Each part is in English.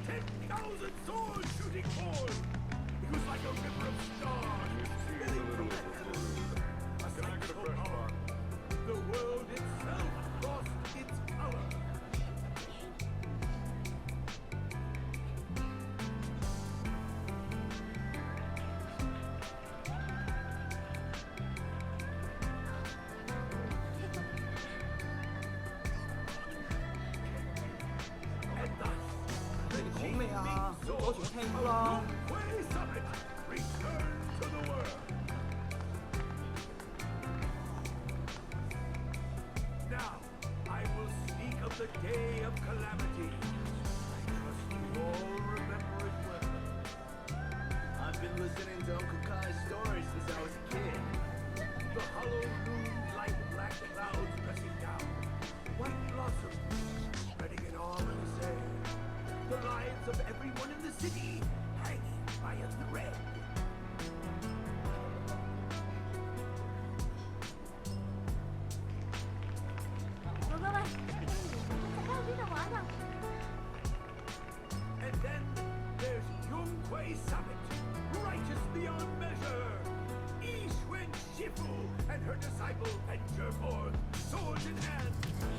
10,000 swords shooting forth. It was like a river of stars spilling from that pillar. A sight so powerful, the world itself lost its color. And thus, the 講咩啊？阻住我聽啦！ Way Summit returns to the world. Now, I will speak of the day of calamity. I trust you all remember it well. I've been listening to Uncle Kai's stories since I was a kid. The hollow moon like black clouds pressing down. White blossoms spreading in ominous air. The lives of everyone in the city hanging by a thread. And then there's Yonghui Summit, righteous beyond measure. Ishwen Shifu and her disciple venture forth, swords in hand,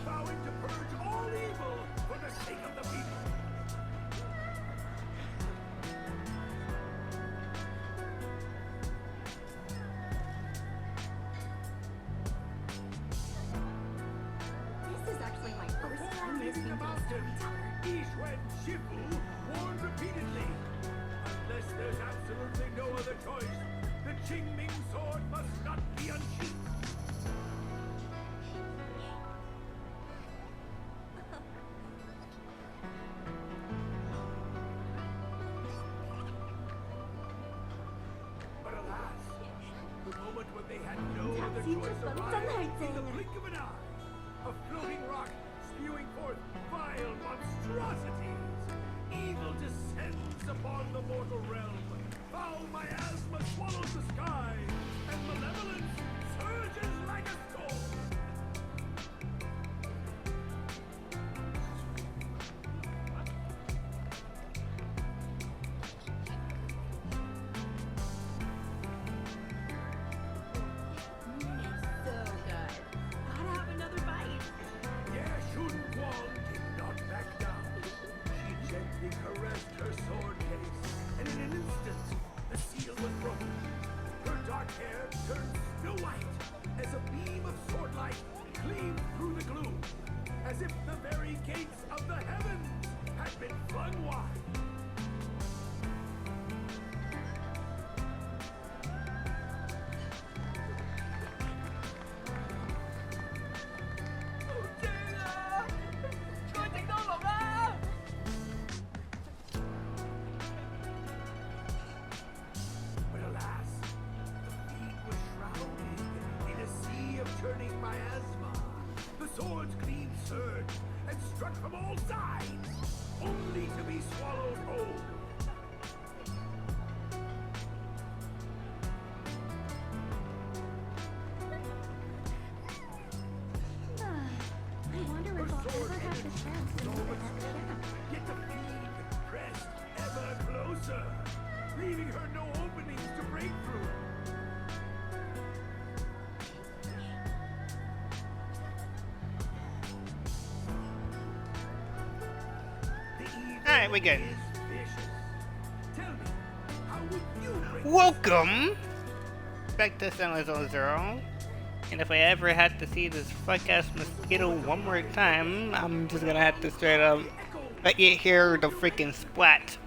vowing to purge all evil for the sake of the people. This is actually my first time Before leaving listening the to a mountains, storyteller. Ishwen Shifu warned repeatedly, unless there's absolutely no other choice, the Qingming sword must not be unsheathed. But alas, the moment when they had no other choice arrived in the blink of an eye. A floating rock spewing forth vile monstrosities. Evil descends upon the mortal realm. Foul miasma swallows the sky, and malevolence surges like a storm. So good. Gotta have another bite. Yeah, Shun Guang did not back down. She gently caressed her sword case, and in an instant, the seal was broken. Her dark hair turned snow white as a beam of swordlight gleamed through the gloom, as if the very gates of the heavens had been flung wide. But alas, the feet were shrouded in a sea of churning miasma. The swords cleaved surged and struck from all sides, only to be swallowed whole. I wonder Her if I'll sword ever have the energy chance to so meet much that strength, chap. yet the feed pressed ever closer, leaving her no openings to break through. The evil Alright, we're good. is vicious. Tell me, how would you break Welcome back to Zenless Zone Zero. And if I ever had to see this fuck-ass mosquito one more time, I'm just gonna have to straight up let you hear the freaking splat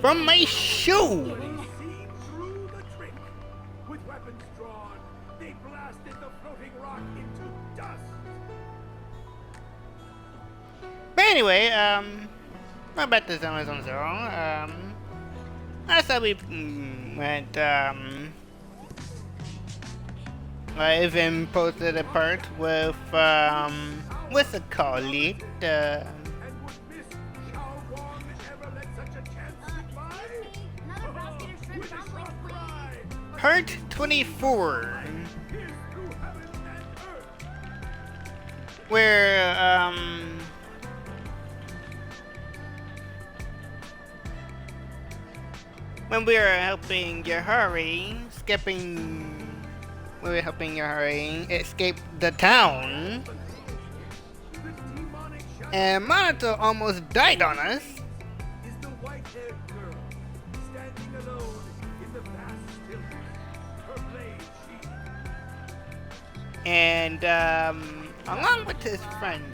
from my shoe! seen through the trick? With weapons drawn, they blasted the floating rock into dust. But anyway, we're back to Zenless Zone Zero. Last time we went, I even posted a part with what's it called? And would Miss Xiao Wang ever let such a chance slip by? Another basket of shrimp With a dumplings, sharp please. cry, Part 24, pierced through heaven and earth. where when we were helping Yahari, we were helping Yahari escape the town, This demonic shadow and Monota almost died on us. is the white-haired girl, standing alone in the vast stillness, her blade sheathed. And along with his friend,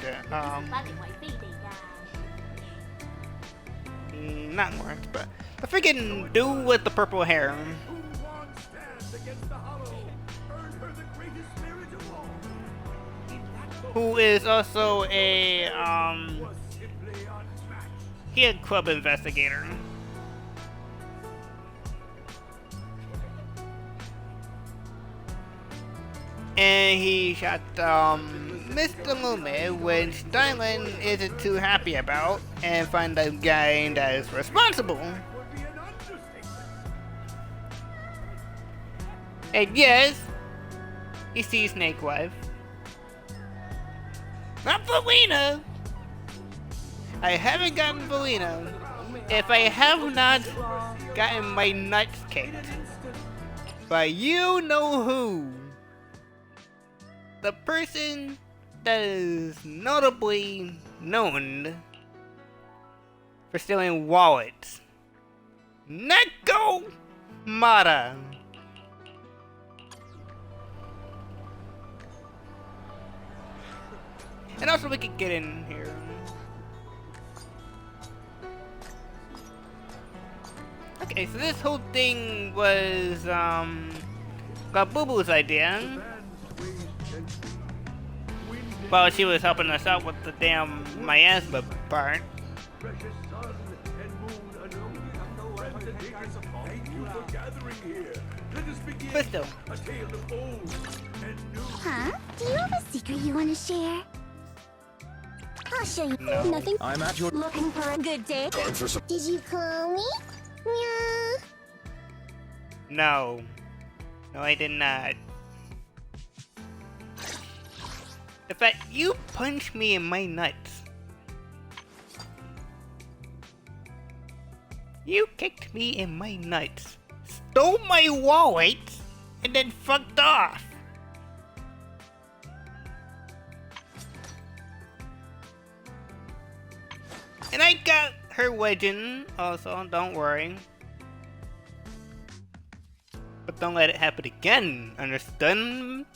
not Lawrence, but the freaking dude with the purple hair, Who won stands against the hollow, earned her the greatest spirit of all. In that moment who is also a was simply unmatched. Kid Club investigator. And he shot Mr. Lume, which Dylan isn't too happy about, and find the guy that is responsible. Would be an understatement. And yes, he sees Snake Wife. Not Felina! I haven't gotten Felina. If I have not gotten my nuts kicked by you know who. The person that is notably known for stealing wallets. Neko Mata. And also we could get in here. Okay, so this whole thing was Gabubu's idea. Well, she was helping us out with the damn miasma part. Precious sun and moon unknown. Friends and neighbors, thank you for gathering here. Let us begin But still. a tale of old and new. Huh? Do you have a secret you want to share? I'll show you. No. Nothing. I'm at your Looking for a good day? Did you call me? Meow. No. No, I did not. In fact, you punched me in my nuts. You kicked me in my nuts, stole my wallet, and then fucked off. And I got her wedging also, don't worry. But don't let it happen again, understand?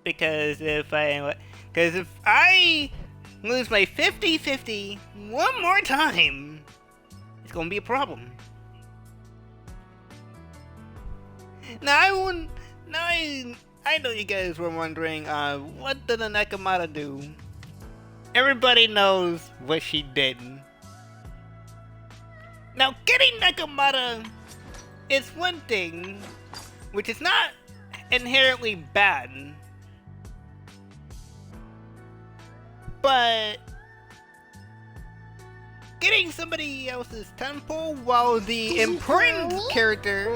Because if I lose my 50-50 one more time, it's gonna be a problem. Now I know you guys were wondering, what did the Nakamata do? Everybody knows what she did. Now, getting Nakamata is one thing, which is not inherently bad. But getting somebody else's temple while the important character,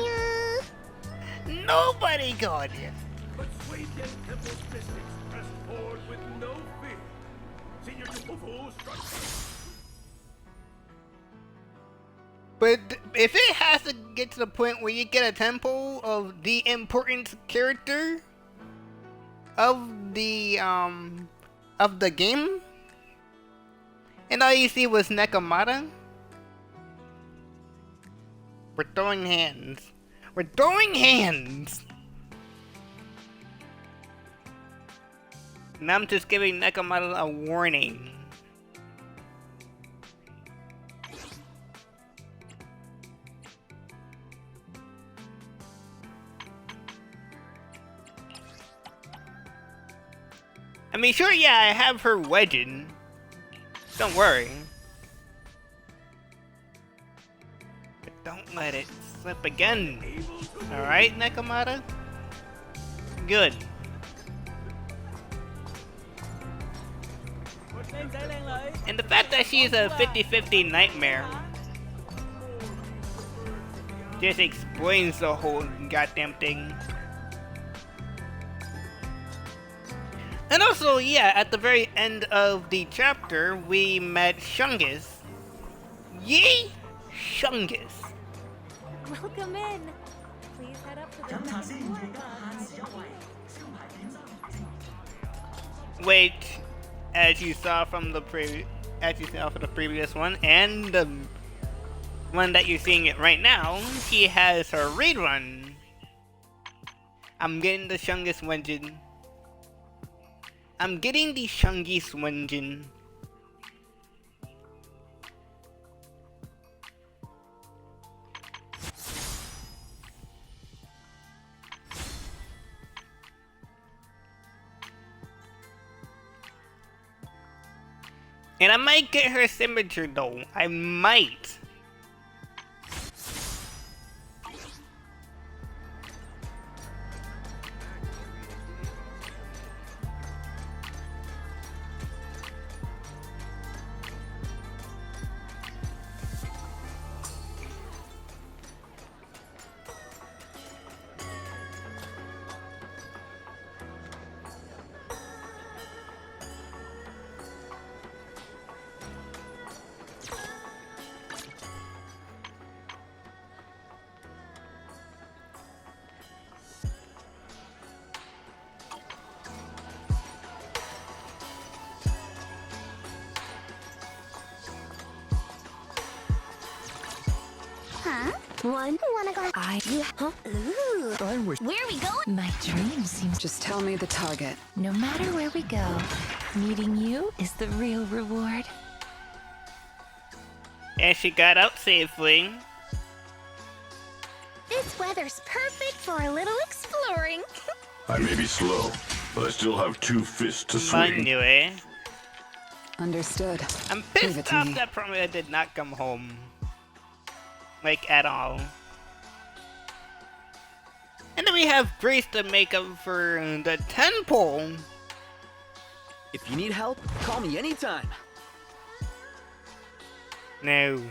nobody got it. But Swayden Temple's mystics pressed forward with no fear. Senior Temple struck. But if it has to get to the point where you get a temple of the important character of the game, and all you see was Nakamata, we're throwing hands. We're throwing hands. And I'm just giving Nakamata a warning. I mean, sure, yeah, I have her wedging. Don't worry. But don't let it slip again. Alright, Nakamata? Good. And the fact that she's a 50-50 nightmare just explains the whole goddamn thing. And also, yeah, at the very end of the chapter, we met Shungus. Yee! Shungus. Welcome in. Please head up to the second floor. Wait, as you saw from the previous one, and the one that you're seeing it right now, he has her rerun. I'm getting the Shungus Wenjin. I'm getting the Shungus Wenjin. And I might get her signature though. I might. Huh? One wanna go? You, huh? Ooh. Where are we going? My dream seems Just tell me the target. no matter where we go, meeting you is the real reward. And she got out safely. This weather's perfect for a little exploring. I may be slow, but I still have 2 fists to Mind swing. you, eh? Understood. I'm Leave it pissed to off me. that Promia did not come home. Like, at all. And then we have Grace to make up for the 10 pole. If you need help, call me anytime. No.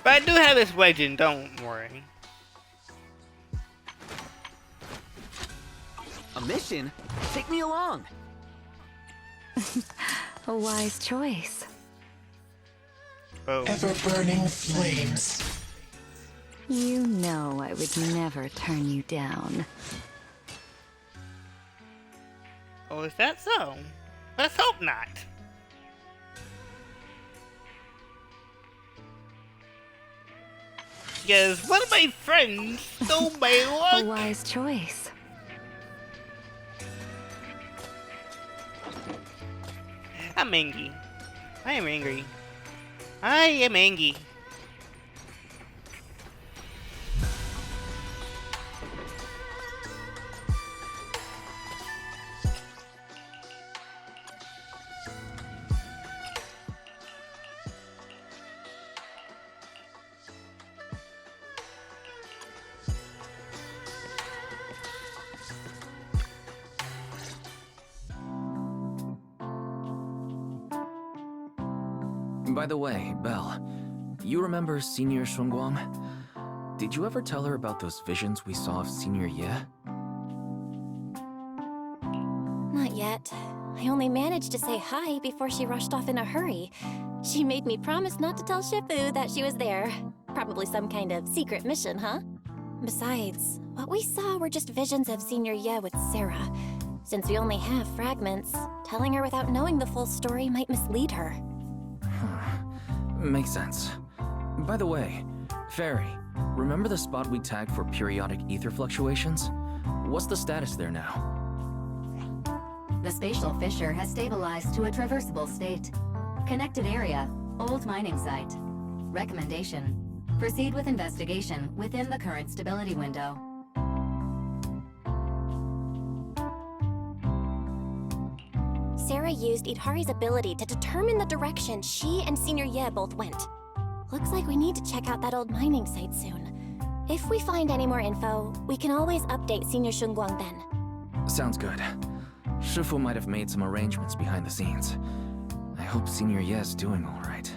But I do have his legend, don't worry. A mission? Take me along. A wise choice. Oh. Ever-burning flames. You know I would never turn you down. Oh, is that so? Let's hope not. Because one of my friends stole my A luck. wise choice. I'm angry. I am angry. I am angry. By the way, Belle, you remember Senior Shunguang? Did you ever tell her about those visions we saw of Senior Ye? Not yet. I only managed to say hi before she rushed off in a hurry. She made me promise not to tell Shifu that she was there. Probably some kind of secret mission, huh? Besides, what we saw were just visions of Senior Ye with Sarah. Since we only have fragments, telling her without knowing the full story might mislead her. Makes sense. By the way, Fairy, remember the spot we tagged for periodic ether fluctuations? What's the status there now? The spatial fissure has stabilized to a traversable state. Connected area, old mining site. Recommendation: proceed with investigation within the current stability window. Sarah used Idhari's ability to determine the direction she and Senior Ye both went. Looks like we need to check out that old mining site soon. If we find any more info, we can always update Senior Shunguang then. Sounds good. Shifu might have made some arrangements behind the scenes. I hope Senior Ye's doing alright.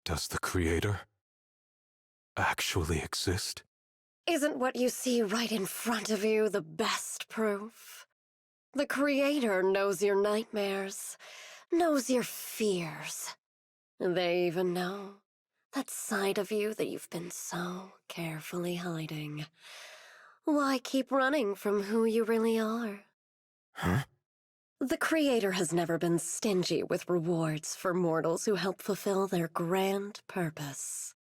Does the Creator actually exist? Isn't what you see right in front of you the best proof? The Creator knows your nightmares, knows your fears. They even know that side of you that you've been so carefully hiding. Why keep running from who you really are? Huh? The Creator has never been stingy with rewards for mortals who help fulfill their grand purpose.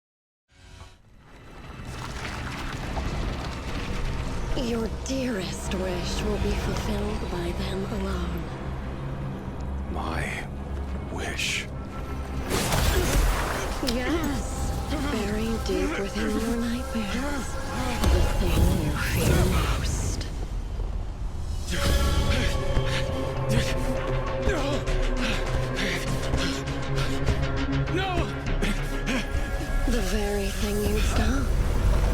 Your dearest wish will be fulfilled by them alone. My wish. Yes, buried deep within your nightmares, the thing you fear most. No! The very thing you'd stop,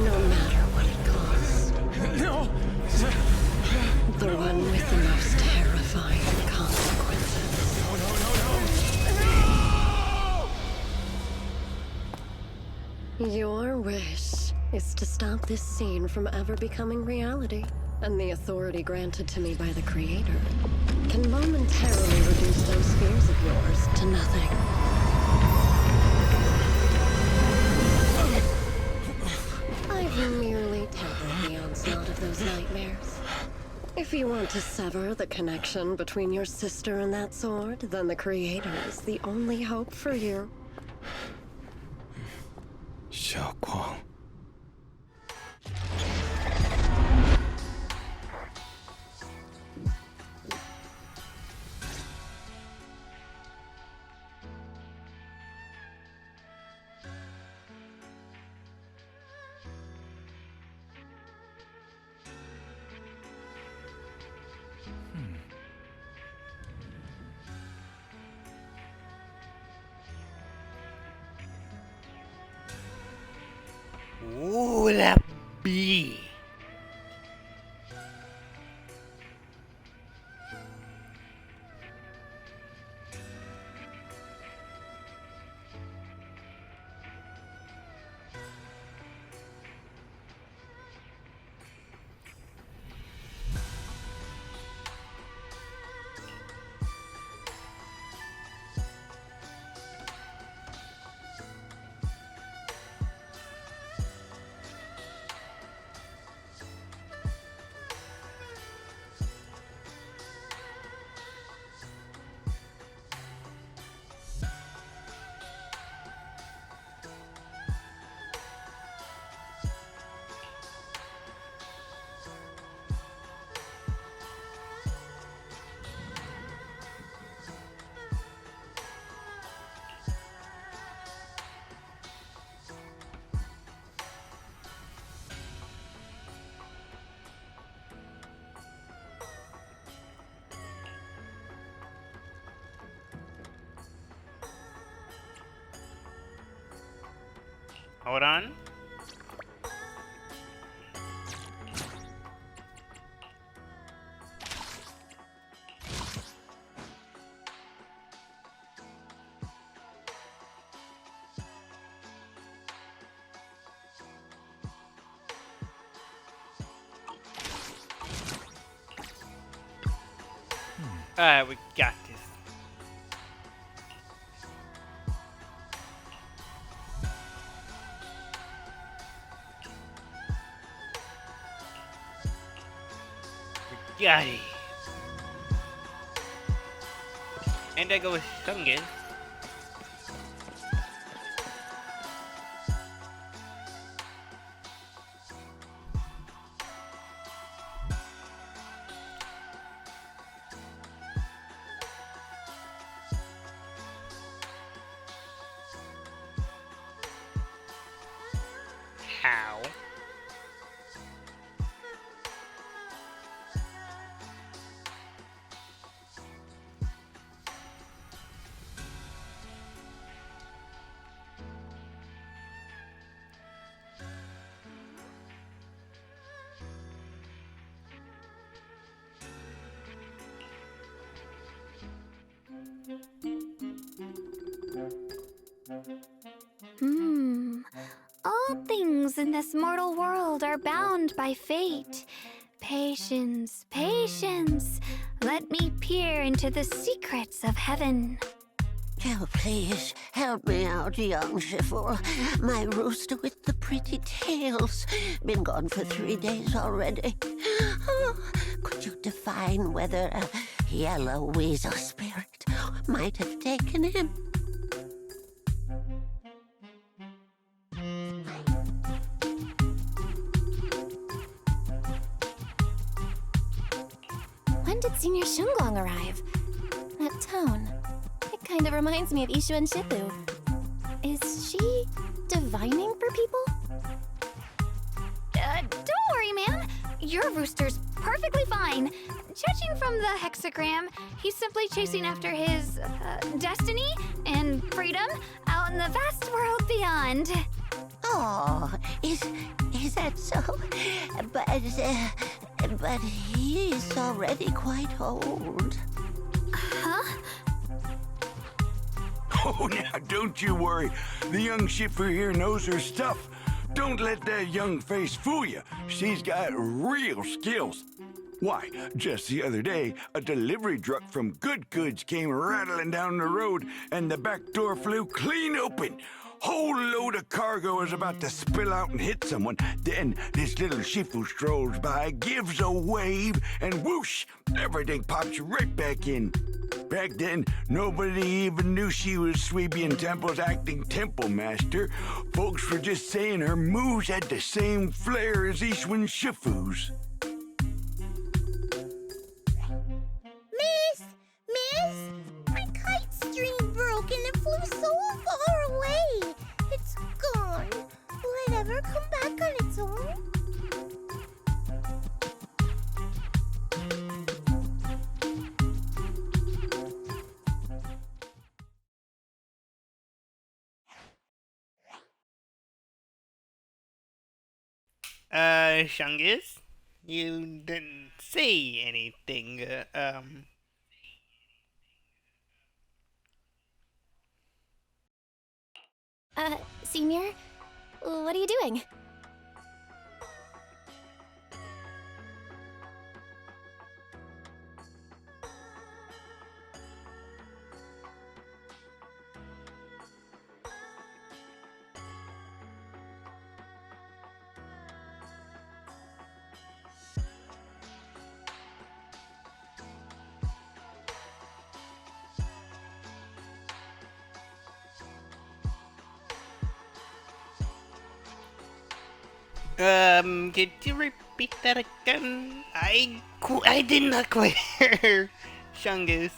no matter what it costs. No! The one with the most terrifying consequences. Your wish is to stop this scene from ever becoming reality, and the authority granted to me by the Creator can momentarily reduce those fears of yours to nothing. I've merely tempered the onslaught of those nightmares. If you want to sever the connection between your sister and that sword, then the Creator is the only hope for you. Xiao Guang. Ooh, that bee. Hold on. Alright, we got this. We got it. And there goes Sungus. How? beings in this mortal world are bound by fate. Patience, patience. Let me peer into the secrets of heaven. Oh, please, help me out, young Shifu. My rooster with the pretty tails. Been gone for 3 days already. Oh, could you define whether a yellow weasel spirit might have taken him? When did Senior Shunglong arrive? That tone. It kind of reminds me of Ishu and Shifu. Is she divining for people? Don't worry, ma'am. Your rooster's perfectly fine. Judging from the hexagram, he's simply chasing after his destiny and freedom out in the vast world beyond. Oh, is that so? But he's already quite old. Huh? Oh, now don't you worry. The young Shifu here knows her stuff. Don't let that young face fool you. She's got real skills. Why, just the other day, a delivery truck from Good Goods came rattling down the road, and the back door flew clean open. Whole load of cargo was about to spill out and hit someone. Then this little Shifu strolls by, gives a wave, and whoosh, everything pops right back in. Back then, nobody even knew she was Sweebian Temple's acting temple master. Folks were just saying her moves had the same flair as Ishwin Shifu's. Miss, my kite string broke and it flew so far away. It's gone. Will it ever come back on its own? Shungus? You didn't say anything, Senior? What are you doing? Could you repeat that again? I did not quite hear Shungus.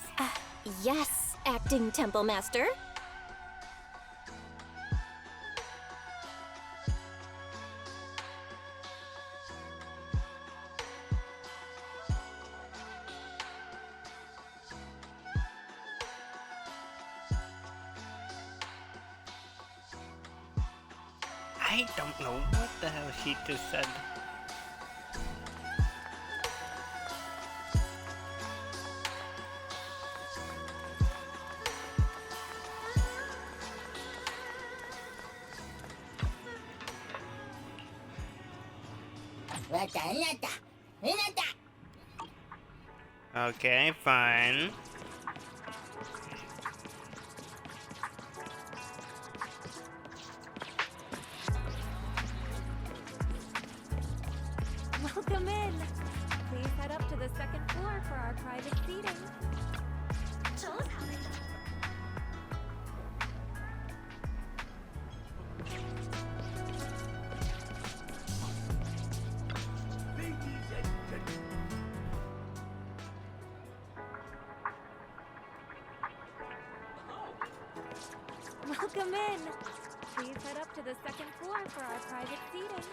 Yes, acting temple master. I don't know what the hell she just said. Okay, fine. Welcome in. Please head up to the second floor for our private seating. Welcome in. Please head up to the second floor for our private seating.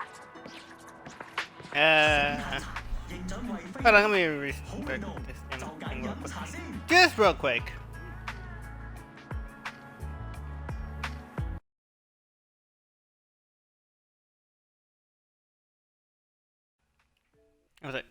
Hold on, let me restart this thing real quick. Just real quick. I was like,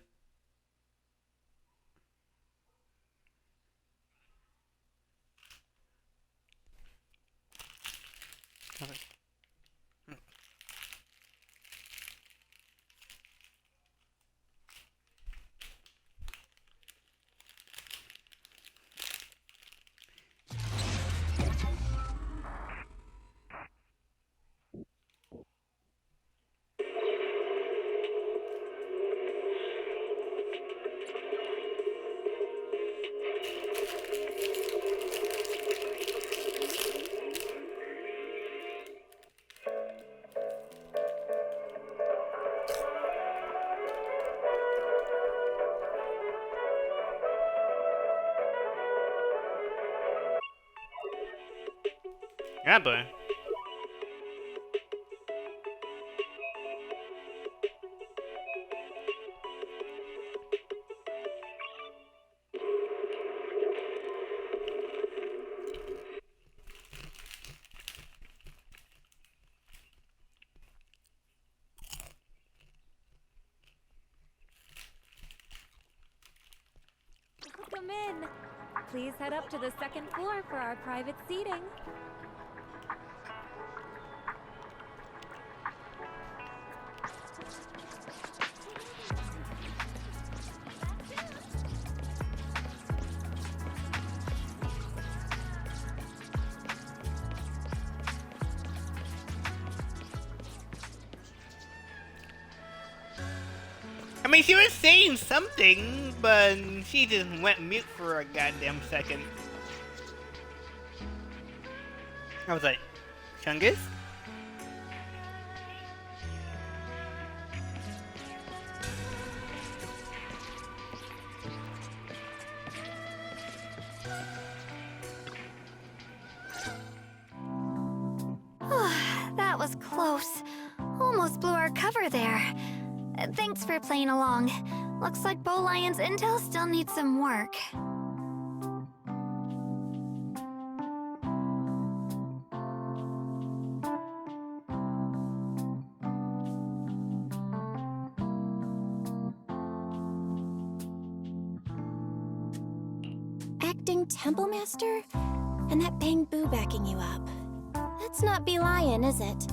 Yeah, boy. Welcome in. Please head up to the second floor for our private seating. I mean, she was saying something, but she just went mute for a goddamn second. I was like, Chungus? That was close. Almost blew our cover there. Thanks for playing along. Looks like Bow Lion's intel still needs some work. Acting Temple Master? And that Bang Boo backing you up. That's not Bee Lion, is it?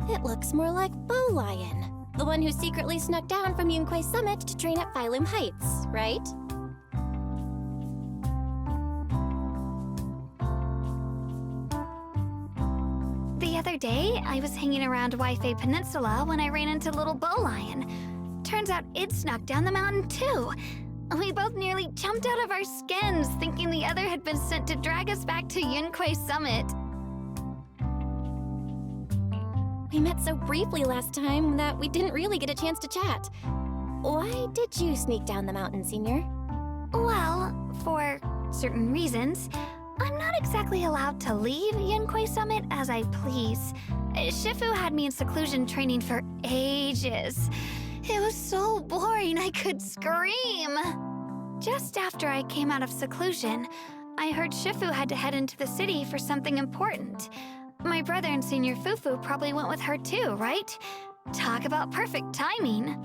It looks more like Bow Lion. The one who secretly snuck down from Yunquay Summit to train at Phylum Heights, right? The other day, I was hanging around Waifei Peninsula when I ran into little Bow Lion. Turns out it snuck down the mountain too. We both nearly jumped out of our skins, thinking the other had been sent to drag us back to Yunquay Summit. We met so briefly last time that we didn't really get a chance to chat. Why did you sneak down the mountain, Senior? Well, for certain reasons, I'm not exactly allowed to leave Yunquay Summit as I please. Shifu had me in seclusion training for ages. It was so boring I could scream. Just after I came out of seclusion, I heard Shifu had to head into the city for something important. My brother and Senior Fufu probably went with her too, right? Talk about perfect timing.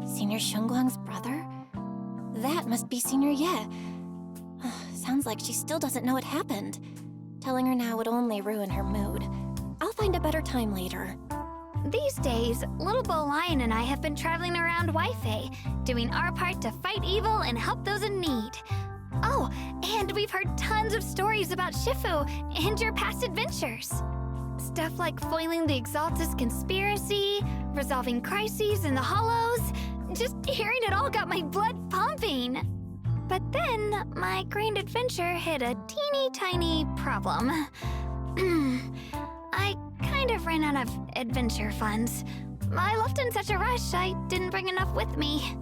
Senior Shunguang's brother? That must be Senior Ye. Sounds like she still doesn't know what happened. Telling her now would only ruin her mood. I'll find a better time later. These days, little Bow Lion and I have been traveling around Waifei, doing our part to fight evil and help those in need. Oh, and we've heard tons of stories about Shifu and your past adventures. Stuff like foiling the Exaltus conspiracy, resolving crises in the Hollows. Just hearing it all got my blood pumping. But then, my grand adventure hit a teeny tiny problem. I kind of ran out of adventure funds. I left in such a rush, I didn't bring enough with me.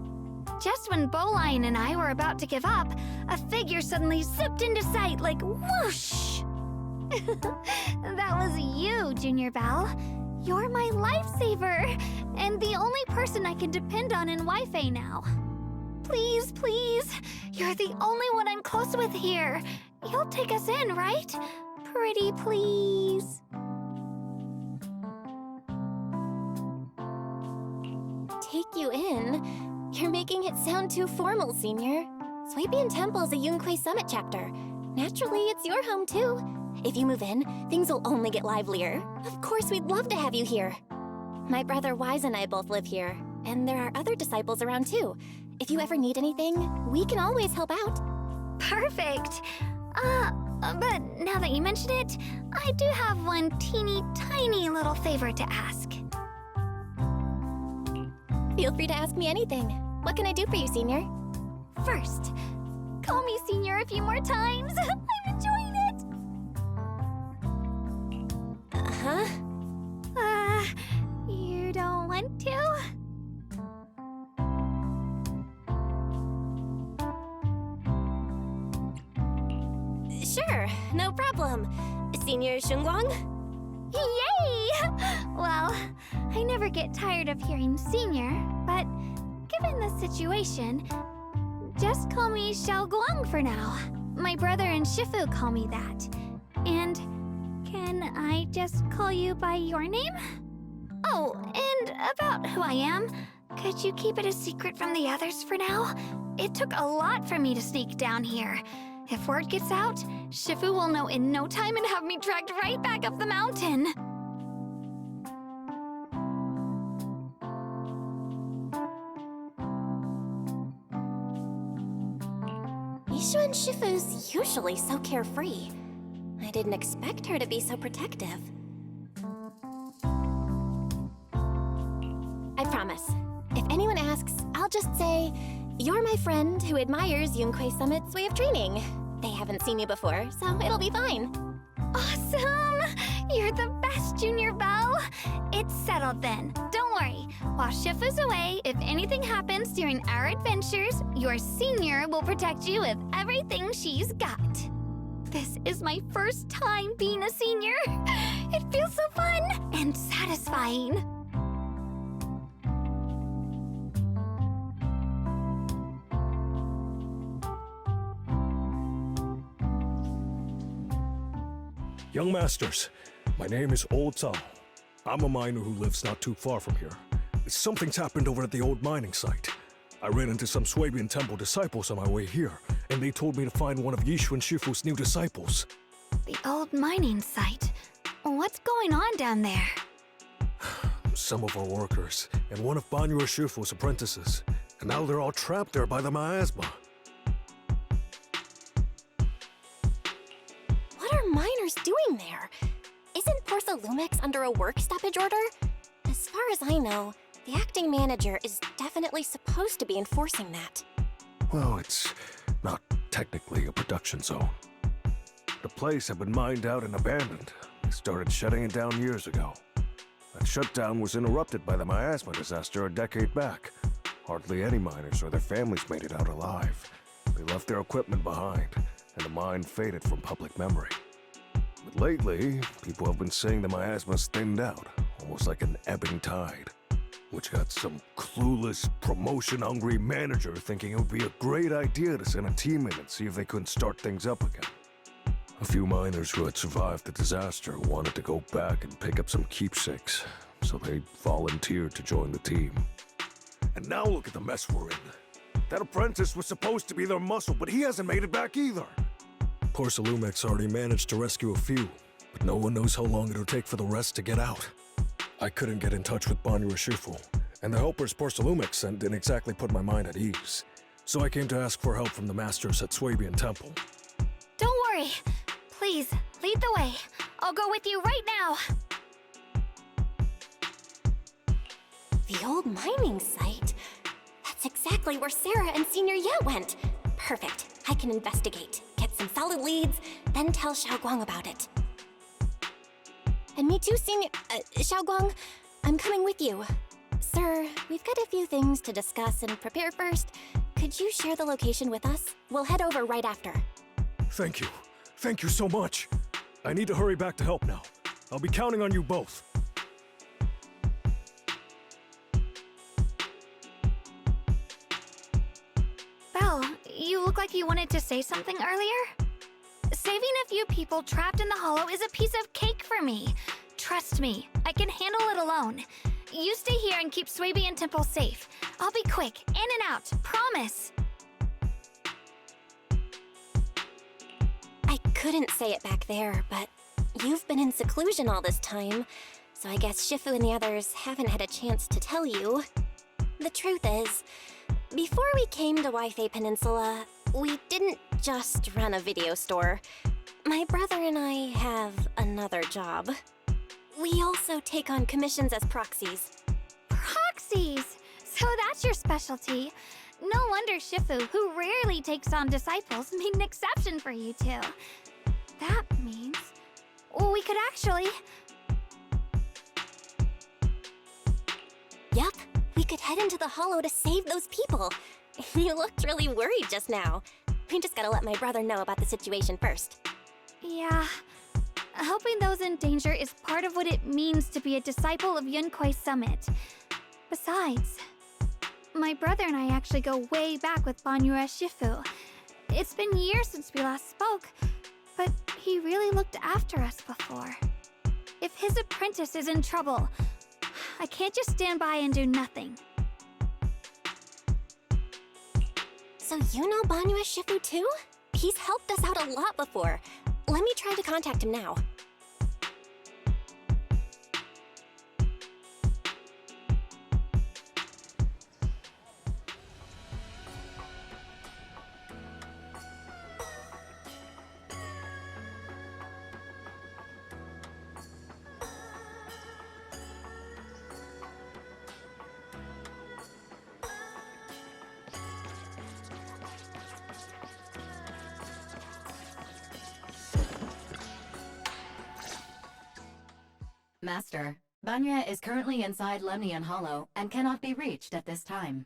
Just when Bow Lion and I were about to give up, a figure suddenly zipped into sight like whoosh! That was you, Junior Belle. You're my lifesaver, and the only person I can depend on in Waifei now. Please, please, you're the only one I'm close with here. You'll take us in, right? Pretty please. Take you in? You're making it sound too formal, Senior. Swabian Temple's a Yunquay Summit chapter. Naturally, it's your home too. If you move in, things will only get livelier. Of course, we'd love to have you here. My brother Wise and I both live here, and there are other disciples around too. If you ever need anything, we can always help out. Perfect. But now that you mention it, I do have one teeny tiny little favor to ask. Feel free to ask me anything. What can I do for you, Senior? First, call me Senior a few more times. I'm enjoying it. Uh-huh. You don't want to? Sure, no problem. Senior Shunguang? Yay! Well, I never get tired of hearing senior, but given the situation, just call me Xiao Guang for now. My brother and Shifu call me that. And can I just call you by your name? Oh, and about who I am, could you keep it a secret from the others for now? It took a lot for me to sneak down here. If word gets out, Shifu will know in no time and have me dragged right back up the mountain. Yishuan Shifu's usually so carefree. I didn't expect her to be so protective. I promise. If anyone asks, I'll just say, you're my friend who admires Yunquei Summit's way of training. They haven't seen you before, so it'll be fine. Awesome! You're the best, Junior Belle! It's settled then. Don't worry. While Shifu's away, if anything happens during our adventures, your senior will protect you with everything she's got. This is my first time being a senior. It feels so fun and satisfying. Young Masters, my name is Old Zhao. I'm a miner who lives not too far from here. Something's happened over at the old mining site. I ran into some Swabian Temple disciples on my way here, and they told me to find one of Yishuan Shifu's new disciples. The old mining site? What's going on down there? Some of our workers, and one of Banyu Shifu's apprentices. And now they're all trapped there by the miasma. What are miners doing there? Isn't Portha Lumix under a work stoppage order? As far as I know, the acting manager is definitely supposed to be enforcing that. Well, it's not technically a production zone. The place had been mined out and abandoned. They started shutting it down years ago. That shutdown was interrupted by the miasma disaster a decade back. Hardly any miners or their families made it out alive. They left their equipment behind, and the mine faded from public memory. But lately, people have been saying the miasma's thinned out, almost like an ebbing tide, which got some clueless, promotion-hungry manager thinking it would be a great idea to send a team in and see if they couldn't start things up again. A few miners who had survived the disaster wanted to go back and pick up some keepsakes, so they volunteered to join the team. And now look at the mess we're in. That apprentice was supposed to be their muscle, but he hasn't made it back either. Portha Lumix already managed to rescue a few, but no one knows how long it'll take for the rest to get out. I couldn't get in touch with Banyu Shifu, and the helpers Portha Lumix sent didn't exactly put my mind at ease. So I came to ask for help from the masters at Swabian Temple. Don't worry. Please, lead the way. I'll go with you right now. The old mining site? That's exactly where Sarah and Senior Ye went. Perfect. I can investigate, get some solid leads, then tell Xiao Guang about it. And me too, Senior... Xiao Guang, I'm coming with you. Sir, we've got a few things to discuss and prepare first. Could you share the location with us? We'll head over right after. Thank you. Thank you so much. I need to hurry back to help now. I'll be counting on you both. Belle, you look like you wanted to say something earlier? Saving a few people trapped in the hollow is a piece of cake for me. Trust me, I can handle it alone. You stay here and keep Swabian Temple safe. I'll be quick, in and out, promise. I couldn't say it back there, but you've been in seclusion all this time, so I guess Shifu and the others haven't had a chance to tell you. The truth is, before we came to Waifei Peninsula, we didn't just run a video store. My brother and I have another job. We also take on commissions as proxies. Proxies? So that's your specialty. No wonder Shifu, who rarely takes on disciples, made an exception for you two. That means we could actually... Yup, we could head into the hollow to save those people. You looked really worried just now. We just gotta let my brother know about the situation first. Yeah. Helping those in danger is part of what it means to be a disciple of Yunkwei Summit. Besides, my brother and I actually go way back with Banyue Shifu. It's been years since we last spoke, but he really looked after us before. If his apprentice is in trouble, I can't just stand by and do nothing. So you know Banyue Shifu too? He's helped us out a lot before. Let me try to contact him now. Master, Banya is currently inside Lemnian Hollow and cannot be reached at this time.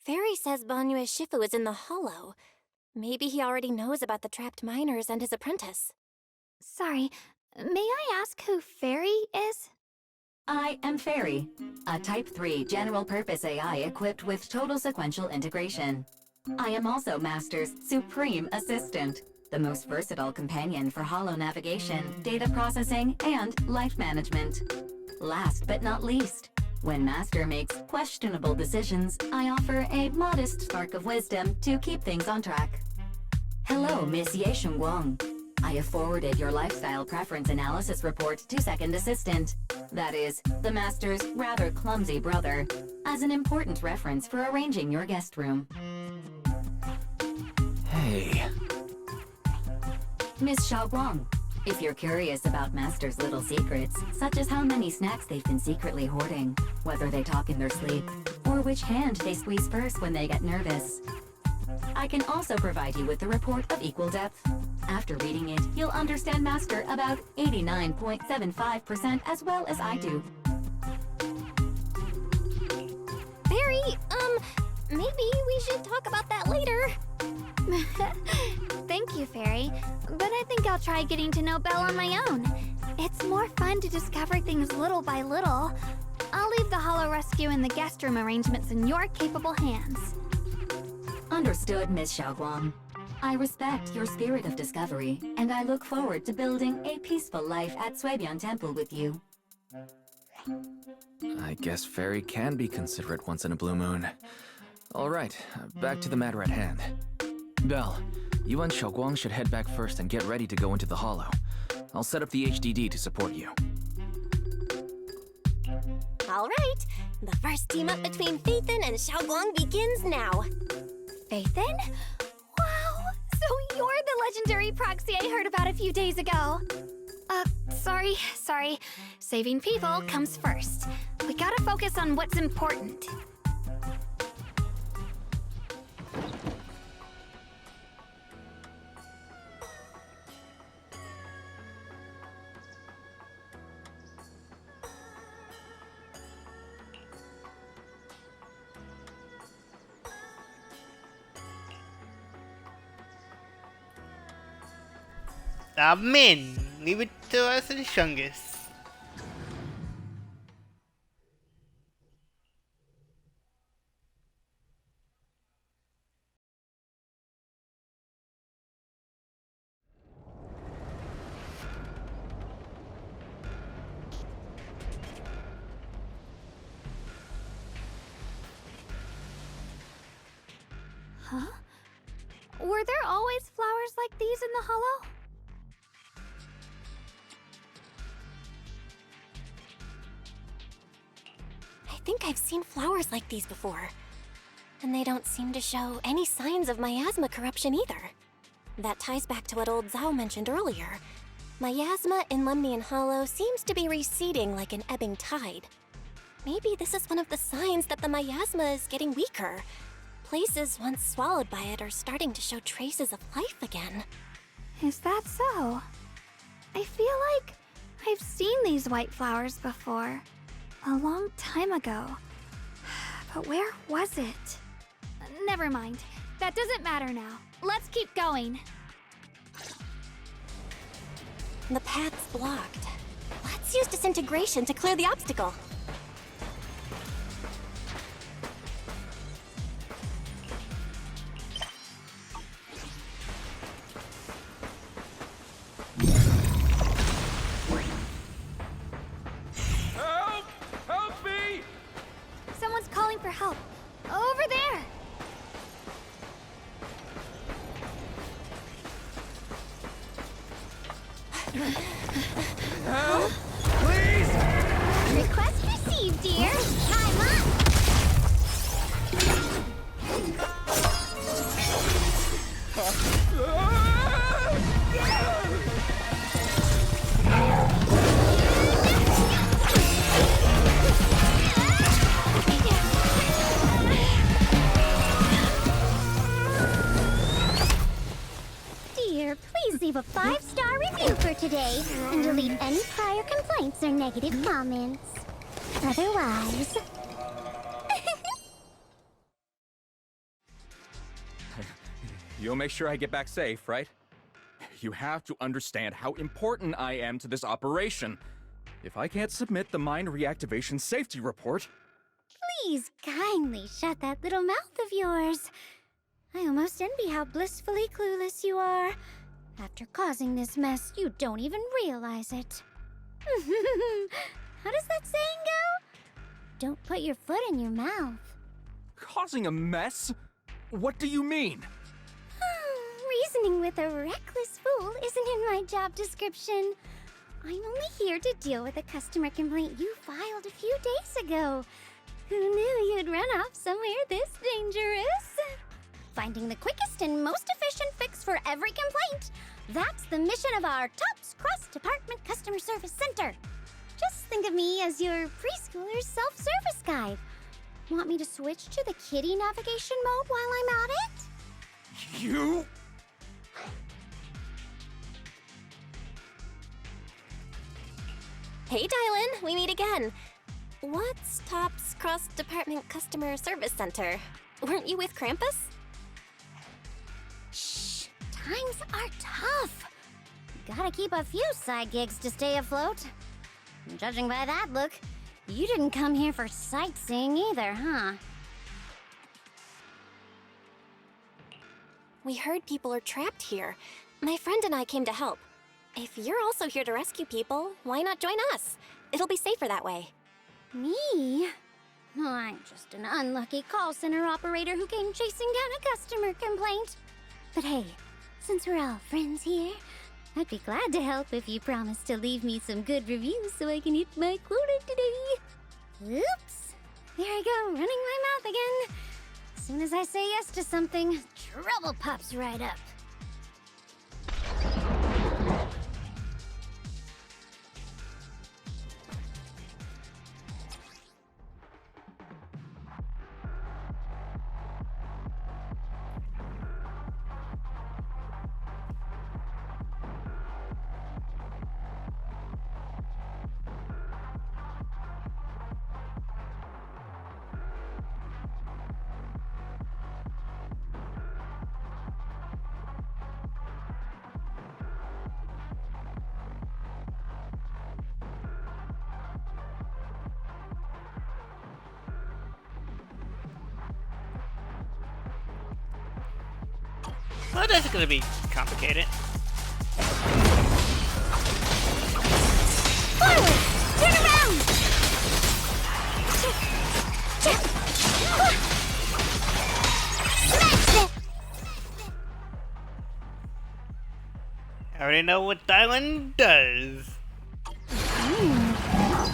Fairy says Banyue Shifu is in the Hollow. Maybe he already knows about the trapped miners and his apprentice. Sorry, may I ask who Fairy is? I am Fairy, a Type 3 general-purpose AI equipped with total sequential integration. I am also Master's supreme assistant, the most versatile companion for hollow navigation, data processing, and life management. Last but not least, when Master makes questionable decisions, I offer a modest spark of wisdom to keep things on track. Hello, Miss Ye Shengguang. I have forwarded your lifestyle preference analysis report to Second Assistant, that is, the Master's rather clumsy brother, as an important reference for arranging your guest room. Hey. Miss Xiaoguang, if you're curious about Master's little secrets, such as how many snacks they've been secretly hoarding, whether they talk in their sleep, or which hand they squeeze first when they get nervous, I can also provide you with a report of equal depth. After reading it, you'll understand Master about 89.75% as well as I do. Fairy, maybe we should talk about that later. Thank you, Fairy, but I think I'll try getting to know Belle on my own. It's more fun to discover things little by little. I'll leave the Hollow Rescue and the guest room arrangements in your capable hands. Understood, Miss Xiaoguang. I respect your spirit of discovery, and I look forward to building a peaceful life at Suibian Temple with you. I guess Fairy can be considerate once in a blue moon. Alright, back to the matter at hand. Belle, you and Xiaoguang should head back first and get ready to go into the Hollow. I'll set up the HDD to support you. Alright, the first team-up between Phaethon and Xiaoguang begins now. Phaethon? Wow, so you're the legendary proxy I heard about a few days ago. Sorry. Saving people comes first. We gotta focus on what's important. Amen. Leave it to us and Shungus. Huh? Were there always flowers like these in the Hollow? I think I've seen flowers like these before. And they don't seem to show any signs of miasma corruption either. That ties back to what old Zhao mentioned earlier. Miasma in Lemnian Hollow seems to be receding like an ebbing tide. Maybe this is one of the signs that the miasma is getting weaker. Places once swallowed by it are starting to show traces of life again. Is that so? I feel like I've seen these white flowers before. A long time ago. But where was it? Never mind. That doesn't matter now. let's keep going. The path's blocked. Let's use disintegration to clear the obstacle. Help! Help me! Someone's calling for help. Over there! Help! Please! Request received, dear. Time up! Dear, please leave a 5-star review for today and delete any prior complaints or negative comments. Otherwise... You'll make sure I get back safe, right? You have to understand how important I am to this operation. If I can't submit the mine reactivation safety report... Please kindly shut that little mouth of yours. I almost envy how blissfully clueless you are. After causing this mess, you don't even realize it. How does that saying go? Don't put your foot in your mouth. Causing a mess? What do you mean? Reasoning with a reckless fool isn't in my job description. I'm only here to deal with a customer complaint you filed a few days ago. Who knew you'd run off somewhere this dangerous? Finding the quickest and most efficient fix for every complaint. That's the mission of our TOPS Cross-Department Customer Service Center. Just think of me as your preschooler's self-service guide. Want me to switch to the kiddie navigation mode while I'm at it? You... Hey, Dylan, we meet again. What's TOPS Cross-Department Customer Service Center? Weren't you with Krampus? Shh, times are tough. Gotta keep a few side gigs to stay afloat. Judging by that look, you didn't come here for sightseeing either, huh? We heard people are trapped here. My friend and I came to help. If you're also here to rescue people, why not join us? It'll be safer that way. Me? I'm just an unlucky call center operator who came chasing down a customer complaint. But hey, since we're all friends here, I'd be glad to help if you promise to leave me some good reviews so I can hit my quota today. Oops! There I go, running my mouth again. As soon as I say yes to something, trouble pops right up. Well, that's gonna be complicated. Forward! Turn around! Smash it! I already know what Dylan does.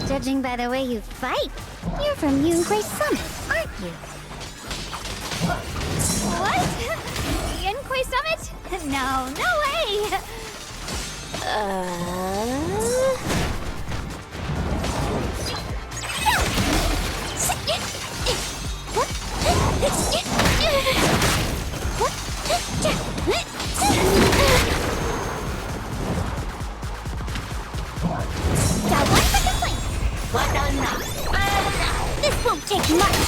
Judging by the way you fight, you're from Yunquay Summit, aren't you? What? Yunquay Summit? No, no way! Got one for complaint. This won't take much.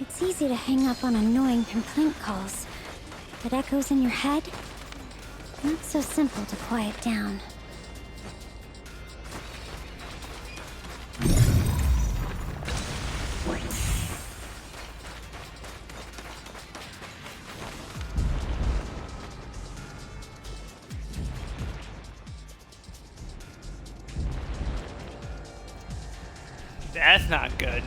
It's easy to hang up on annoying complaint calls, but echoes in your head? Not so simple to quiet down. That's not good.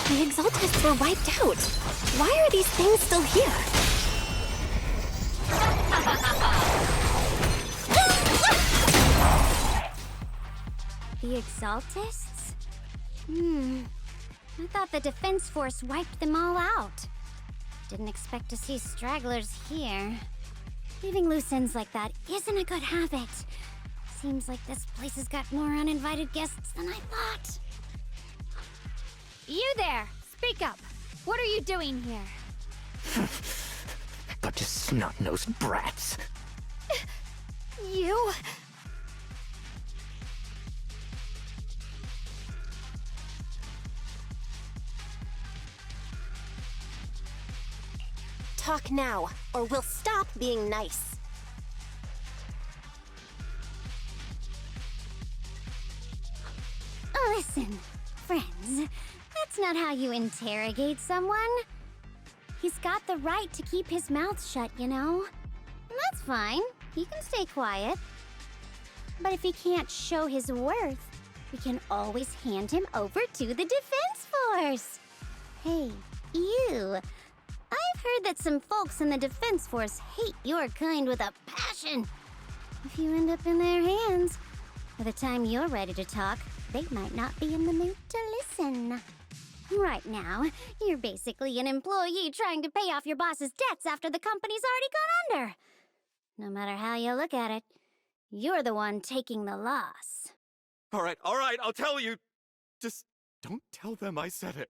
The Exaltists were wiped out. Why are these things still here? The Exaltists? I thought the Defense Force wiped them all out. Didn't expect to see stragglers here. Leaving loose ends like that isn't a good habit. Seems like this place has got more uninvited guests than I thought. You there! Speak up! What are you doing here? Bunch of snot-nosed brats. You... Talk now, or we'll stop being nice. Listen, friends, that's not how you interrogate someone. He's got the right to keep his mouth shut, you know? And that's fine. He can stay quiet. But if he can't show his worth, we can always hand him over to the Defense Force. Hey, you. I've heard that some folks in the Defense Force hate your kind with a passion. If you end up in their hands, by the time you're ready to talk, they might not be in the mood to listen. Right now, you're basically an employee trying to pay off your boss's debts after the company's already gone under. No matter how you look at it, you're the one taking the loss. All right, I'll tell you. Just don't tell them I said it.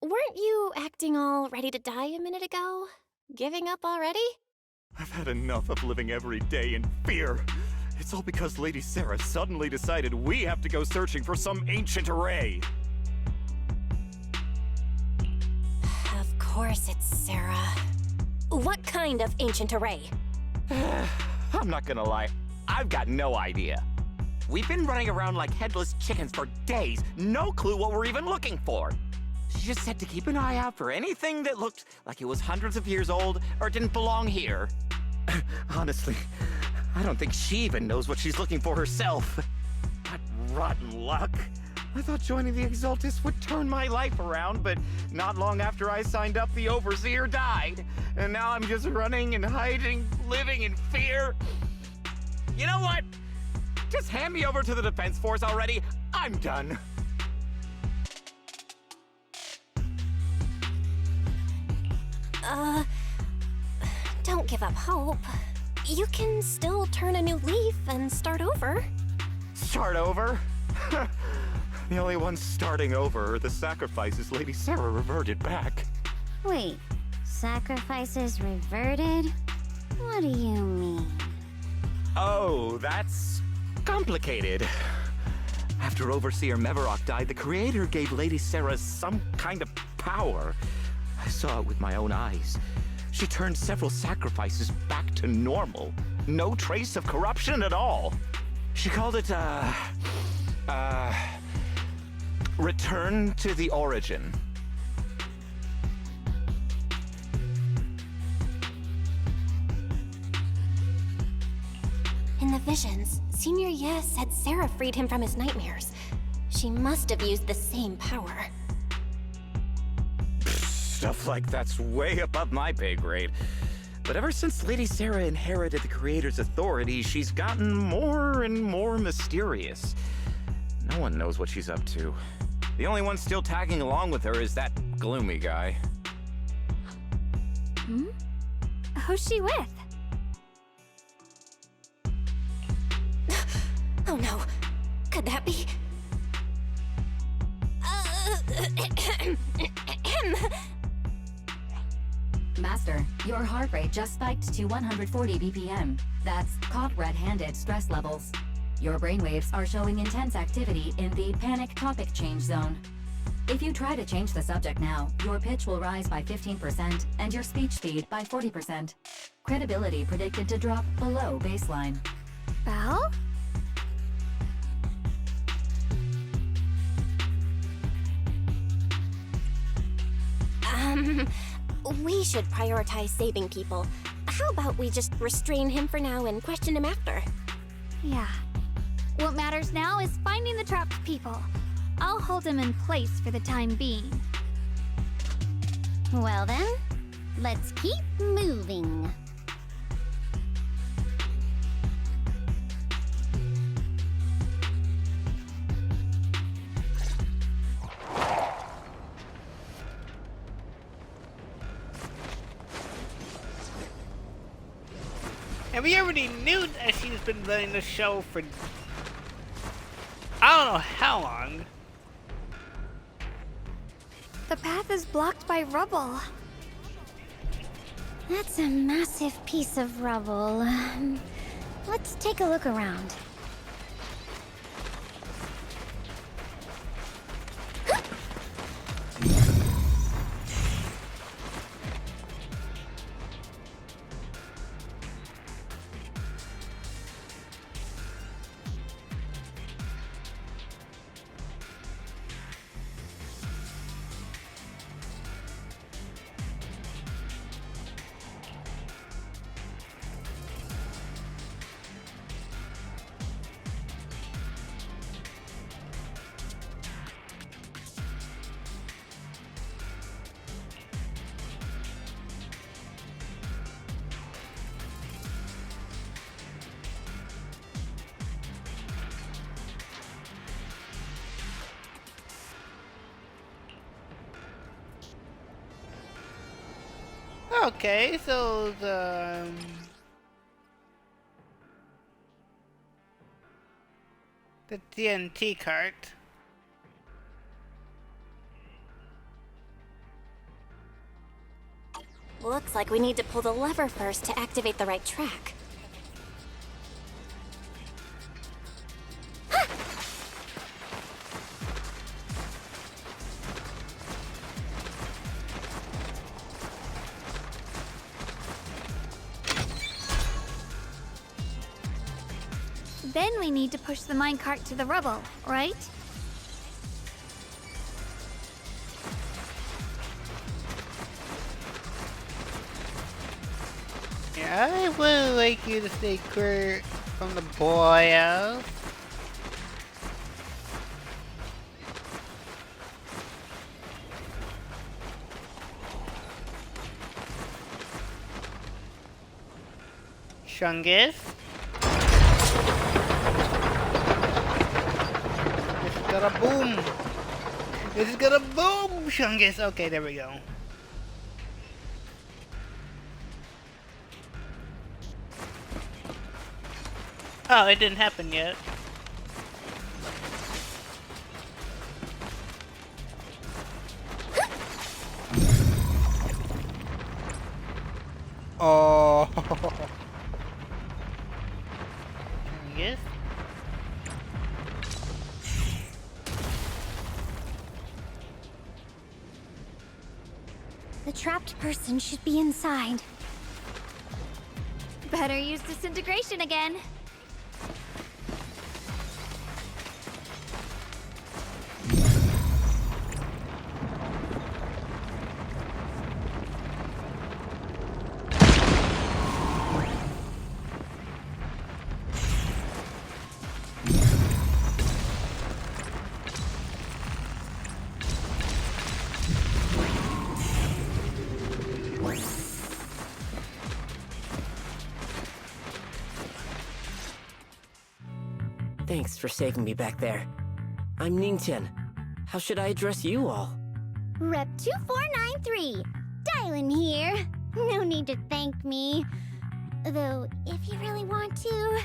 Weren't you acting all ready to die a minute ago? Giving up already? I've had enough of living every day in fear. It's all because Lady Sarah suddenly decided we have to go searching for some ancient array. Of course it's Sarah. What kind of ancient array? I'm not gonna lie, I've got no idea. We've been running around like headless chickens for days, no clue what we're even looking for. She just said to keep an eye out for anything that looked like it was hundreds of years old or didn't belong here. Honestly, I don't think she even knows what she's looking for herself. What rotten luck. I thought joining the Exaltists would turn my life around, but not long after I signed up, the Overseer died. And now I'm just running and hiding, living in fear. You know what? Just hand me over to the Defense Force already. I'm done. Don't give up hope. You can still turn a new leaf and start over. Start over? The only ones starting over are the sacrifices Lady Sarah reverted back. Wait, sacrifices reverted? What do you mean? Oh, that's complicated. After Overseer Mevarok died, the Creator gave Lady Sarah some kind of power. I saw it with my own eyes. She turned several sacrifices back to normal. No trace of corruption at all. She called it, return to the origin. In the visions, Senior Ye said Sarah freed him from his nightmares. She must have used the same power. Stuff like that's way above my pay grade. But ever since Lady Sarah inherited the Creator's authority, she's gotten more and more mysterious. No one knows what she's up to. The only one still tagging along with her is that gloomy guy. Hmm? Who's she with? Oh no. Could that be? Master, your heart rate just spiked to 140 BPM. That's caught red-handed stress levels. Your brainwaves are showing intense activity in the panic topic change zone. If you try to change the subject now, your pitch will rise by 15% and your speech speed by 40%. Credibility predicted to drop below baseline. Belle? We should prioritize saving people. How about we just restrain him for now and question him after? Yeah. What matters now is finding the trapped people. I'll hold him in place for the time being. Well then, let's keep moving. And we already knew that she's been running the show for I don't know how long. The path is blocked by rubble. That's a massive piece of rubble. Let's take a look around. Okay, so the TNT cart. Looks like we need to pull the lever first to activate the right track. Then we need to push the minecart to the rubble, right? Yeah, I would like you to stay clear from the boys. Shungus. This is gonna boom. This is gonna boom, Shungus. Okay, there we go. Oh, it didn't happen yet. Oh. Yes. The trapped person should be inside. Better use disintegration again. Thanks for saving me back there. I'm Ningchen. How should I address you all? Rep 2493. Dylan here. No need to thank me. Though, if you really want to,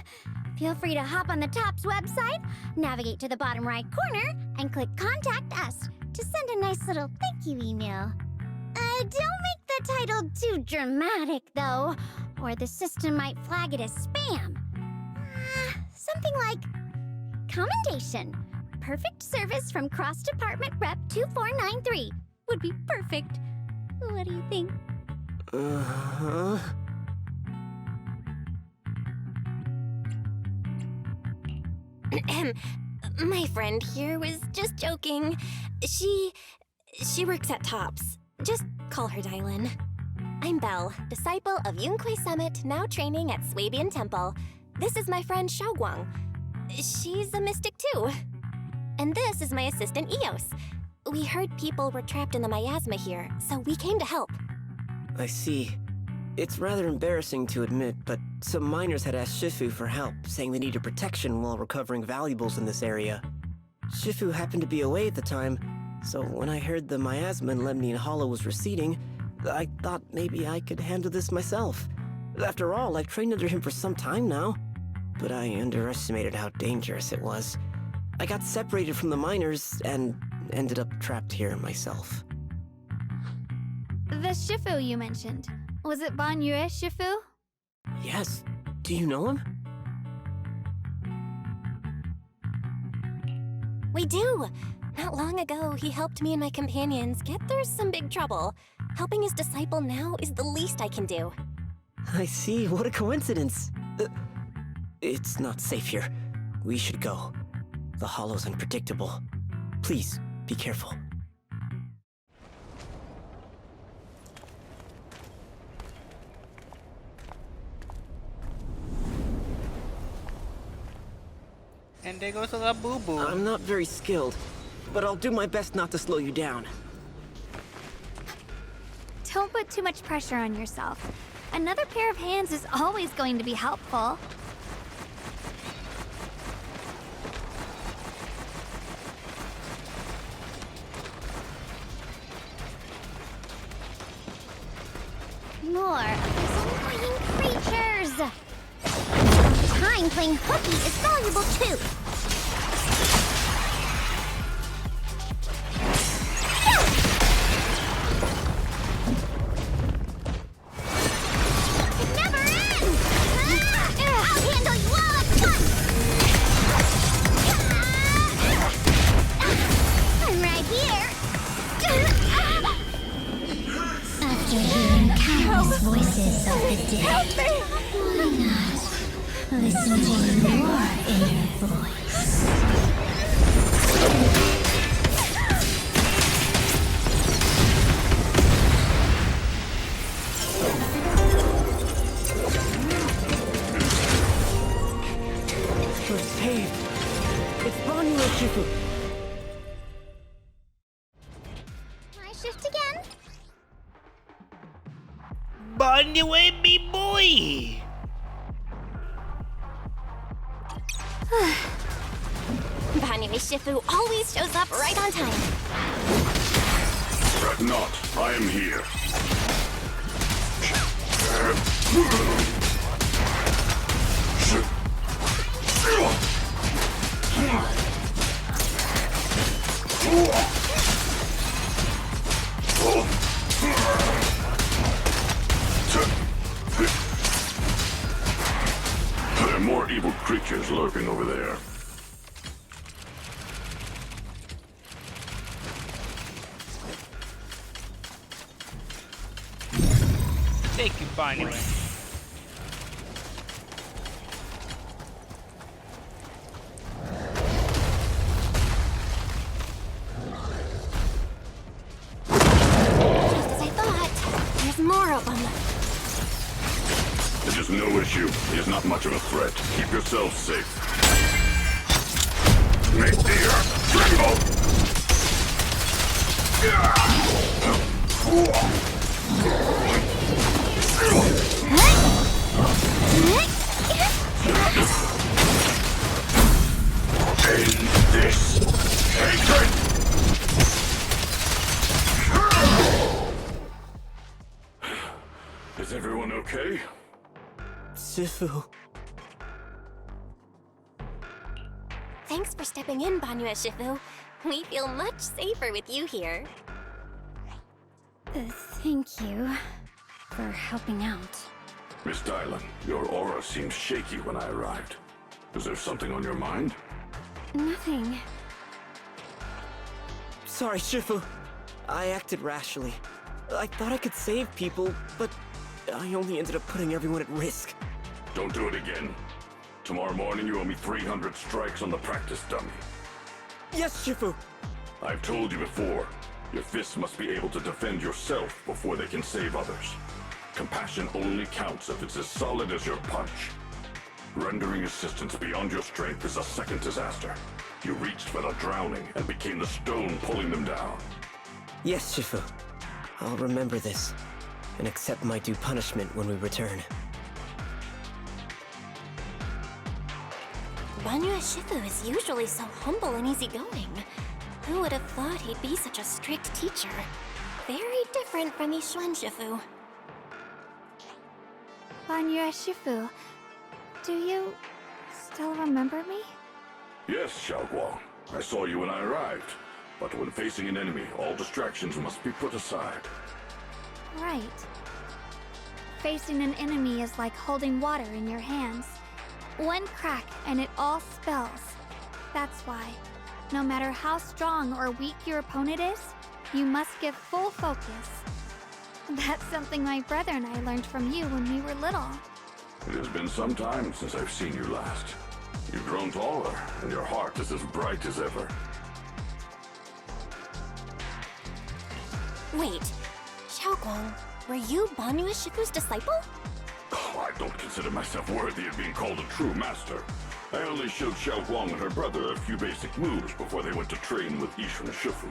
feel free to hop on the TOPS website, navigate to the bottom right corner, and click Contact Us to send a nice little thank you email. Don't make the title too dramatic, though, or the system might flag it as spam. Something like Commendation. Perfect service from Cross Department Rep 2493 would be perfect. What do you think? Uh-huh. My friend here was just joking. She works at TOPS. Just call her Dylan. I'm Belle, disciple of Yunquei Summit, now training at Swabian Temple. This is my friend Xiaoguang. She's a mystic too. And this is my assistant Eos. We heard people were trapped in the miasma here, so we came to help. I see. It's rather embarrassing to admit, but some miners had asked Shifu for help, saying they needed protection while recovering valuables in this area. Shifu happened to be away at the time, so when I heard the miasma in Lemnian Hollow was receding, I thought maybe I could handle this myself. After all, I've trained under him for some time now. But I underestimated how dangerous it was. I got separated from the miners and ended up trapped here myself. The Shifu you mentioned. Was it Ban Yue Shifu? Yes. Do you know him? We do! Not long ago, he helped me and my companions get through some big trouble. Helping his disciple now is the least I can do. I see. What a coincidence. It's not safe here. We should go. The hollow's unpredictable. Please, be careful. And there goes a little boo-boo. I'm not very skilled, but I'll do my best not to slow you down. Don't put too much pressure on yourself. Another pair of hands is always going to be helpful. More of these annoying creatures! Time playing hooky is valuable too! It never ends! I'll handle you all at once! I'm right here! After hearing countless voices of the dead, why not listen to your inner voice? We're saved. It's Bonnie Shifu. My shift again? On the way, me boy! Banyu Shifu always shows up right on time. Fret not, I am here. There are more evil creatures lurking over there. Thank you, Bonnie. There's no issue. He's not much of a threat. Keep yourself safe. Make the earth tremble! End this hatred! Is everyone okay? Shifu. Thanks for stepping in, Banyue Shifu. We feel much safer with you here. Thank you for helping out. Miss Dylan, your aura seemed shaky when I arrived. Is there something on your mind? Nothing. Sorry, Shifu. I acted rashly. I thought I could save people, but I only ended up putting everyone at risk. Don't do it again. Tomorrow morning you owe me 300 strikes on the practice dummy. Yes, Shifu! I've told you before, your fists must be able to defend yourself before they can save others. Compassion only counts if it's as solid as your punch. Rendering assistance beyond your strength is a second disaster. You reached for the drowning and became the stone pulling them down. Yes, Shifu. I'll remember this, and accept my due punishment when we return. Banyue Shifu is usually so humble and easygoing. Who would have thought he'd be such a strict teacher? Very different from Yishuan Shifu. Banyue Shifu, do you still remember me? Yes, Xiaoguang. I saw you when I arrived. But when facing an enemy, all distractions must be put aside. Right. Facing an enemy is like holding water in your hands. One crack and it all spills. That's why, no matter how strong or weak your opponent is, you must give full focus. That's something my brother and I learned from you when we were little. It has been some time since I've seen you last. You've grown taller, and your heart is as bright as ever. Wait, Xiaoguang, were you Banyue Shifu's disciple? Oh, I don't consider myself worthy of being called a true master. I only showed Xiaoguang and her brother a few basic moves before they went to train with Yishuan Shifu.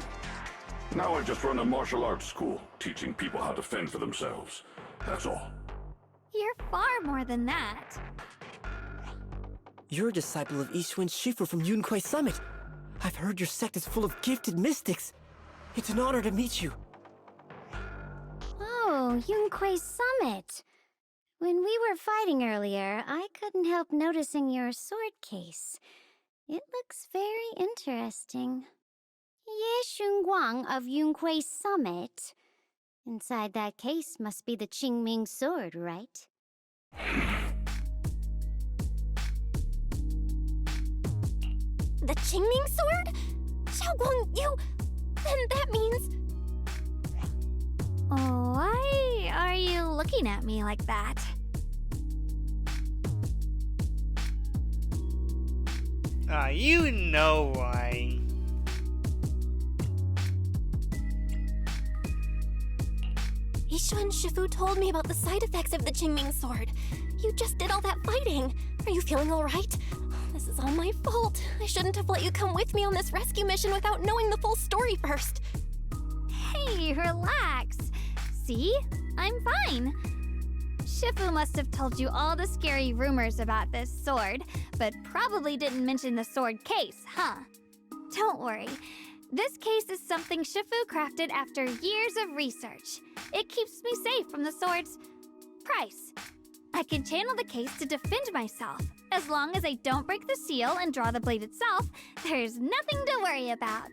Now I just run a martial arts school, teaching people how to fend for themselves. That's all. You're far more than that. You're a disciple of Yishuan Shifu from Yunquai Summit. I've heard your sect is full of gifted mystics. It's an honor to meet you. Oh, Yunquai Summit. When we were fighting earlier, I couldn't help noticing your sword case. It looks very interesting. Ye Shunguang of Yunquai Summit. Inside that case must be the Qingming sword, right? The Qingming sword? Xiaoguang, you... Then that means... Why are you looking at me like that? You know why. Yishuan Shifu told me about the side effects of the Qingming sword. You just did all that fighting. Are you feeling all right? This is all my fault. I shouldn't have let you come with me on this rescue mission without knowing the full story first. Hey, relax. See? I'm fine. Shifu must have told you all the scary rumors about this sword, but probably didn't mention the sword case, huh? Don't worry. This case is something Shifu crafted after years of research. It keeps me safe from the sword's price. I can channel the case to defend myself. As long as I don't break the seal and draw the blade itself, there's nothing to worry about.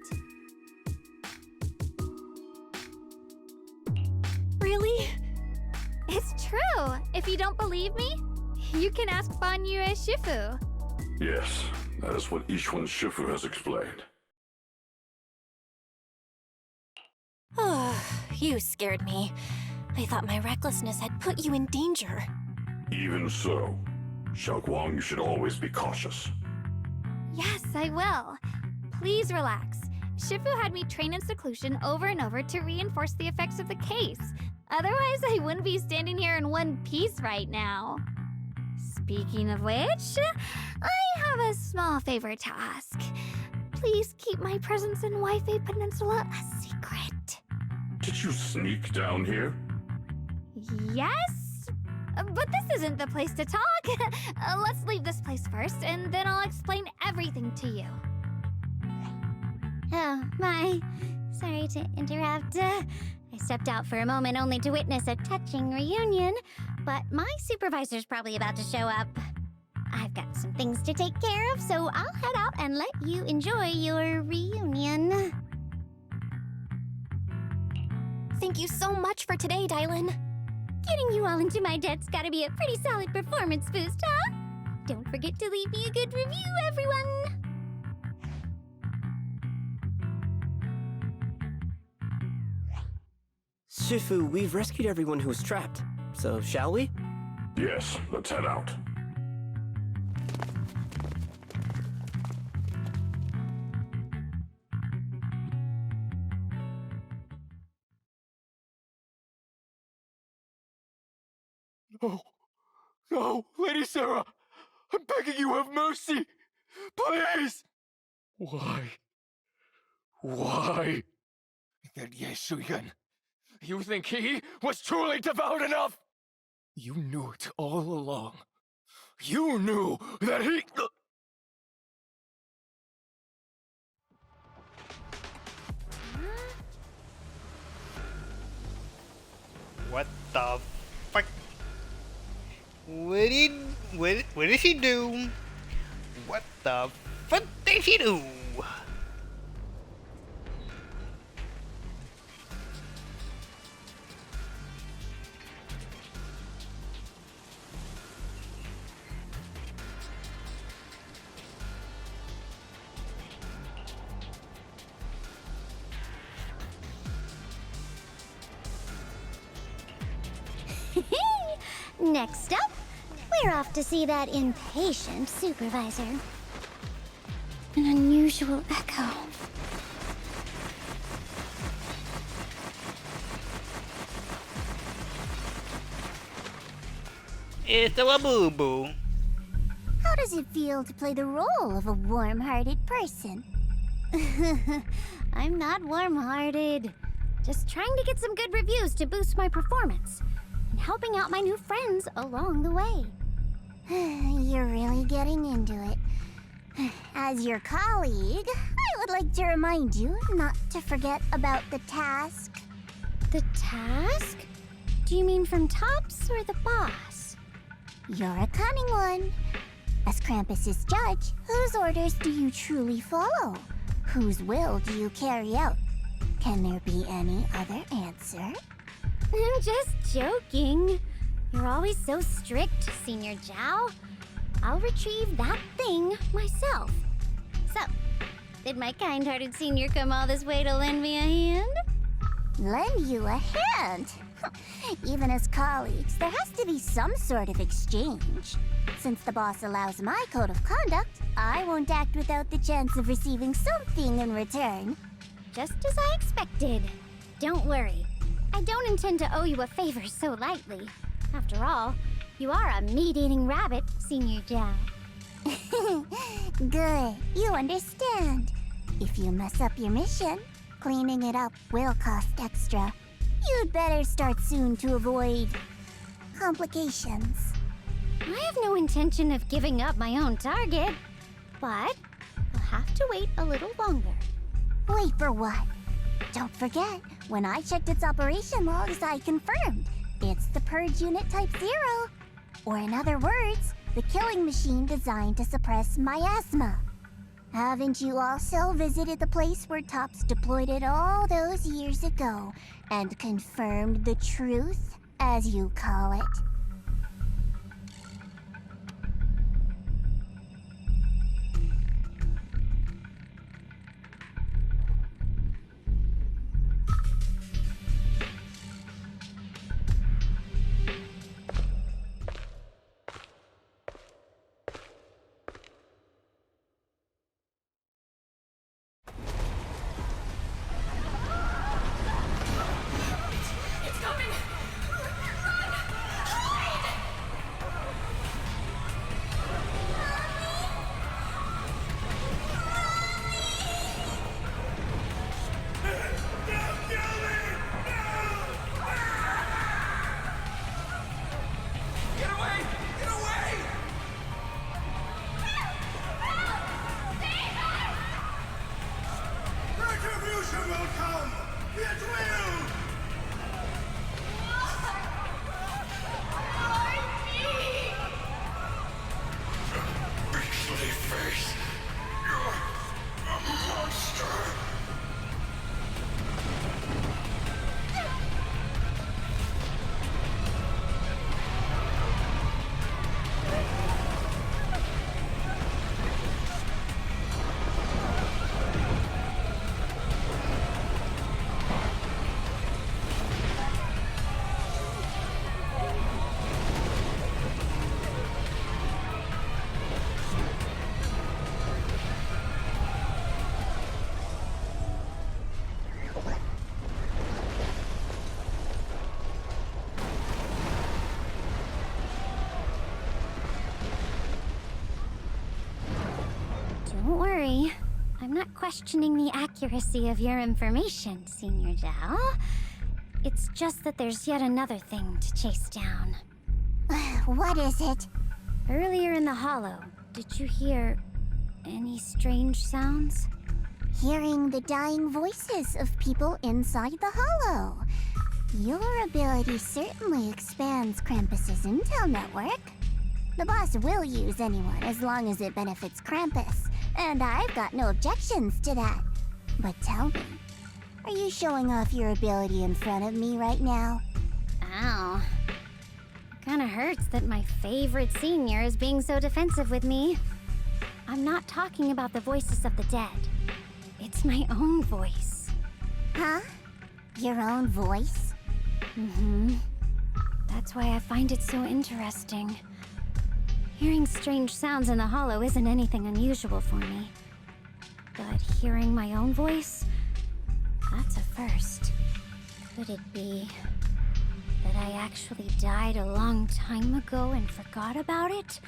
Really? It's true. If you don't believe me, you can ask Banyue Shifu. Yes, that is what Yishuan Shifu has explained. Oh, you scared me. I thought my recklessness had put you in danger. Even so, Xiaoguang, you should always be cautious. Yes, I will. Please relax. Shifu had me train in seclusion over and over to reinforce the effects of the case. Otherwise, I wouldn't be standing here in one piece right now. Speaking of which, I have a small favor to ask. Please keep my presence in Wi-Fi Peninsula a secret. Did you sneak down here? Yes? But this isn't the place to talk. Let's leave this place first, and then I'll explain everything to you. Oh, my. Sorry to interrupt. I stepped out for a moment only to witness a touching reunion, but my supervisor's probably about to show up. I've got some things to take care of, so I'll head out and let you enjoy your reunion. Thank you so much for today, Dylan. Getting you all into my debt's gotta be a pretty solid performance boost, huh? Don't forget to leave me a good review, everyone! Shifu, we've rescued everyone who was trapped, so shall we? Yes, let's head out. No. No, Lady Sarah! I'm begging you, have mercy! Please! Why? Why? That Ye Shuyan. You think he was truly devout enough? You knew it all along. You knew that he... What the fuck? What did she do? What the fuck did she do? Next up, we're off to see that impatient supervisor. An unusual echo. It's a boo-boo. How does it feel to play the role of a warm-hearted person? I'm not warm-hearted. Just trying to get some good reviews to boost my performance. And helping out my new friends along the way. You're really getting into it. As your colleague, I would like to remind you not to forget about the task. The task? Do you mean from Tops or the boss? You're a cunning one. As Krampus's judge, whose orders do you truly follow? Whose will do you carry out? Can there be any other answer? I'm just joking. You're always so strict, Senior Zhao. I'll retrieve that thing myself. So, did my kind-hearted senior come all this way to lend me a hand? Lend you a hand? Even as colleagues, there has to be some sort of exchange. Since the boss allows my code of conduct, I won't act without the chance of receiving something in return. Just as I expected. Don't worry. I don't intend to owe you a favor so lightly. After all, you are a meat-eating rabbit, Senior Zhao. Good, you understand. If you mess up your mission, cleaning it up will cost extra. You'd better start soon to avoid complications. I have no intention of giving up my own target, but I'll have to wait a little longer. Wait for what? Don't forget, when I checked its operation logs, I confirmed it's the Purge Unit Type 0. Or in other words, the killing machine designed to suppress miasma. Haven't you also visited the place where Tops deployed it all those years ago and confirmed the truth, as you call it? ugly face. You're a monster. Don't worry. I'm not questioning the accuracy of your information, Senior Zhao. It's just that there's yet another thing to chase down. What is it? Earlier in the hollow, did you hear any strange sounds? Hearing the dying voices of people inside the hollow. Your ability certainly expands Krampus's intel network. The boss will use anyone as long as it benefits Krampus, and I've got no objections to that. But tell me, are you showing off your ability in front of me right now? Ow. Kinda hurts that my favorite senior is being so defensive with me. I'm not talking about the voices of the dead. It's my own voice. Huh? Your own voice? Mm-hmm. That's why I find it so interesting. Hearing strange sounds in the hollow isn't anything unusual for me. But hearing my own voice? That's a first. Could it be that I actually died a long time ago and forgot about it?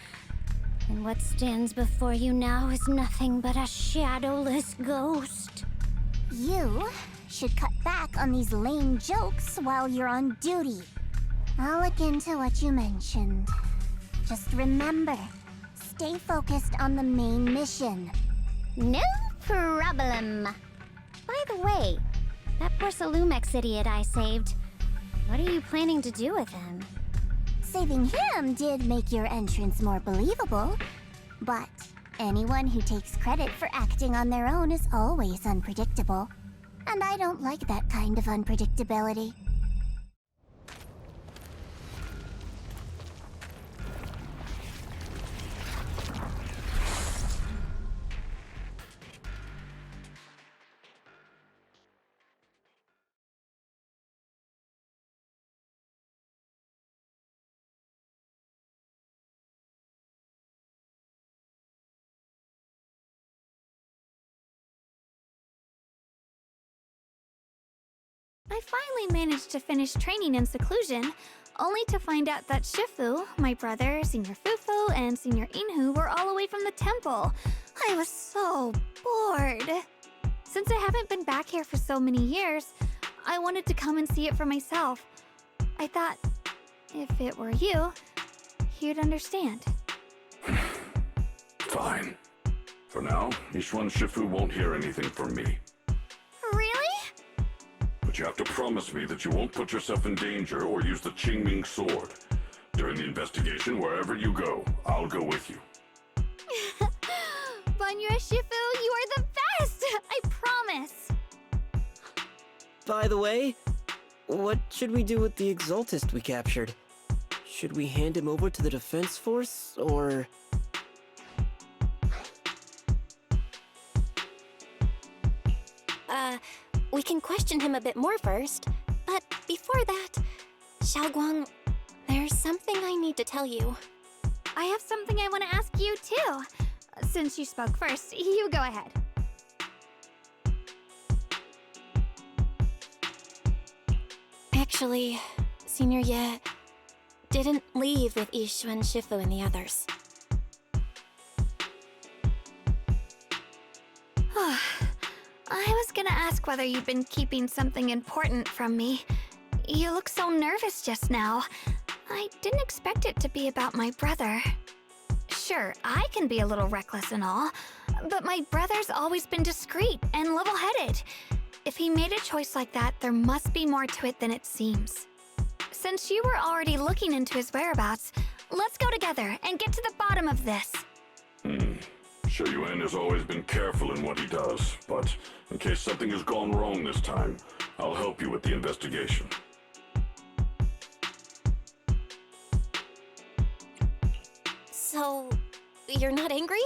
And what stands before you now is nothing but a shadowless ghost. You should cut back on these lame jokes while you're on duty. I'll look into what you mentioned. Just remember, stay focused on the main mission. No problem. By the way, that poor Salumex idiot I saved, what are you planning to do with him? Saving him did make your entrance more believable, but anyone who takes credit for acting on their own is always unpredictable. And I don't like that kind of unpredictability. I finally managed to finish training in seclusion, only to find out that Shifu, my brother, Senior Fufu, and Senior Inhu were all away from the temple. I was so bored. Since I haven't been back here for so many years, I wanted to come and see it for myself. I thought, if it were you, you'd understand. Fine. For now, Yishuan Shifu won't hear anything from me. Really? But you have to promise me that you won't put yourself in danger or use the Qingming sword. During the investigation, wherever you go, I'll go with you. Banyue Shifu, you are the best! I promise! By the way, what should we do with the Exaltist we captured? Should we hand him over to the defense force, or... We can question him a bit more first. But before that, Xiaoguang, there's something I need to tell you. I have something I want to ask you, too. Since you spoke first, you go ahead. Actually, Senior Ye didn't leave with Yishuan Shifu and the others. I was gonna ask whether you'd been keeping something important from me. You look so nervous just now. I didn't expect it to be about my brother. Sure, I can be a little reckless and all, but my brother's always been discreet and level-headed. If he made a choice like that, there must be more to it than it seems. Since you were already looking into his whereabouts, let's go together and get to the bottom of this. Yuen has always been careful in what he does, but in case something has gone wrong this time, I'll help you with the investigation. So, you're not angry?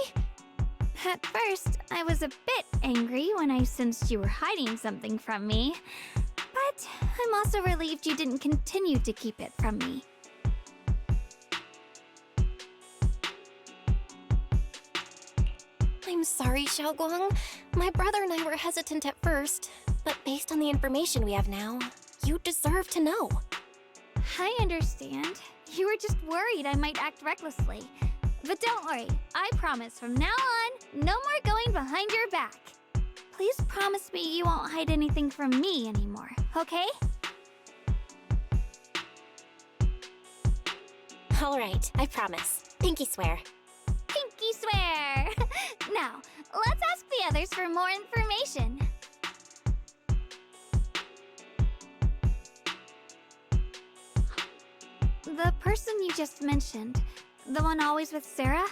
At first, I was a bit angry when I sensed you were hiding something from me. But I'm also relieved you didn't continue to keep it from me. I'm sorry, Xiaoguang. My brother and I were hesitant at first, but based on the information we have now, you deserve to know. I understand. You were just worried I might act recklessly. But don't worry, I promise from now on, no more going behind your back. Please promise me you won't hide anything from me anymore, okay? All right, I promise. Pinky swear. Pinky swear! Now, let's ask the others for more information. The person you just mentioned, the one always with Sarah,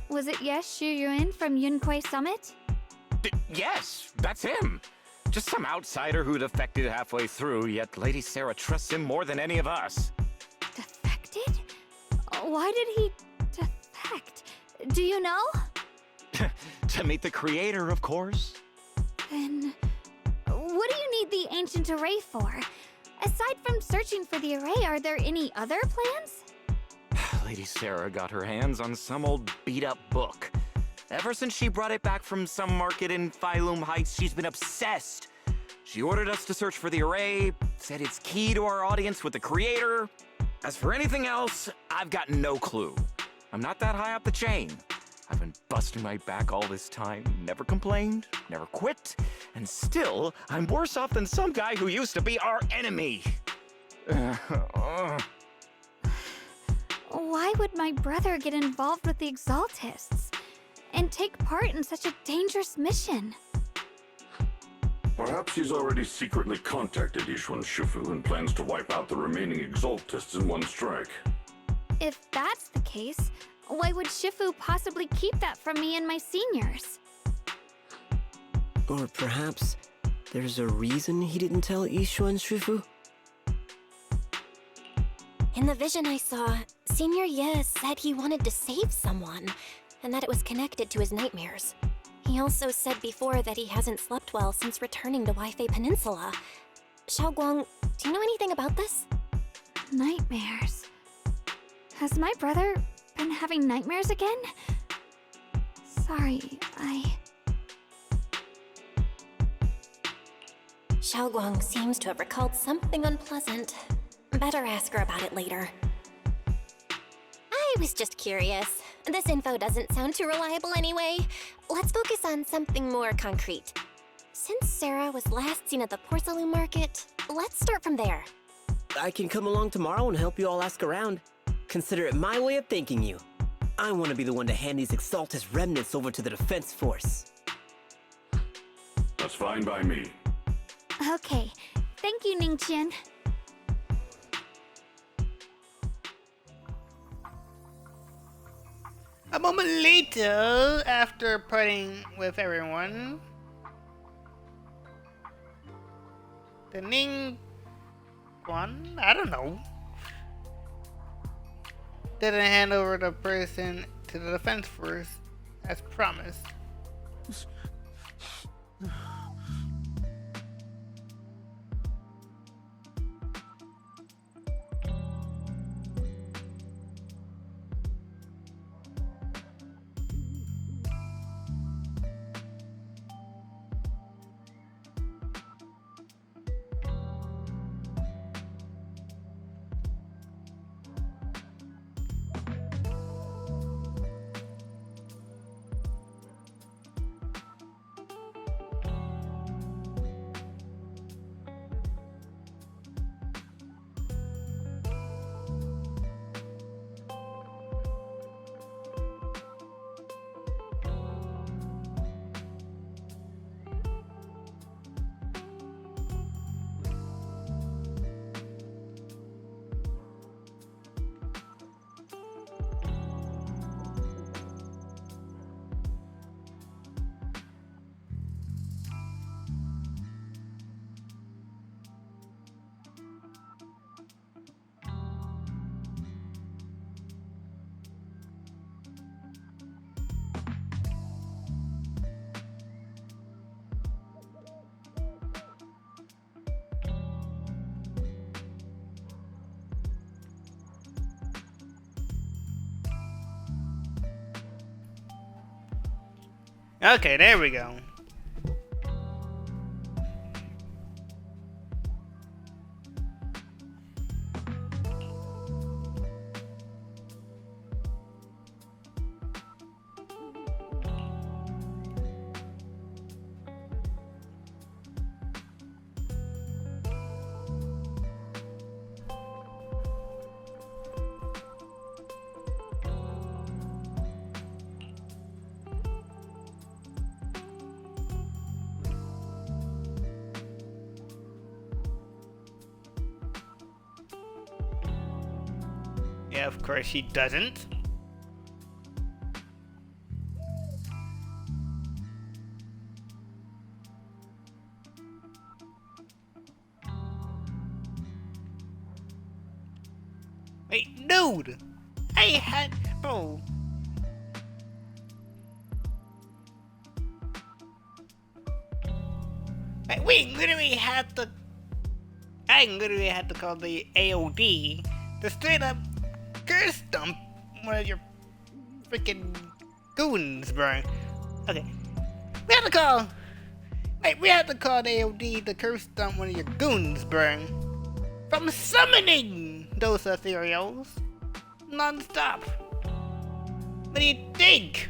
was it Xu Yun from Yunquai Summit? Yes, that's him. Just some outsider who defected halfway through, yet Lady Sarah trusts him more than any of us. Defected? Why did he defect? Do you know? To meet the creator, of course. Then, what do you need the ancient array for? Aside from searching for the array, are there any other plans? Lady Sarah got her hands on some old beat-up book. Ever since she brought it back from some market in Phylum Heights, she's been obsessed. She ordered us to search for the array, said it's key to our audience with the creator. As for anything else, I've got no clue. I'm not that high up the chain. I've been busting my back all this time, never complained, never quit, and still, I'm worse off than some guy who used to be our enemy. Why would my brother get involved with the Exaltists and take part in such a dangerous mission? Perhaps he's already secretly contacted Yishuan Shifu and plans to wipe out the remaining Exaltists in one strike. If that's the case, why would Shifu possibly keep that from me and my seniors? Or perhaps there's a reason he didn't tell Yishuan Shifu? In the vision I saw, Senior Ye said he wanted to save someone, and that it was connected to his nightmares. He also said before that he hasn't slept well since returning to Waifei Peninsula. Xiaoguang, do you know anything about this? Nightmares. Has my brother been having nightmares again? Sorry, Xiaoguang seems to have recalled something unpleasant. Better ask her about it later. I was just curious. This info doesn't sound too reliable anyway. Let's focus on something more concrete. Since Sarah was last seen at the porcelain market, let's start from there. I can come along tomorrow and help you all ask around. Consider it my way of thanking you. I want to be the one to hand these Exaltus remnants over to the Defense Force. That's fine by me. Okay. Thank you, Ningqian. A moment later, after partying with everyone, the Ning one, I don't know, didn't hand over the person to the Defense Force as promised. Okay, there we go. Yeah, of course she doesn't. Wait, dude! I had... bro. Like, we literally had to... I literally had to call the AOD to straight up curse dump one of your freaking goons, bro. Okay. We had to call... Wait, we had to call the AOD to curse dump one of your goons, bro. From summoning those ethereals non-stop. What do you think?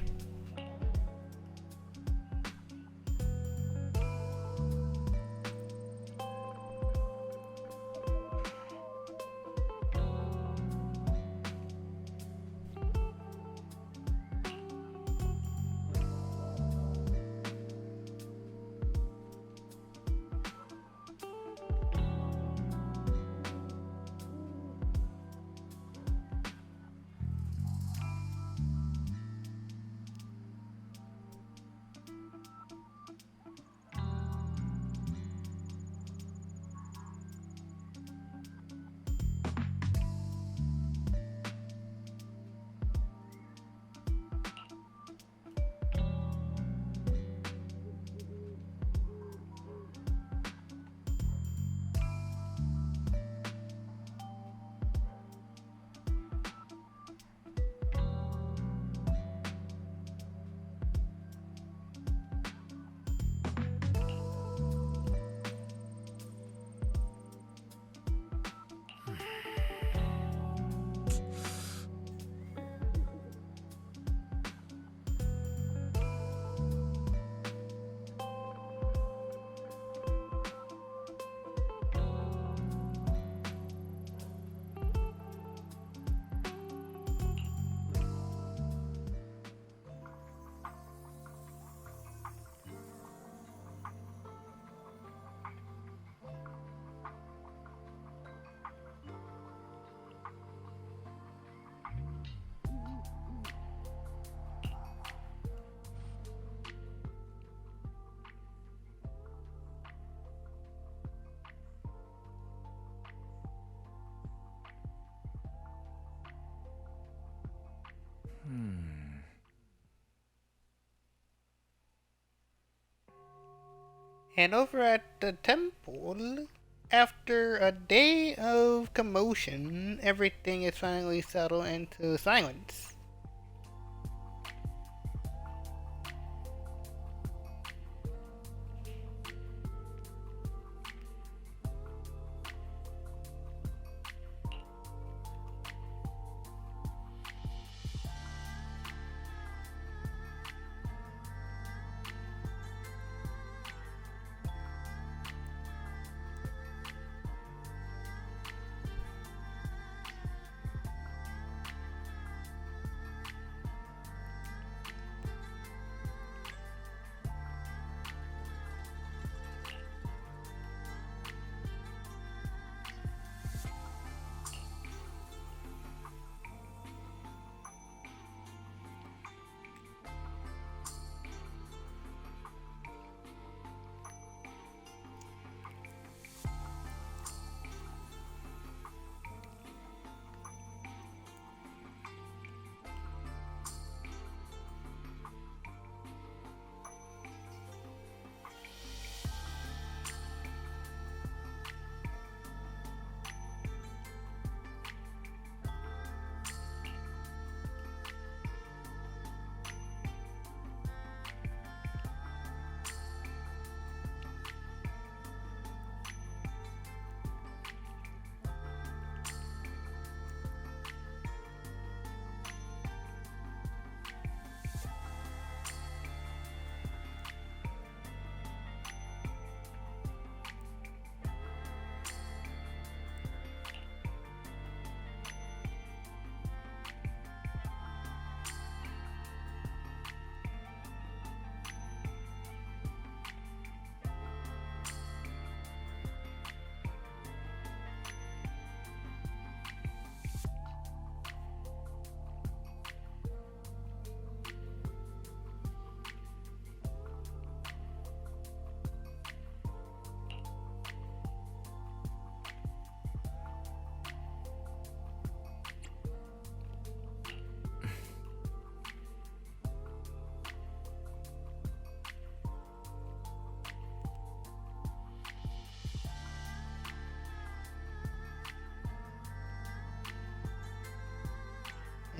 And over at the temple, after a day of commotion, everything is finally settled into silence.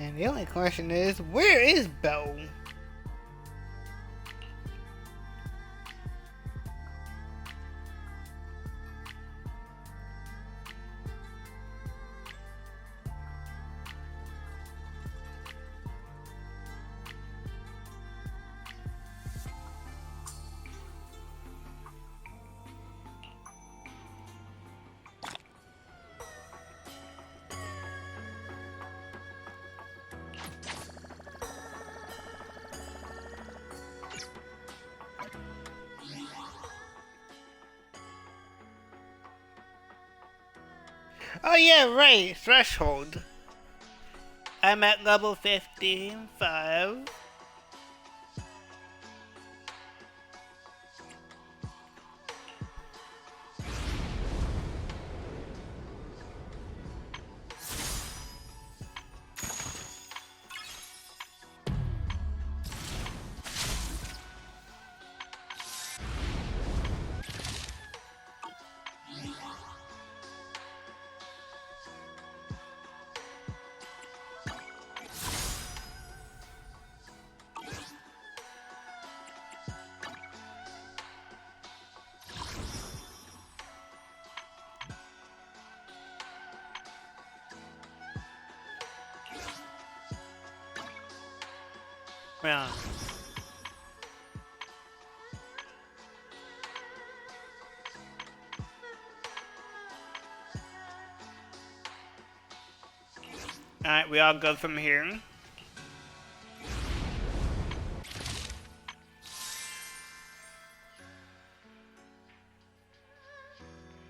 And the only question is, where is Belle? Oh yeah, right, threshold. I'm at level 55. Yeah. Alright, we all go from here.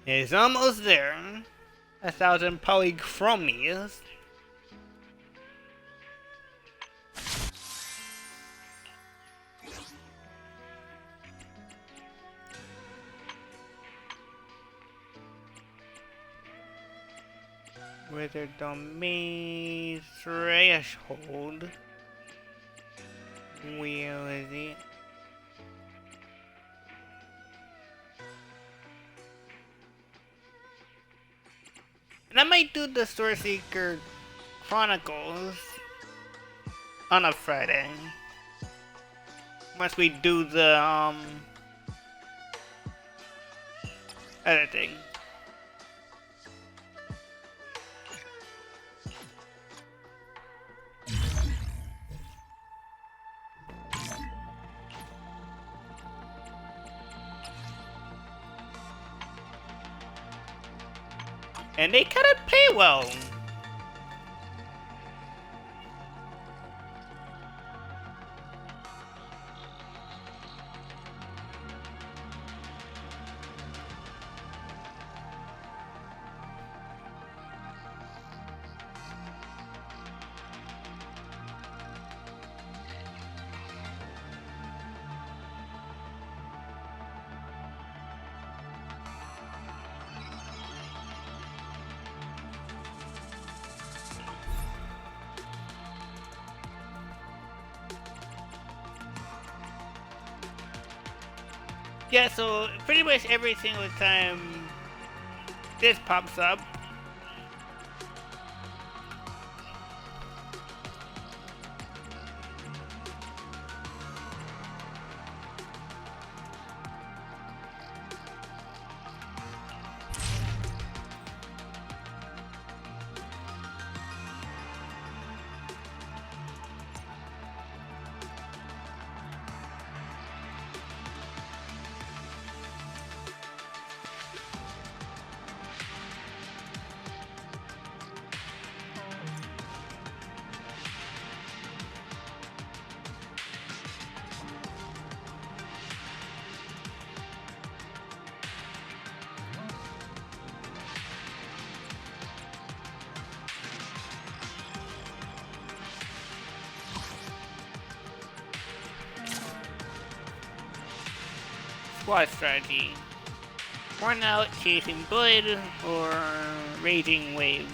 It's almost there. 1,000 polychromies. Wizard domain threshold. Where is it? And I might do the Store Seeker Chronicles on a Friday. Once we do the editing. And they kind of pay well. Yeah, so pretty much every single time this pops up, squad strategy. Worn out, chasing blood, or raging waves.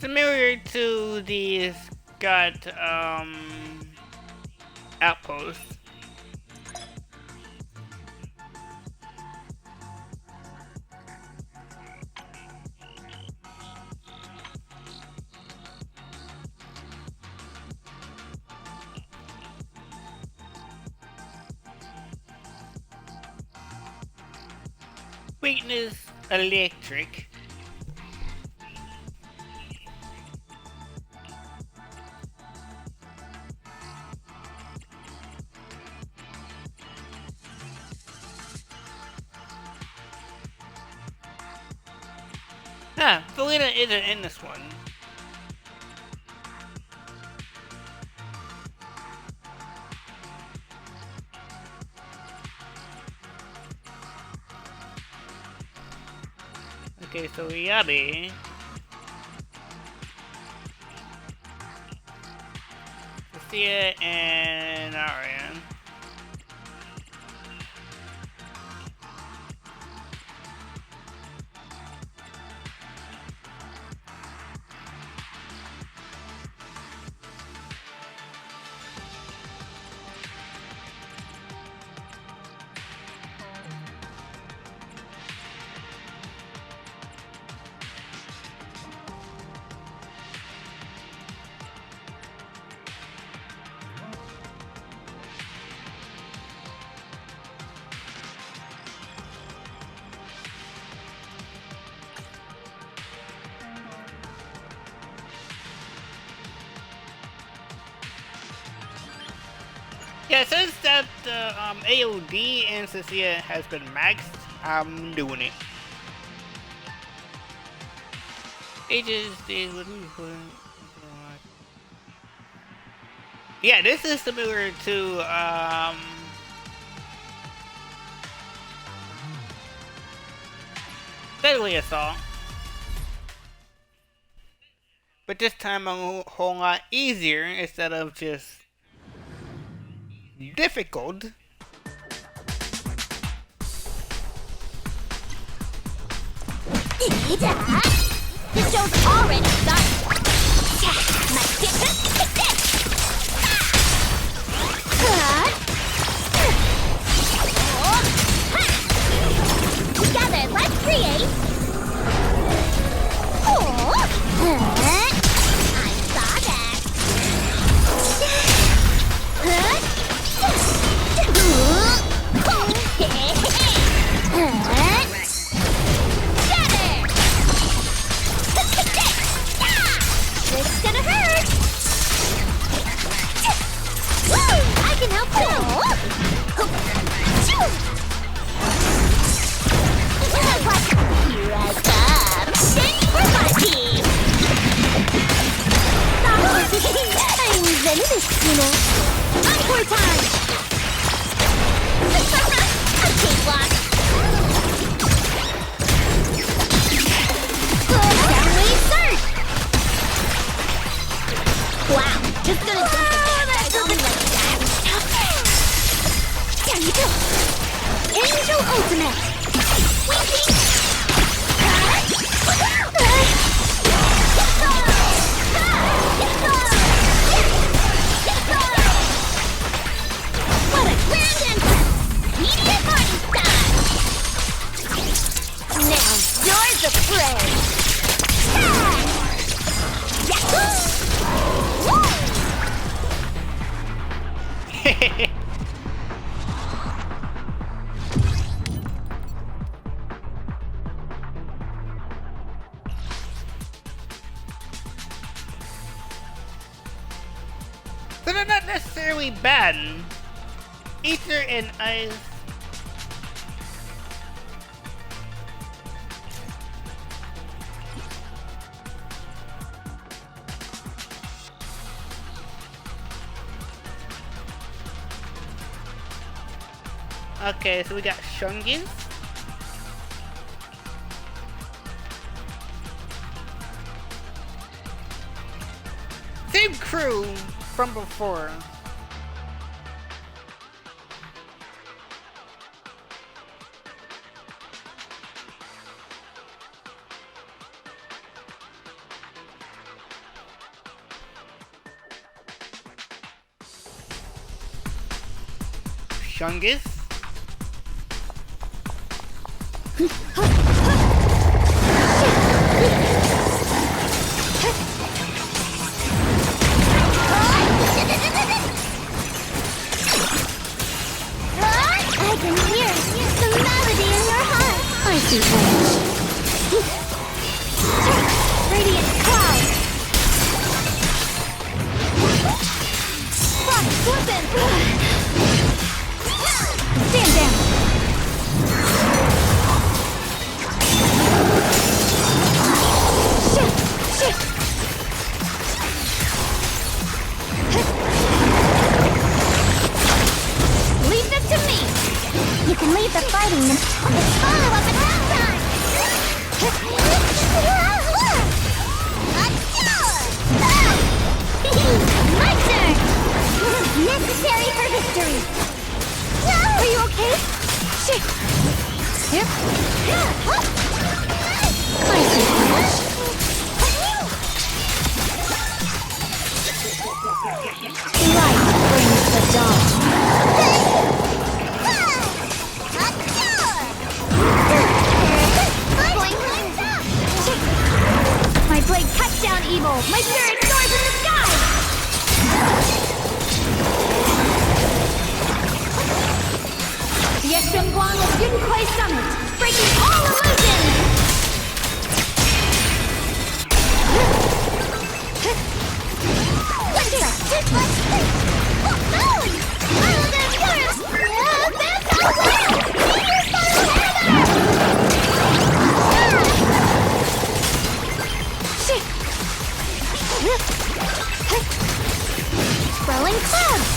Similar to the Scott outpost. Weakness electric. Ah, Felina isn't in this one. Okay, so Yabi. Sophia and Arian. Yeah, since that AOD in Cecilia has been maxed, I'm doing it. Yeah, this is similar to Deadly Assault, but this time a whole lot easier instead of just difficult. The show's already started. My fitness is this. Together, let's create. I saw that. It's gonna hurt! Woo! I can help too! Here I come! Sing for party! I'm Zenless, you know. Encore time! A cakewalk! Downwave surge! Wow, just gonna jump that doesn't like that. There you go. Angel Ultimate. Winking. What a grand entrance! Media party style. Now yours a play. Yahoo! So they're not necessarily bad. Ether and ice. Okay, so we got Shungis. Same crew from before. Chungus. I can hear the melody in your heart. I see rage. Radiant cloud. Fuck, flippin'. Stand down. Shit, shit. Leave them to me. You can leave the fighting. It's follow up at halftime. My turn. Necessary for victory. Are you okay? Shit. Yep. I see flash. Light brings the dawn. My blade cuts down evil. My spirit soars in the sky. Yeshun Guang of Yunquai Summit, breaking all illusions. Swirling clouds!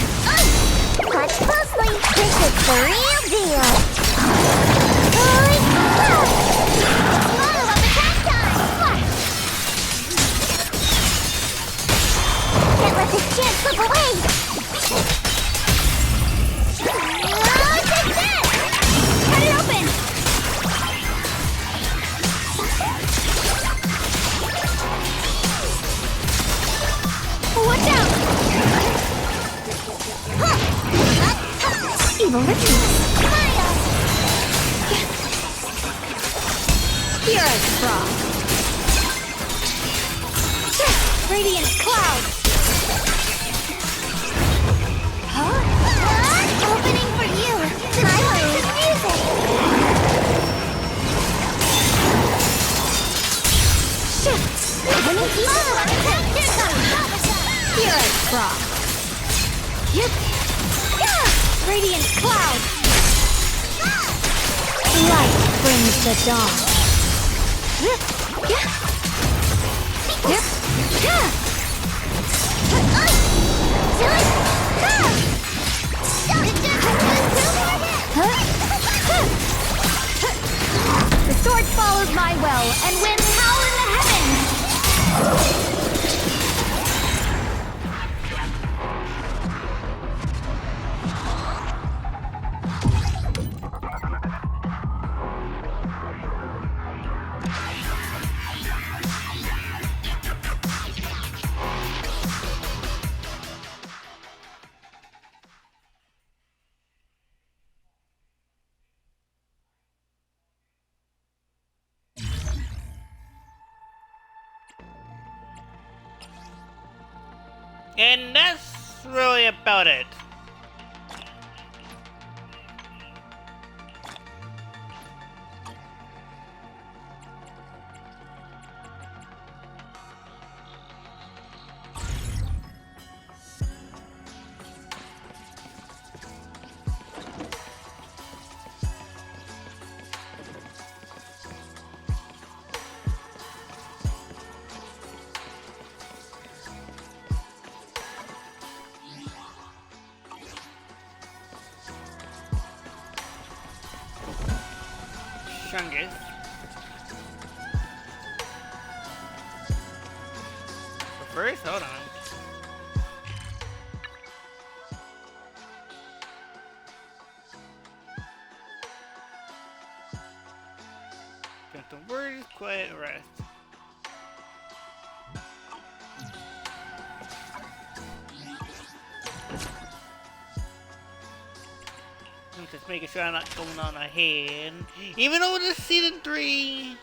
Watch closely! This is the real deal! Holy cloud! Follow up attack time! Can't let this chance slip away! Take that! Cut it open! Watch out! Evil rituals! Pure frog! Radiant cloud! Huh? Opening for you! Silence music! Shit! Winning evil! Here comes! Pure frog! Yep! Radiant cloud! Light brings the dawn. The sword follows my well, and winds howl in the heavens! And that's really about it. Chungus. But first, hold on. Got the words, quiet, rest. Just making sure I'm not going on ahead. Even though this is season 3.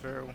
True.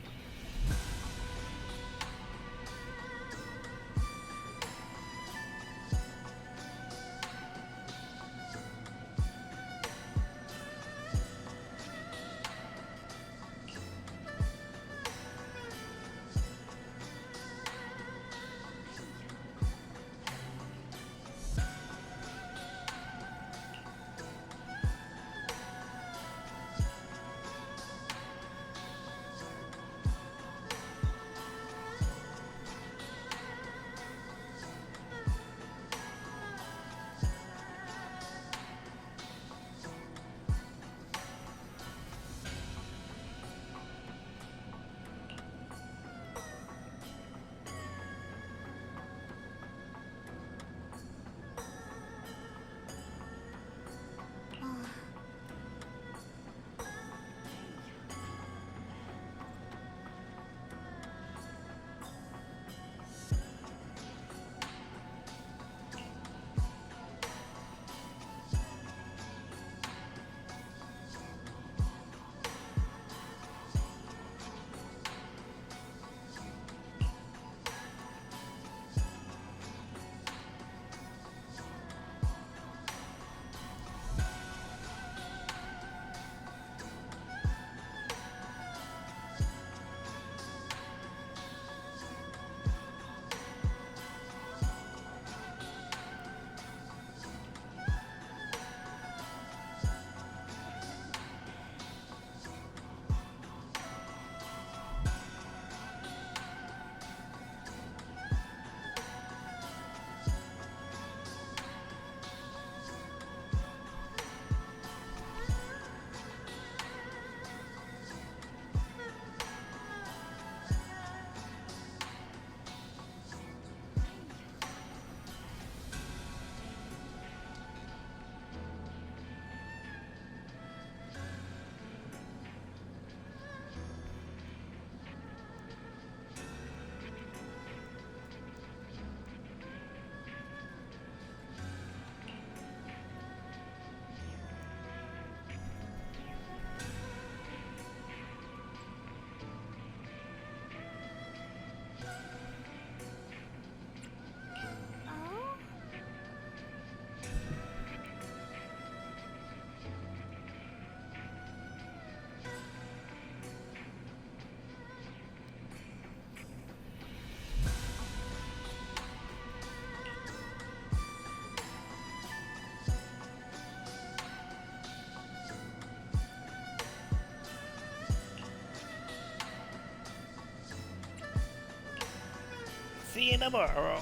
me tomorrow.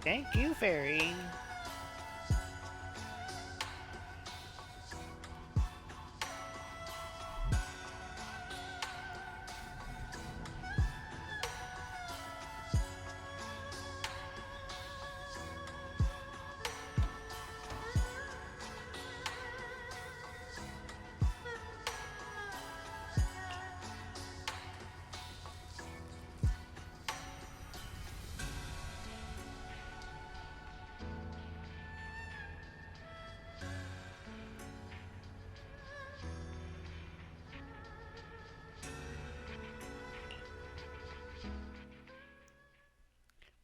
Thank you, Fairy.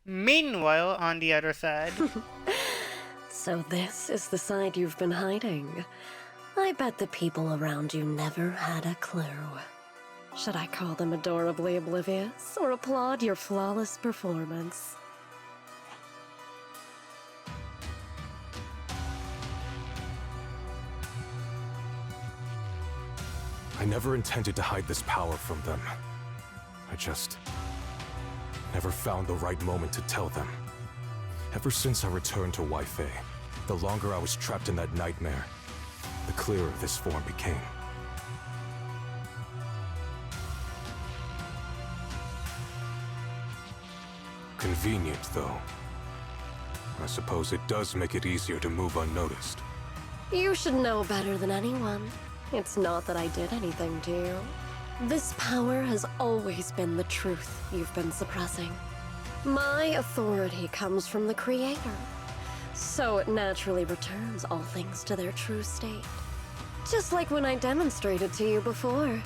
Meanwhile, on the other side... So this is the side you've been hiding. I bet the people around you never had a clue. Should I call them adorably oblivious, or applaud your flawless performance? I never intended to hide this power from them. I just never found the right moment to tell them. Ever since I returned to Wi-Fi, the longer I was trapped in that nightmare, the clearer this form became. Convenient, though. I suppose it does make it easier to move unnoticed. You should know better than anyone. It's not that I did anything to you. This power has always been the truth you've been suppressing. My authority comes from the Creator, so it naturally returns all things to their true state. Just like when I demonstrated to you before,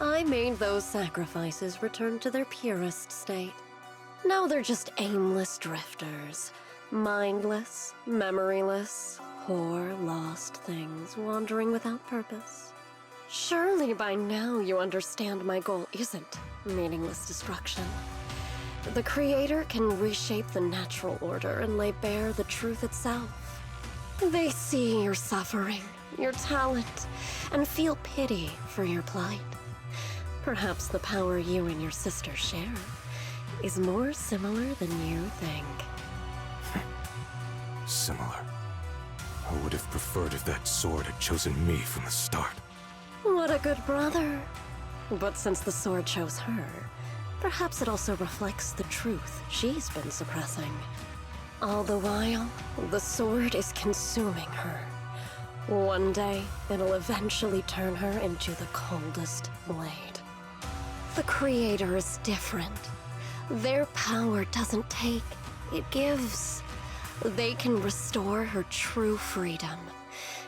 I made those sacrifices return to their purest state. Now they're just aimless drifters, mindless, memoryless, poor, lost things wandering without purpose. Surely by now you understand my goal isn't meaningless destruction. The Creator can reshape the natural order and lay bare the truth itself. They see your suffering, your talent, and feel pity for your plight. Perhaps the power you and your sister share is more similar than you think. Similar. I would have preferred if that sword had chosen me from the start. What a good brother. But since the sword chose her, perhaps it also reflects the truth she's been suppressing. All the while, the sword is consuming her. One day, it'll eventually turn her into the coldest blade. The Creator is different. Their power doesn't take, it gives. They can restore her true freedom,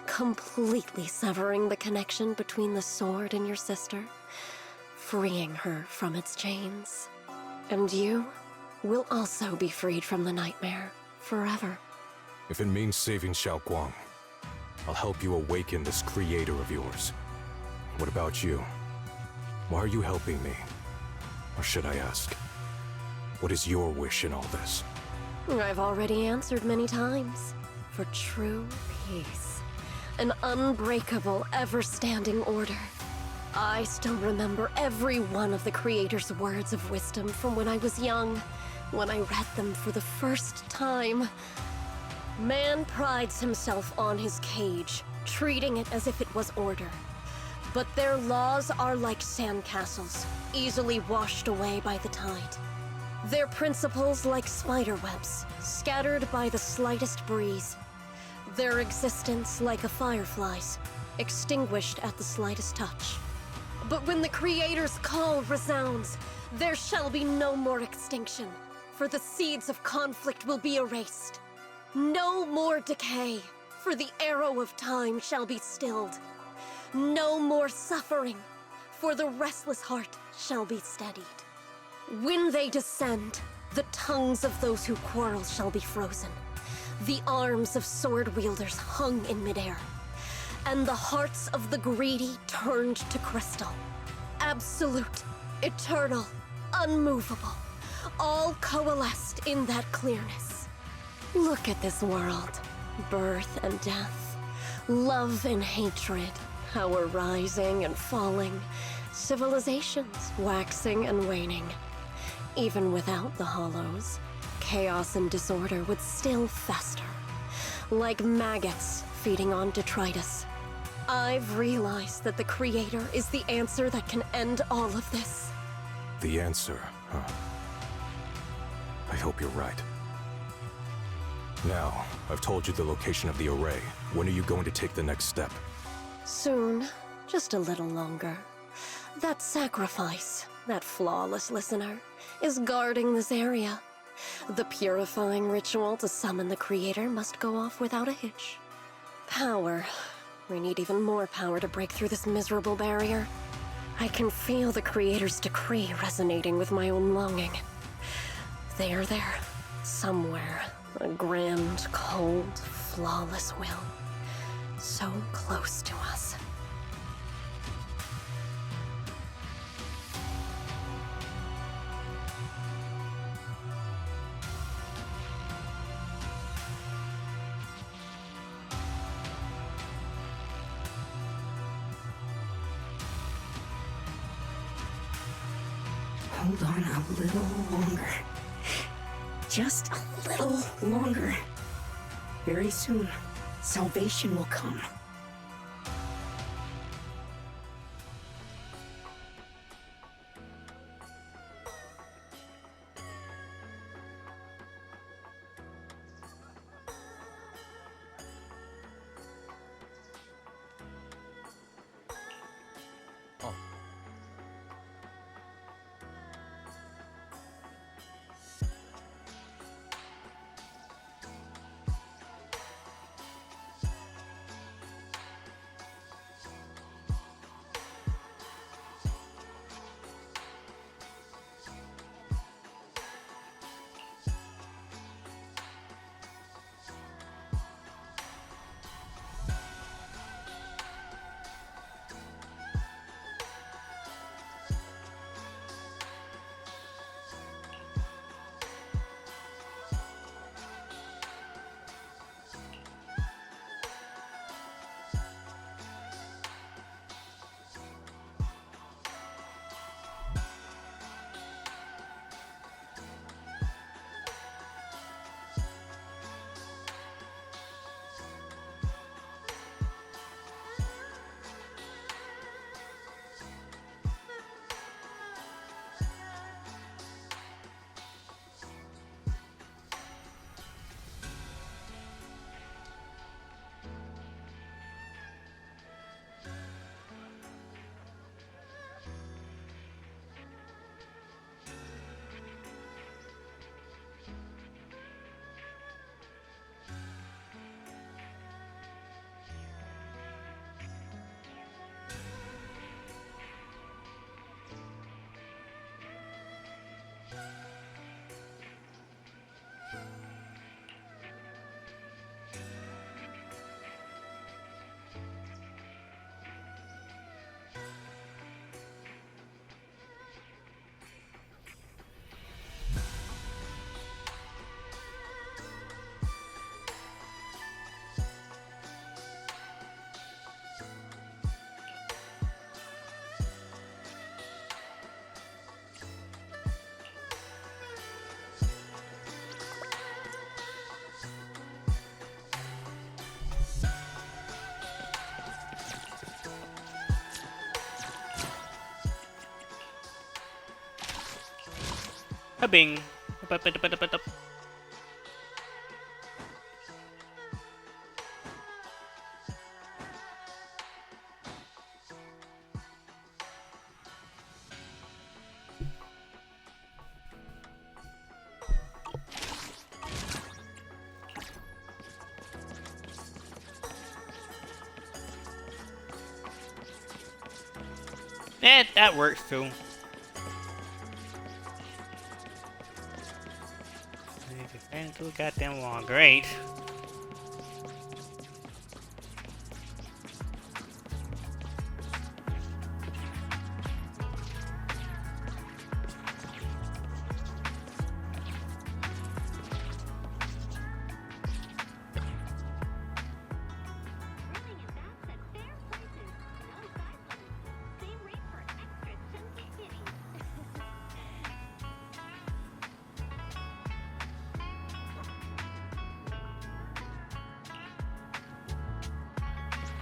completely severing the connection between the sword and your sister, freeing her from its chains. And you will also be freed from the nightmare forever. If it means saving Xiaoguang, I'll help you awaken this creator of yours. What about you? Why are you helping me? Or should I ask, what is your wish in all this? I've already answered many times. For true peace. An unbreakable, ever-standing order. I still remember every one of the Creator's words of wisdom from when I was young, when I read them for the first time. Man prides himself on his cage, treating it as if it was order. But their laws are like sandcastles, easily washed away by the tide. Their principles like spiderwebs, scattered by the slightest breeze. Their existence like a firefly's, extinguished at the slightest touch. But when the Creator's call resounds, there shall be no more extinction, for the seeds of conflict will be erased. No more decay, for the arrow of time shall be stilled. No more suffering, for the restless heart shall be steadied. When they descend, the tongues of those who quarrel shall be frozen, the arms of sword wielders hung in midair, and the hearts of the greedy turned to crystal. Absolute, eternal, unmovable, all coalesced in that clearness. Look at this world, birth and death, love and hatred, power rising and falling, civilizations waxing and waning. Even without the hollows, chaos and disorder would still fester, like maggots feeding on detritus. I've realized that the Creator is the answer that can end all of this. The answer, huh? I hope you're right. Now, I've told you the location of the array. When are you going to take the next step? Soon, just a little longer. That sacrifice, that flawless listener, is guarding this area. The purifying ritual to summon the Creator must go off without a hitch. Power. We need even more power to break through this miserable barrier. I can feel the Creator's decree resonating with my own longing. They are there, somewhere. A grand, cold, flawless will. So close to us. Hold on a little longer. Just a little longer. Very soon, salvation will come. Bing. That works too. It's been too goddamn long. Great.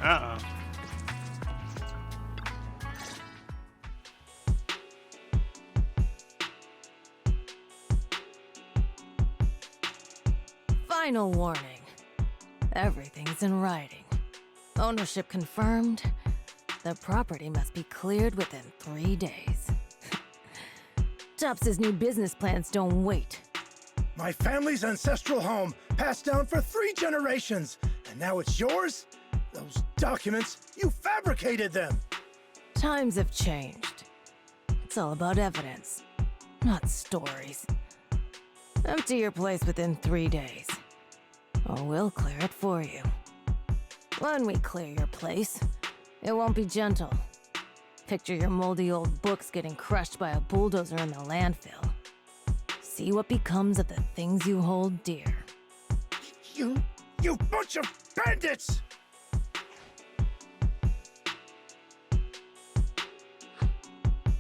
Uh-oh. Final warning. Everything's in writing. Ownership confirmed. The property must be cleared within 3 days. Tubbs' new business plans don't wait. My family's ancestral home, passed down for 3 generations, and now it's yours? Those documents, you fabricated them! Times have changed. It's all about evidence, not stories. Empty your place within 3 days, or we'll clear it for you. When we clear your place, it won't be gentle. Picture your moldy old books getting crushed by a bulldozer in the landfill. See what becomes of the things you hold dear. You bunch of bandits!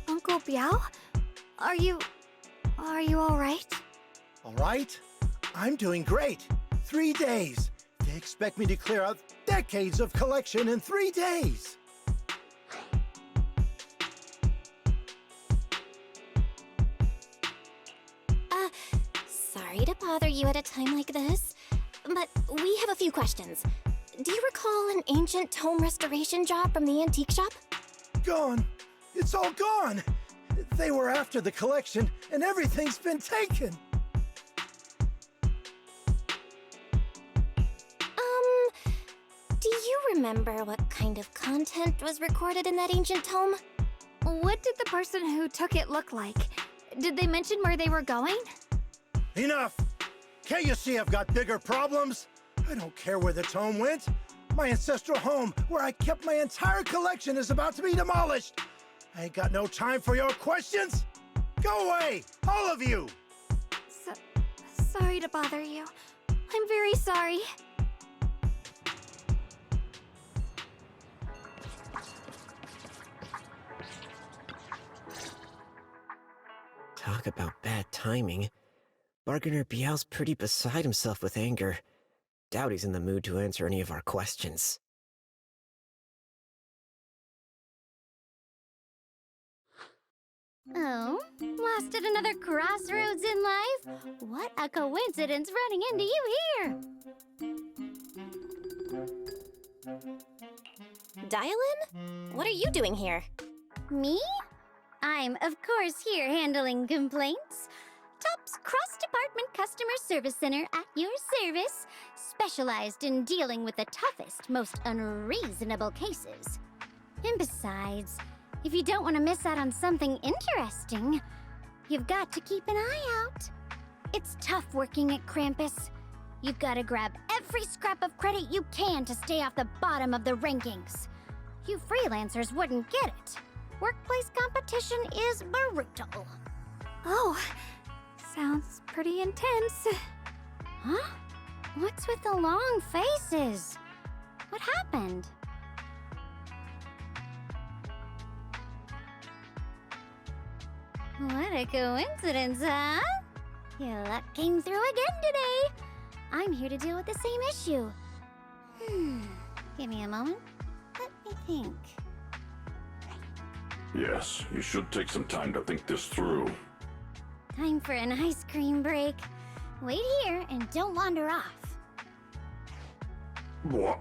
Uncle Biao? Are you all right? All right? I'm doing great. 3 days. They expect me to clear out decades of collection in 3 days. Sorry to bother you at a time like this, but we have a few questions. Do you recall an ancient tome restoration job from the antique shop? Gone. It's all gone. They were after the collection, and everything's been taken. Do you remember what kind of content was recorded in that ancient tome? What did the person who took it look like? Did they mention where they were going? Enough! Can't you see I've got bigger problems? I don't care where the tome went. My ancestral home, where I kept my entire collection, is about to be demolished. I ain't got no time for your questions. Go away, all of you! Sorry to bother you. I'm very sorry. Talk about bad timing. Bargainer Biao's pretty beside himself with anger. Doubt he's in the mood to answer any of our questions. Oh, lost at another crossroads in life? What a coincidence running into you here! Dial-in? What are you doing here? Me? I'm, of course, here handling complaints. Top's cross-department customer service center at your service, specialized in dealing with the toughest, most unreasonable cases. And besides, if you don't want to miss out on something interesting, you've got to keep an eye out. It's tough working at Krampus. You've got to grab every scrap of credit you can to stay off the bottom of the rankings. You freelancers wouldn't get it. Workplace competition is brutal. Oh, sounds pretty intense. Huh? What's with the long faces? What happened? What a coincidence, huh? Your luck came through again today. I'm here to deal with the same issue. Give me a moment. Let me think. Yes, you should take some time to think this through. Time for an ice cream break. Wait here and don't wander off. What?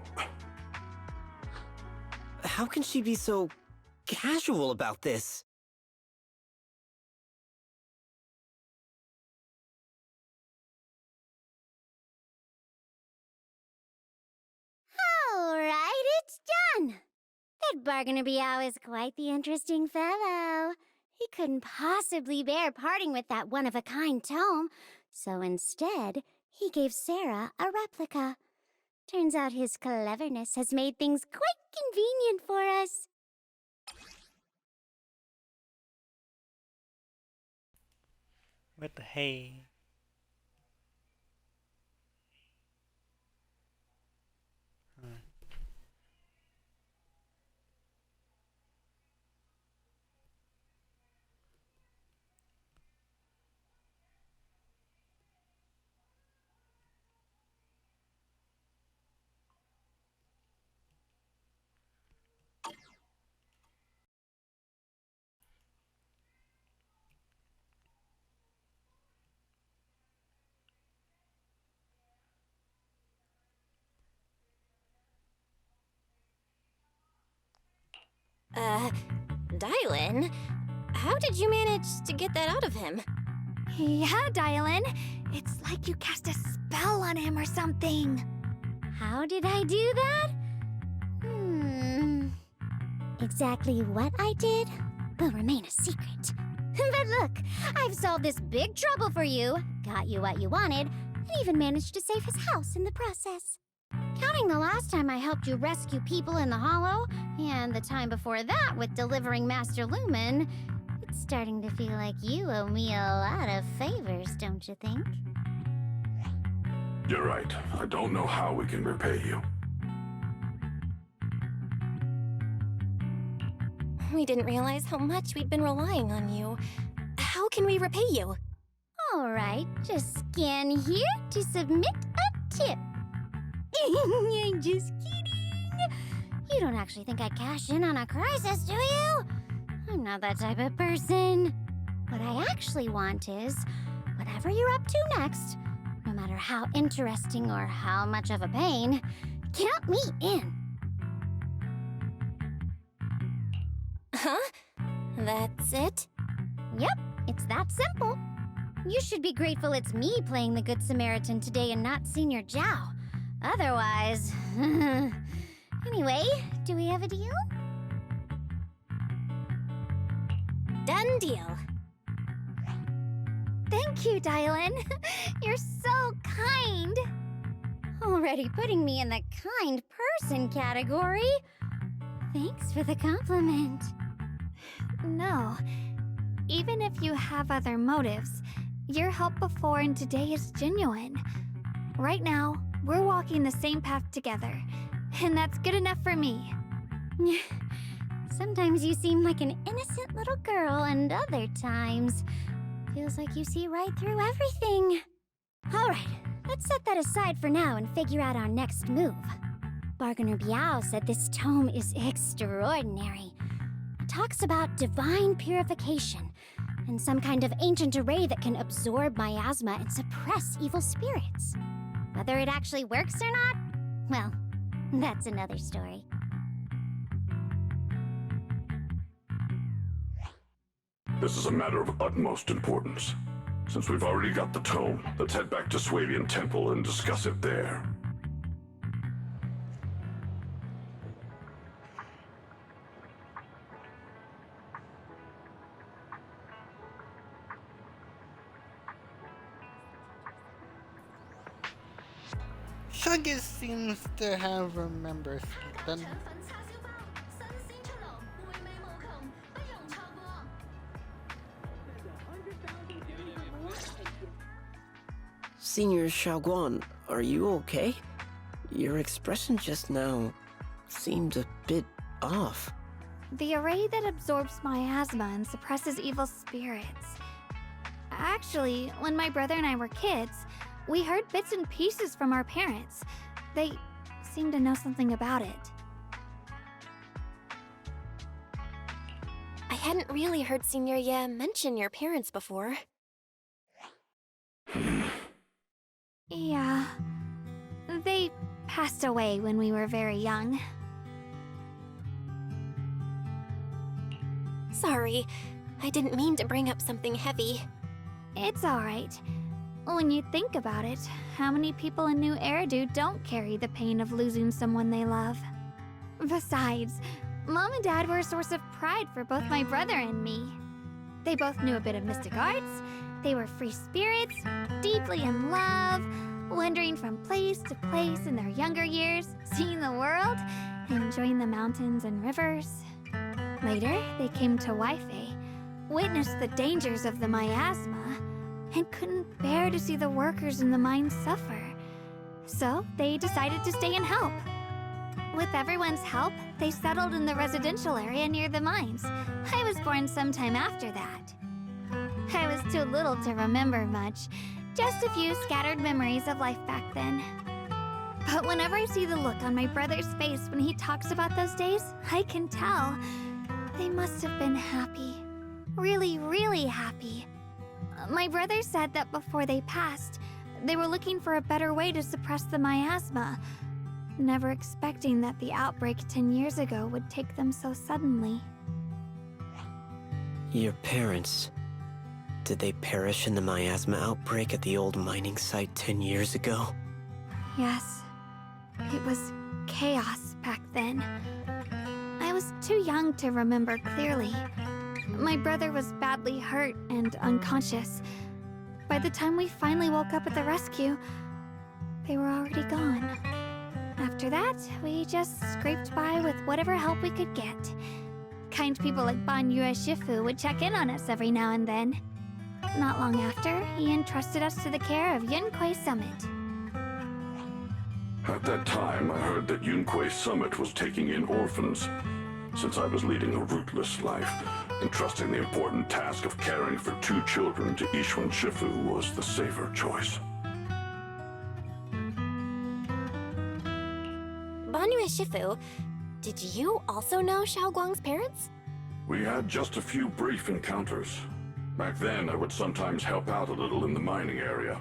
How can she be so casual about this? Alright, it's done! That Bargainer Biao is quite the interesting fellow. He couldn't possibly bear parting with that one-of-a-kind tome, so instead, he gave Sarah a replica. Turns out his cleverness has made things quite convenient for us. What the hey? Dylan? How did you manage to get that out of him? Yeah, Dylan. It's like you cast a spell on him or something. How did I do that? Exactly what I did will remain a secret. But look, I've solved this big trouble for you, got you what you wanted, and even managed to save his house in the process. Counting the last time I helped you rescue people in the Hollow, and the time before that with delivering Master Lumen, it's starting to feel like you owe me a lot of favors, don't you think? You're right. I don't know how we can repay you. We didn't realize how much we'd been relying on you. How can we repay you? Alright, just scan here to submit a tip. I'm just kidding. You don't actually think I'd cash in on a crisis, do you? I'm not that type of person. What I actually want is, whatever you're up to next, no matter how interesting or how much of a pain, count me in. Huh? That's it? Yep, it's that simple. You should be grateful it's me playing the Good Samaritan today and not Senior Zhao. Otherwise... Anyway, do we have a deal? Done deal. Thank you, Dylan. You're so kind. Already putting me in the kind person category. Thanks for the compliment. No. Even if you have other motives, your help before and today is genuine. Right now, we're walking the same path together, and that's good enough for me. Sometimes you seem like an innocent little girl, and other times, feels like you see right through everything. Alright, let's set that aside for now and figure out our next move. Bargainer Biao said this tome is extraordinary. It talks about divine purification, and some kind of ancient array that can absorb miasma and suppress evil spirits. Whether it actually works or not, well, that's another story. This is a matter of utmost importance. Since we've already got the tome, let's head back to Swabian Temple and discuss it there. Shuggy seems to have remembered something. Senior Xiaoguan, are you okay? Your expression just now seemed a bit off. The array that absorbs miasma and suppresses evil spirits. Actually, when my brother and I were kids, we heard bits and pieces from our parents. They seemed to know something about it. I hadn't really heard Senior Ye mention your parents before. Yeah. They passed away when we were very young. Sorry, I didn't mean to bring up something heavy. It's alright. When you think about it, how many people in New Eridu don't carry the pain of losing someone they love? Besides, Mom and Dad were a source of pride for both my brother and me. They both knew a bit of mystic arts, they were free spirits, deeply in love, wandering from place to place in their younger years, seeing the world, enjoying the mountains and rivers. Later, they came to Waife, witnessed the dangers of the miasma, and couldn't bear to see the workers in the mines suffer. So they decided to stay and help. With everyone's help, they settled in the residential area near the mines. I was born sometime after that. I was too little to remember much, just a few scattered memories of life back then. But whenever I see the look on my brother's face when he talks about those days, I can tell. They must have been happy. Really, really happy. My brother said that before they passed, they were looking for a better way to suppress the miasma, never expecting that the outbreak 10 years ago would take them so suddenly. Your parents, did they perish in the miasma outbreak at the old mining site 10 years ago? Yes. It was chaos back then. I was too young to remember clearly. My brother was badly hurt and unconscious. By the time we finally woke up at the rescue, they were already gone. After that, we just scraped by with whatever help we could get. Kind people like Banyue Shifu would check in on us every now and then. Not long after, he entrusted us to the care of Yunquei Summit. At that time, I heard that Yunquei Summit was taking in orphans. Since I was leading a rootless life, entrusting the important task of caring for 2 children to Ishwan Shifu was the safer choice. Banyue Shifu, did you also know Xiaoguang's parents? We had just a few brief encounters. Back then, I would sometimes help out a little in the mining area.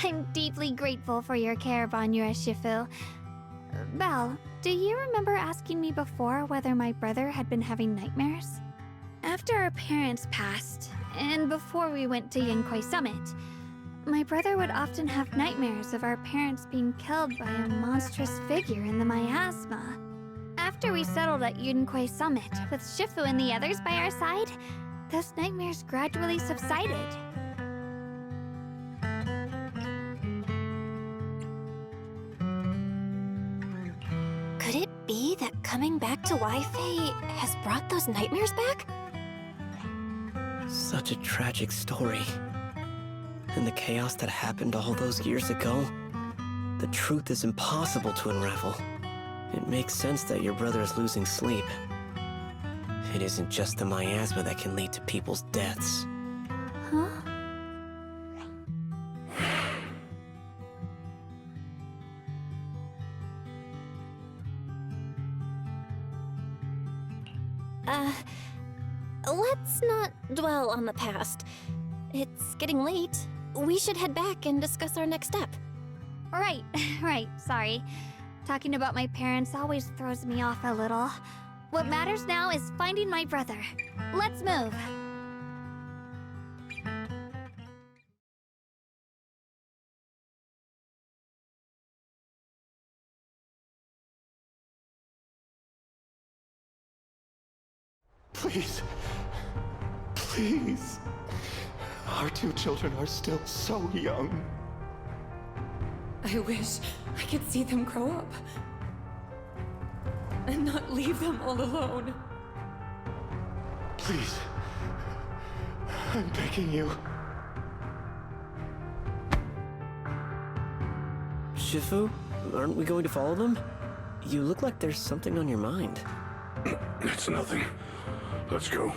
I'm deeply grateful for your care, Banyue Shifu. Belle, do you remember asking me before whether my brother had been having nightmares? After our parents passed, and before we went to Yunquei Summit, my brother would often have nightmares of our parents being killed by a monstrous figure in the miasma. After we settled at Yunquei Summit, with Shifu and the others by our side, those nightmares gradually subsided. Could it be that coming back to Waife has brought those nightmares back? Such a tragic story. And the chaos that happened all those years ago, the truth is impossible to unravel. It makes sense that your brother is losing sleep. It isn't just the miasma that can lead to people's deaths. Huh? Let's not dwell on the past. It's getting late. We should head back and discuss our next step. Right, sorry. Talking about my parents always throws me off a little. What matters now is finding my brother. Let's move. Please. Please. Our 2 children are still so young. I wish I could see them grow up. And not leave them all alone. Please. I'm begging you. Shifu, aren't we going to follow them? You look like there's something on your mind. It's nothing. Let's go.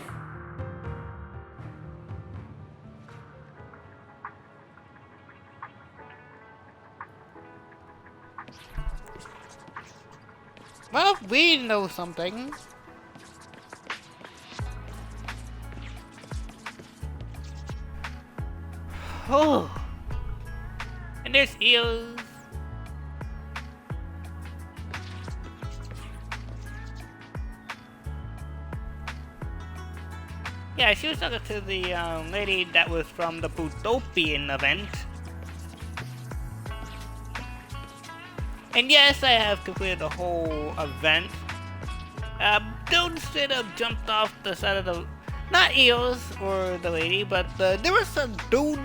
Well, we know something. Oh. And there's eels. Yeah, she was talking to the lady that was from the Butopian event. And yes, I have completed the whole event. Dude straight up jumped off the side of the... Not Eels or the lady, but there was a dude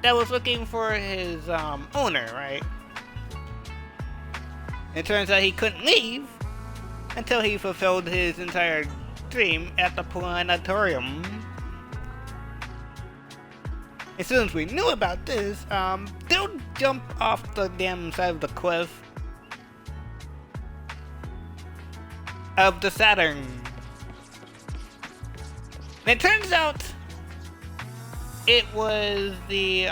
that was looking for his owner, right? It turns out he couldn't leave until he fulfilled his entire dream at the planetarium. As soon as we knew about this, dude jumped off the damn side of the cliff of the Saturn. And it turns out it was the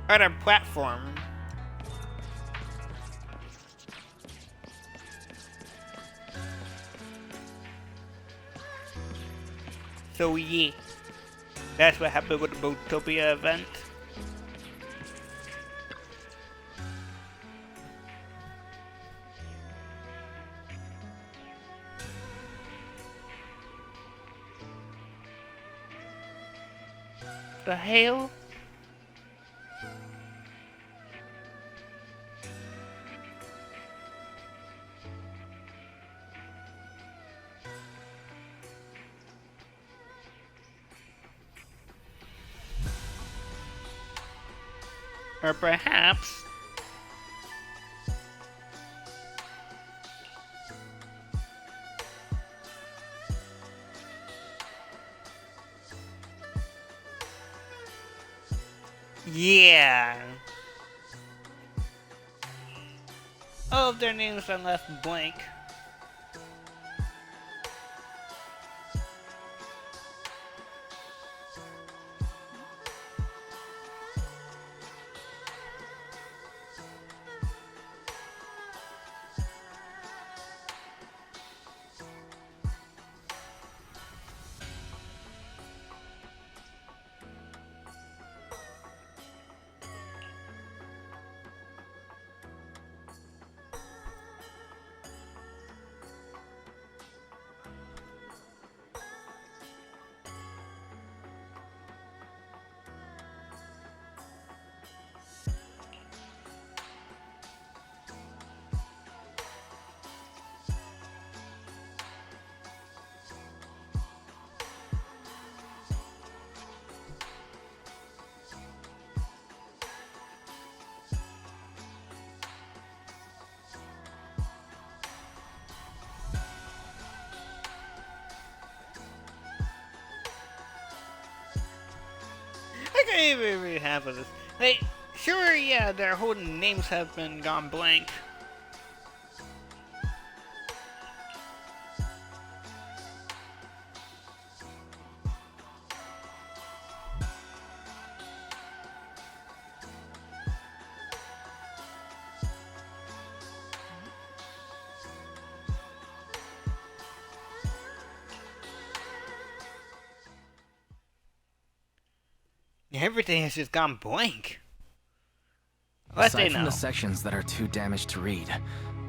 other platform. So yeah, that's what happened with the Bootopia event. The hell? Or perhaps yeah. All of their names are left blank. I can't even really have this. Like, sure, yeah, their whole names have been gone blank. Everything has just gone blank. Aside from the sections that are too damaged to read,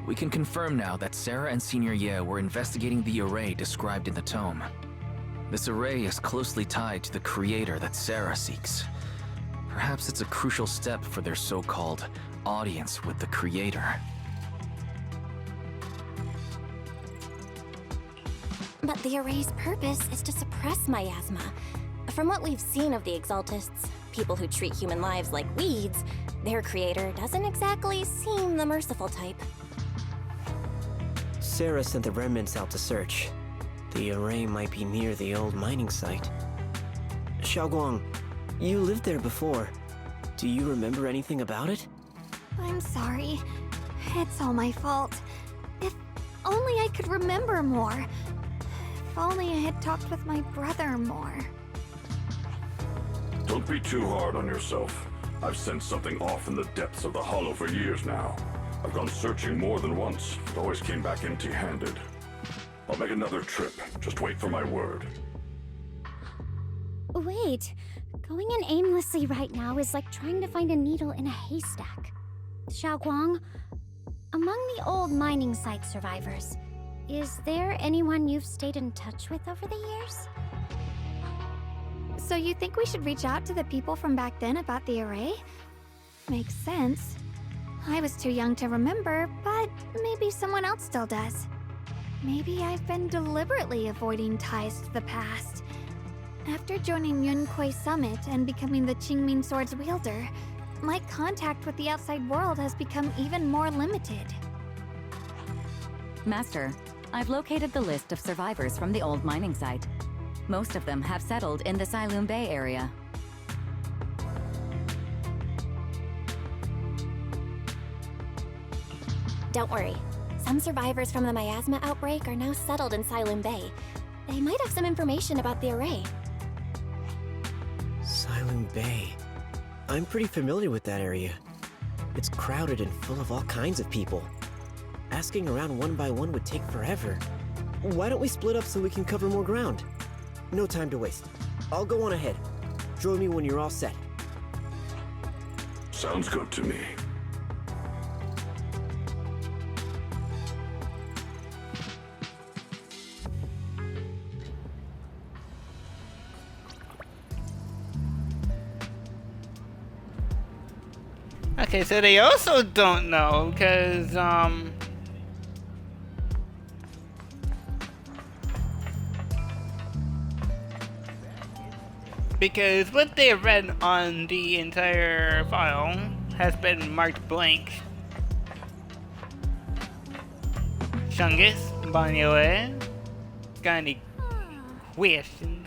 we can confirm now that Sarah and Senior Ye were investigating the array described in the tome. This array is closely tied to the creator that Sarah seeks. Perhaps it's a crucial step for their so-called audience with the creator. But the array's purpose is to suppress miasma. From what we've seen of the Exaltists, people who treat human lives like weeds, their creator doesn't exactly seem the merciful type. Sarah sent the remnants out to search. The array might be near the old mining site. Xiaoguang, you lived there before. Do you remember anything about it? I'm sorry. It's all my fault. If only I could remember more. If only I had talked with my brother more. Don't be too hard on yourself. I've sensed something off in the depths of the hollow for years now. I've gone searching more than once, but always came back empty-handed. I'll make another trip. Just wait for my word. Wait, going in aimlessly right now is like trying to find a needle in a haystack. Xiaoguang, among the old mining site survivors, is there anyone you've stayed in touch with over the years? So you think we should reach out to the people from back then about the array? Makes sense. I was too young to remember, but maybe someone else still does. Maybe I've been deliberately avoiding ties to the past. After joining Yunquei Summit and becoming the Qingming Sword's wielder, my contact with the outside world has become even more limited. Master, I've located the list of survivors from the old mining site. Most of them have settled in the Silum Bay area. Don't worry. Some survivors from the miasma outbreak are now settled in Silum Bay. They might have some information about the array. Silum Bay. I'm pretty familiar with that area. It's crowded and full of all kinds of people. Asking around one by one would take forever. Why don't we split up so we can cover more ground? No time to waste. I'll go on ahead. Join me when you're all set. Sounds good to me. Okay, so they also don't know, because what they read on the entire file has been marked blank. Chungus, Banyoe, got any questions?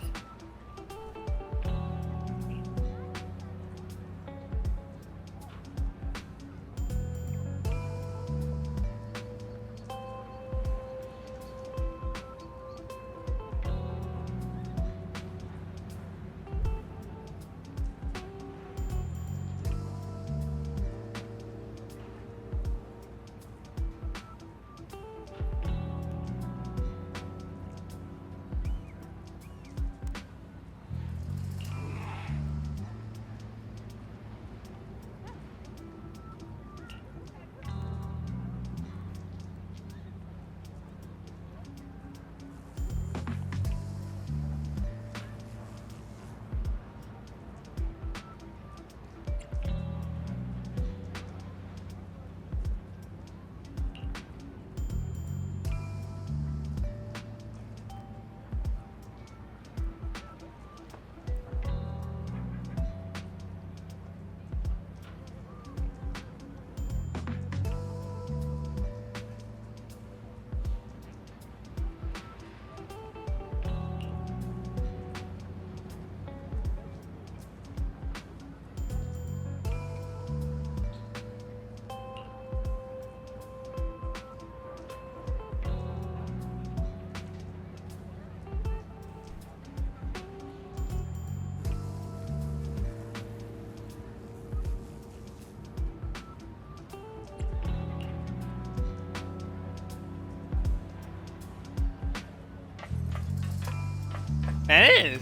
It is.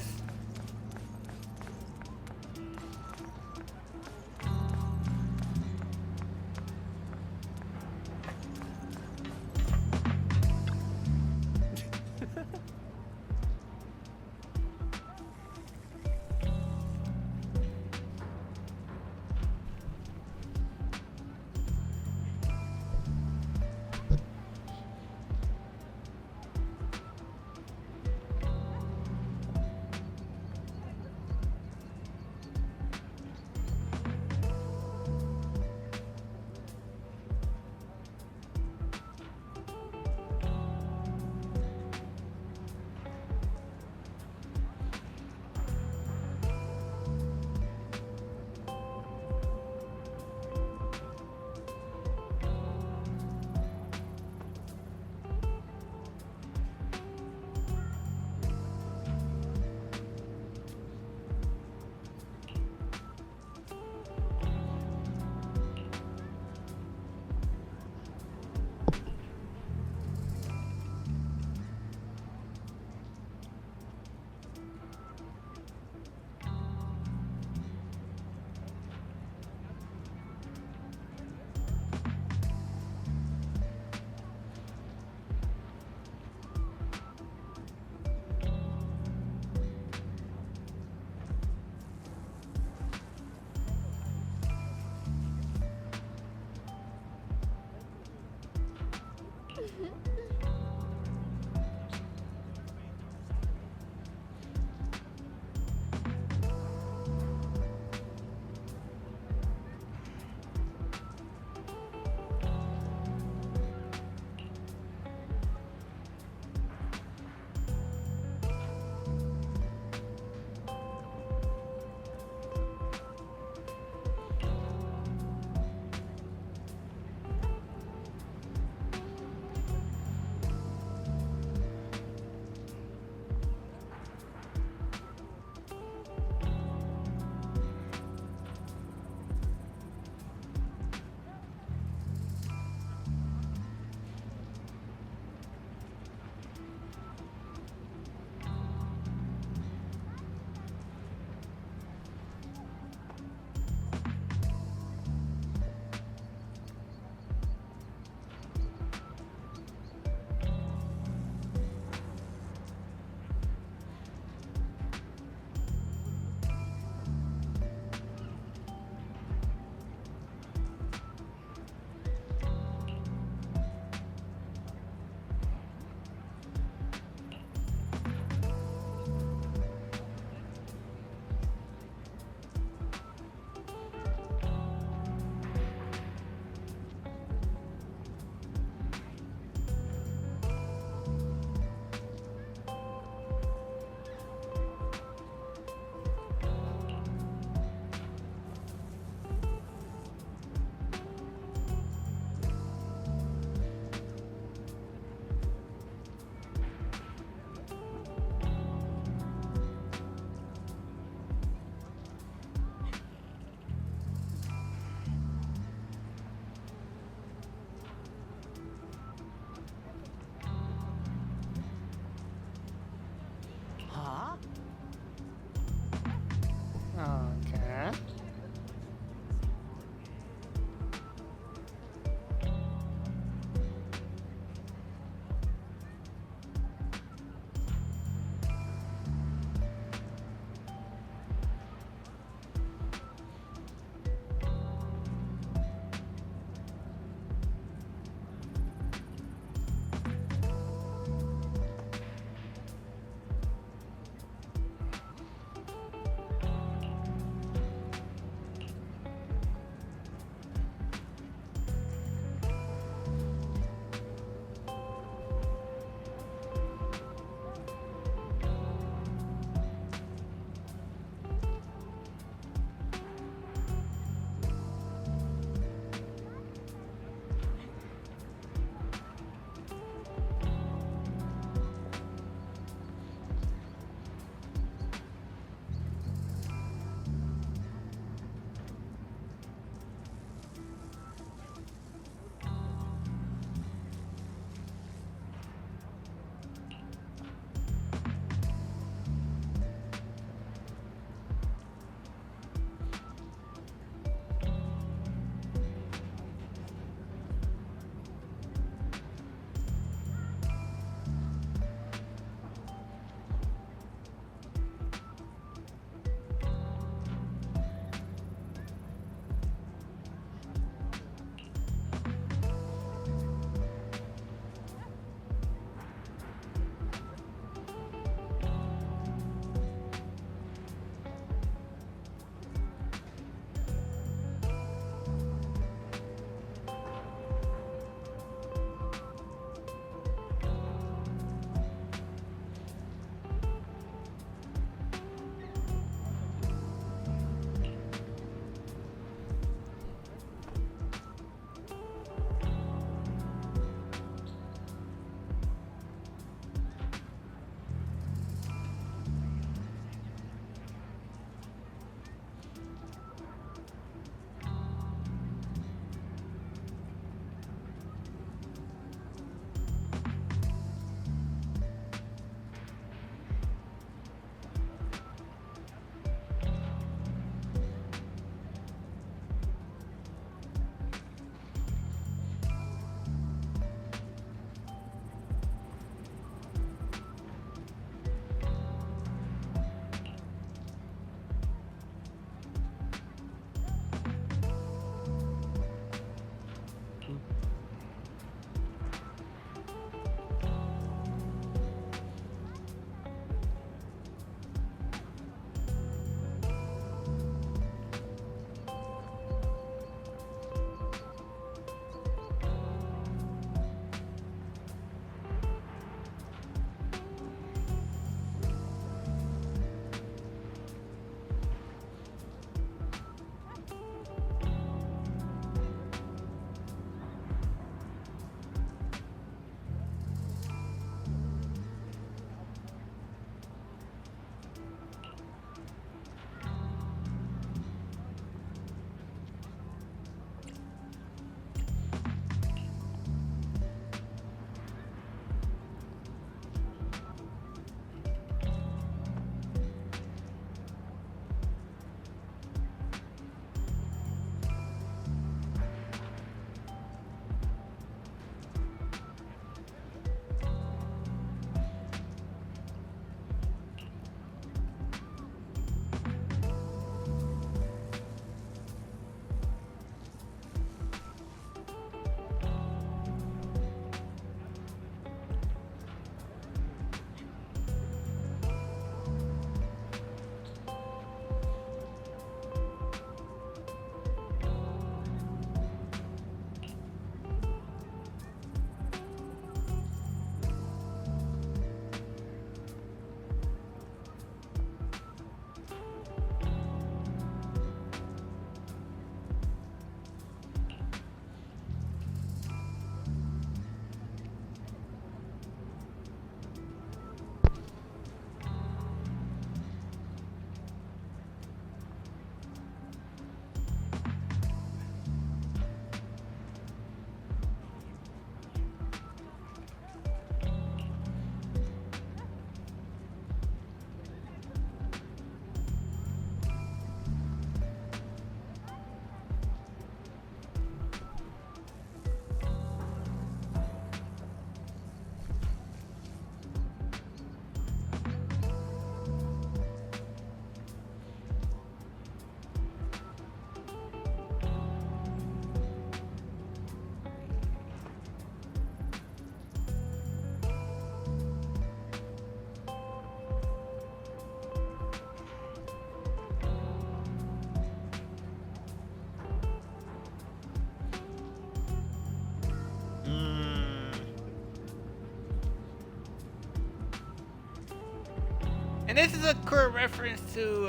And this is a current reference to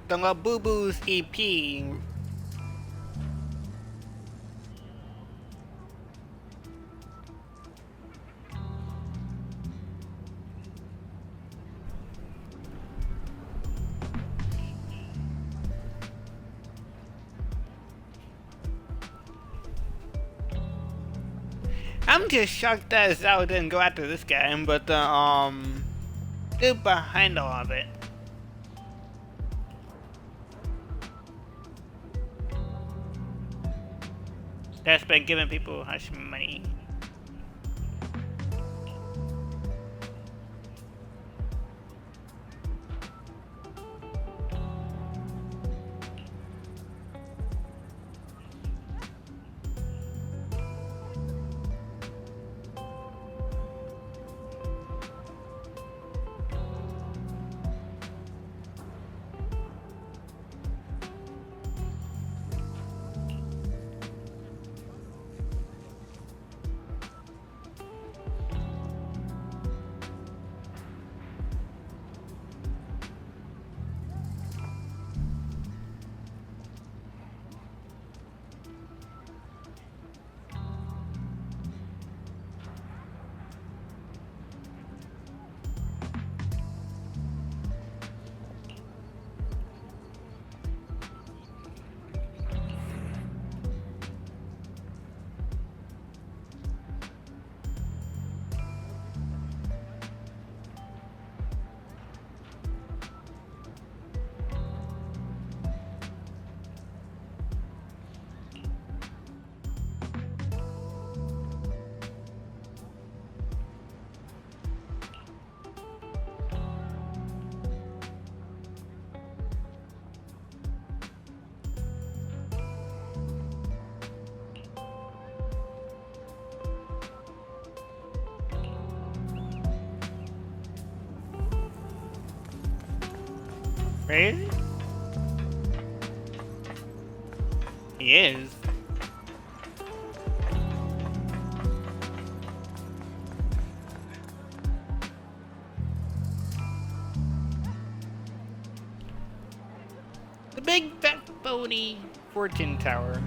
the Labubu's EP. I'm just shocked that Zhao didn't go after this guy, but the dude behind all of it. That's been giving people hush money. Crazy? He is. The big fat phony fortune tower.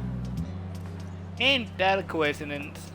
Ain't that a coincidence?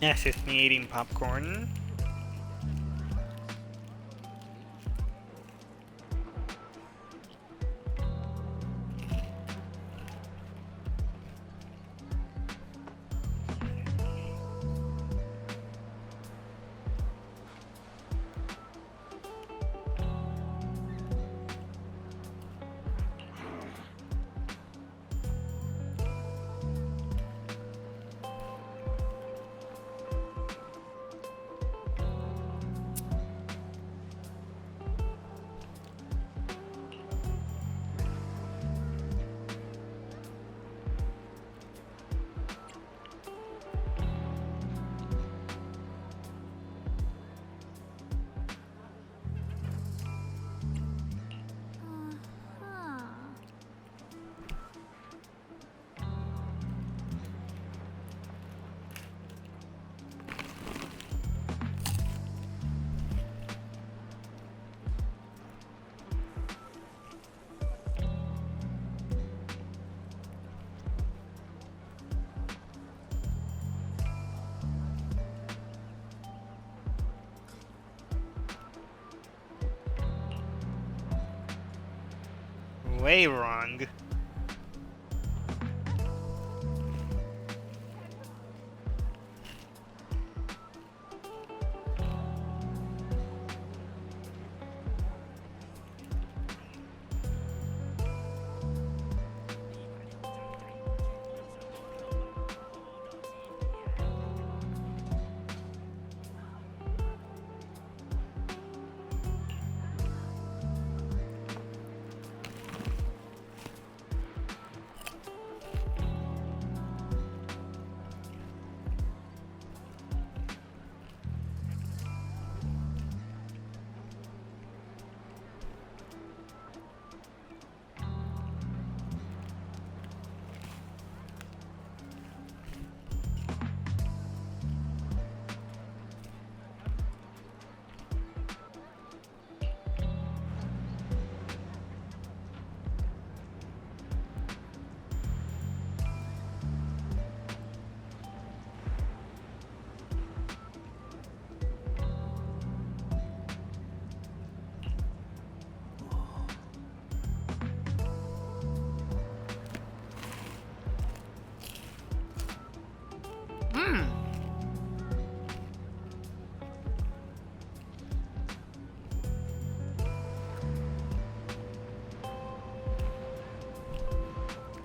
That's just me eating popcorn. Way wrong.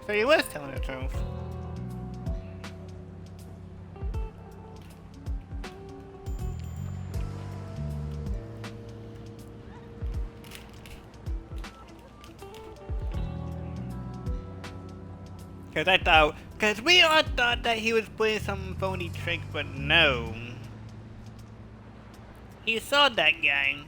So he was telling the truth. Cause we all thought that he was playing some phony trick, but no. He saw that guy.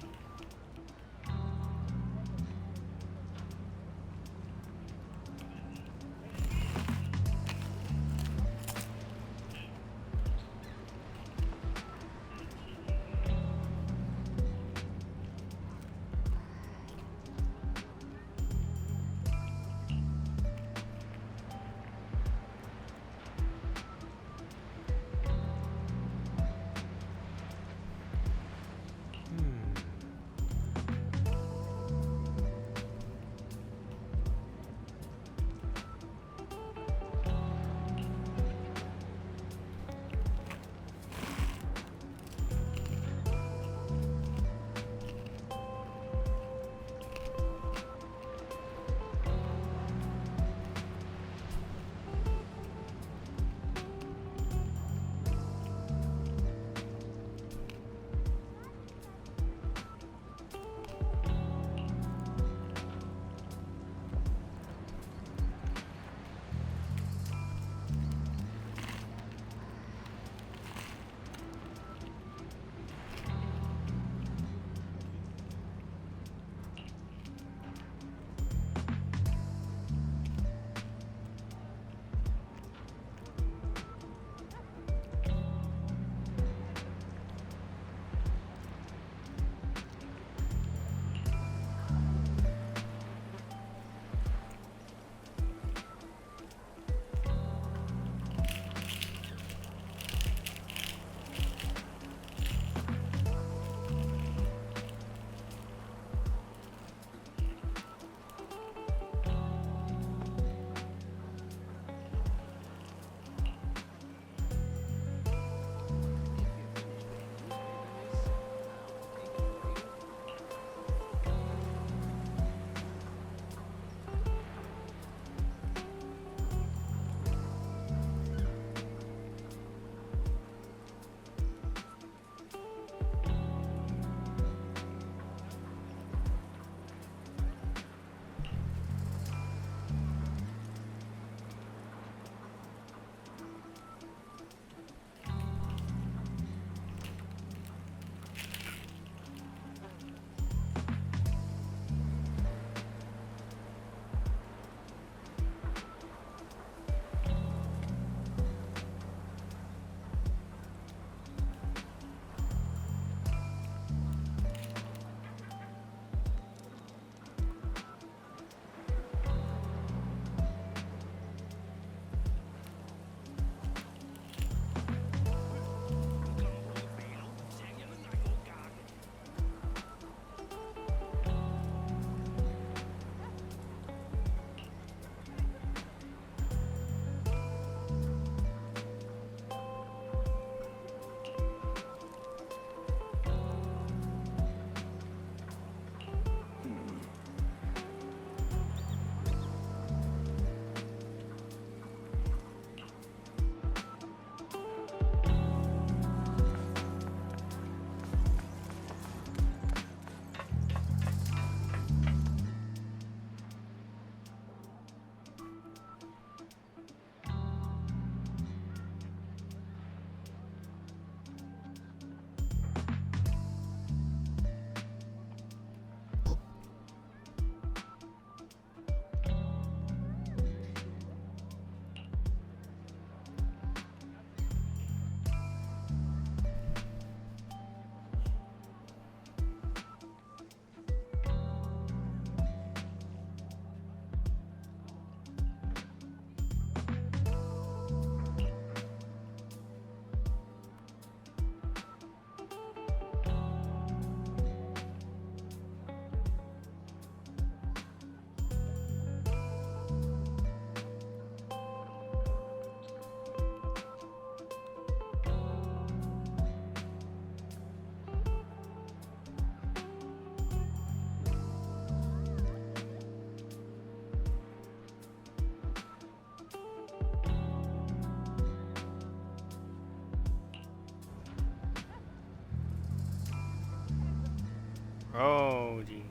Oh, jeez.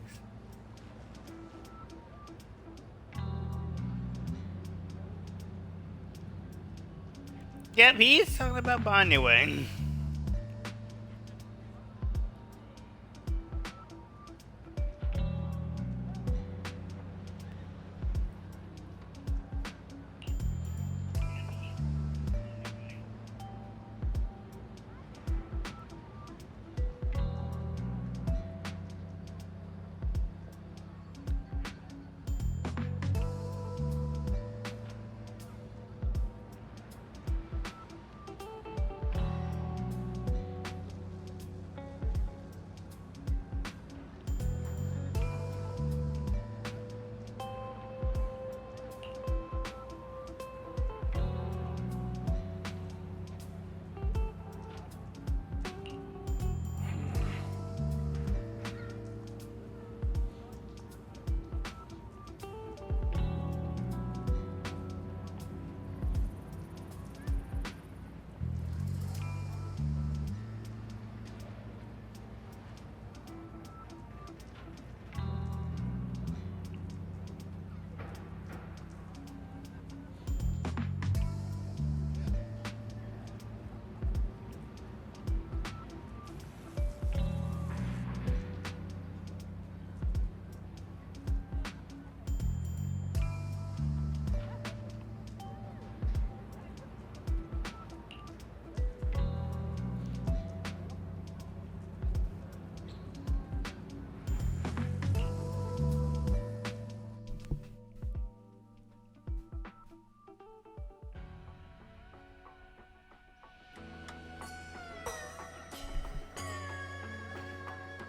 Yep, he's talking about Bond anyway.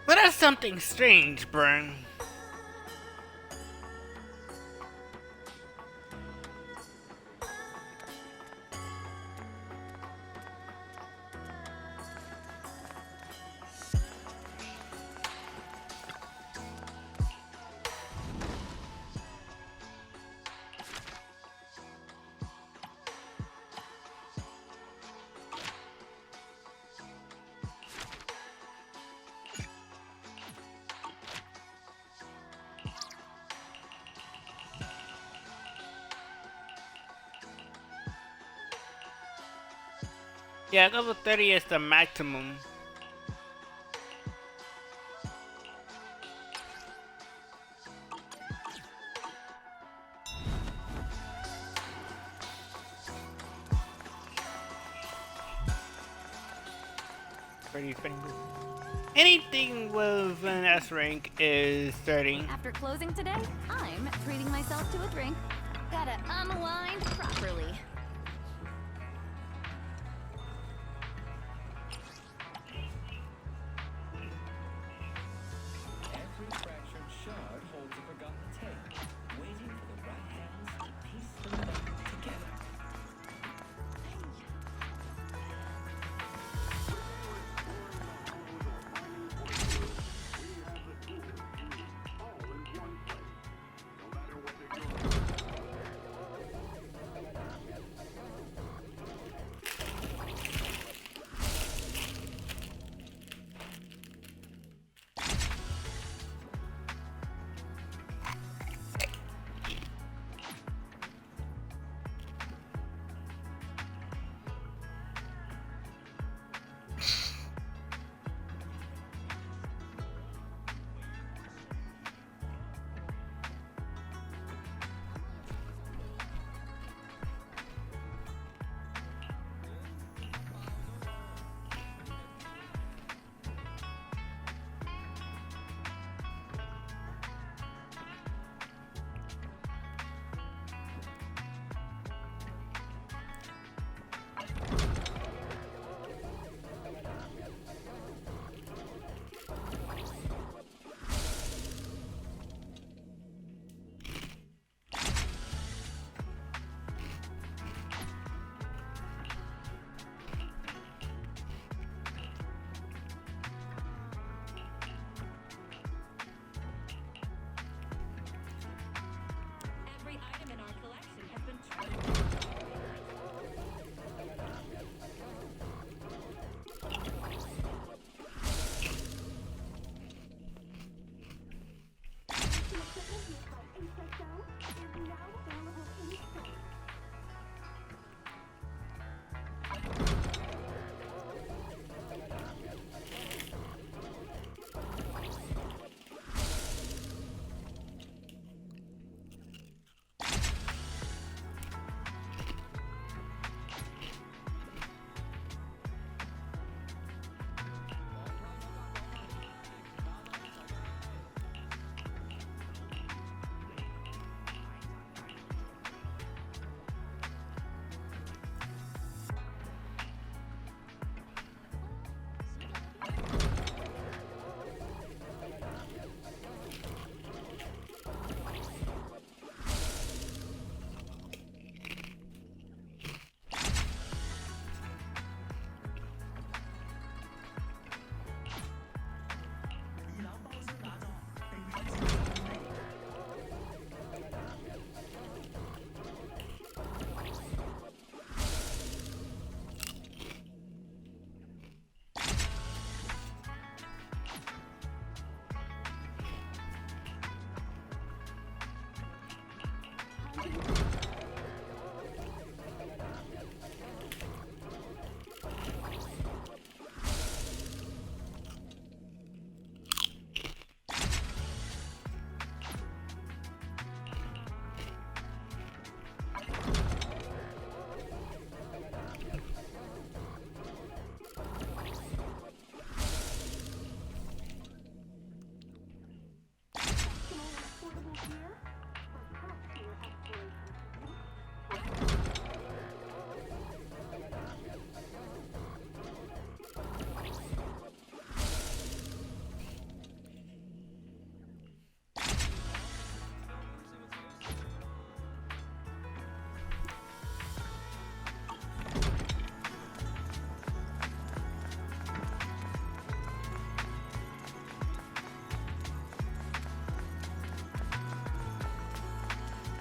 But that's something strange, Bern. Yeah, level 30 is the maximum. Pretty fingers. Anything with an S rank is 30. After closing today, I'm treating myself to a drink. Gotta unwind properly. Every fractured shard holds a forgotten tale, waiting for the right hands to piece them back together.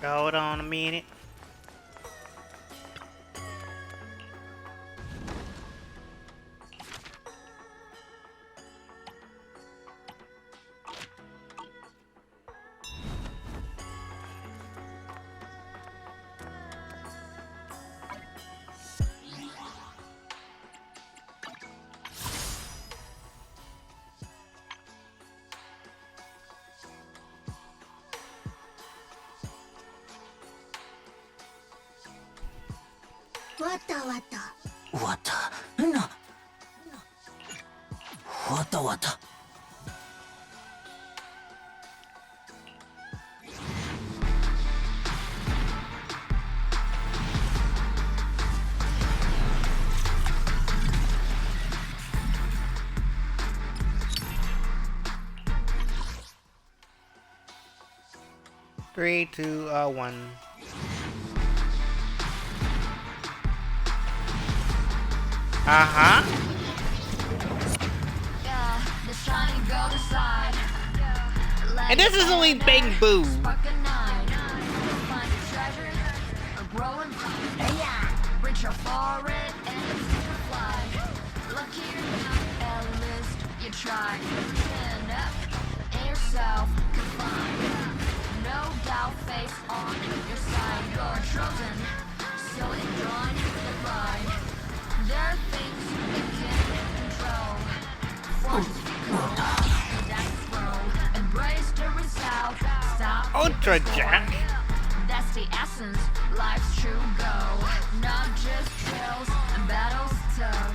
Hold on a minute. Wata wata. Wata. No. Wata wata. Three, two, one. Uh-huh. And this is only Bang Boo. Reach for it and fly. Lucky you're not L-list. You try stand up and yourself confined. No doubt, face on your side. You're chosen, so enjoy the ride. There are things you can't control. Force that's roll. Embrace the result. Stop. Ultra Jack. That's the essence. Life's true goal. Not just trails and battles tough.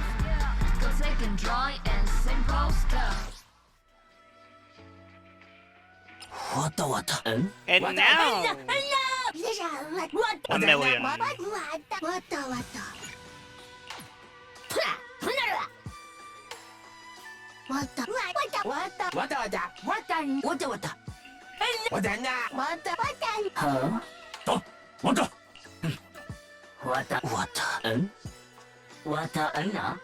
Go take and joy and simple stuff. Wata wata. And now, a million. Wata wata. Wata wata. Wata wata. Huh? Wata. Wata. Wata. Wata anna.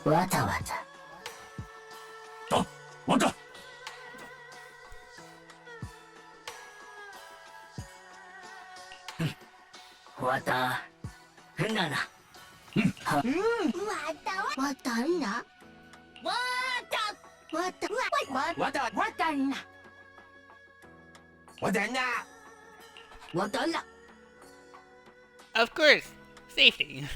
Wata wata. Wata. Wata. Nana. Wata na. Wata. Of course, safety.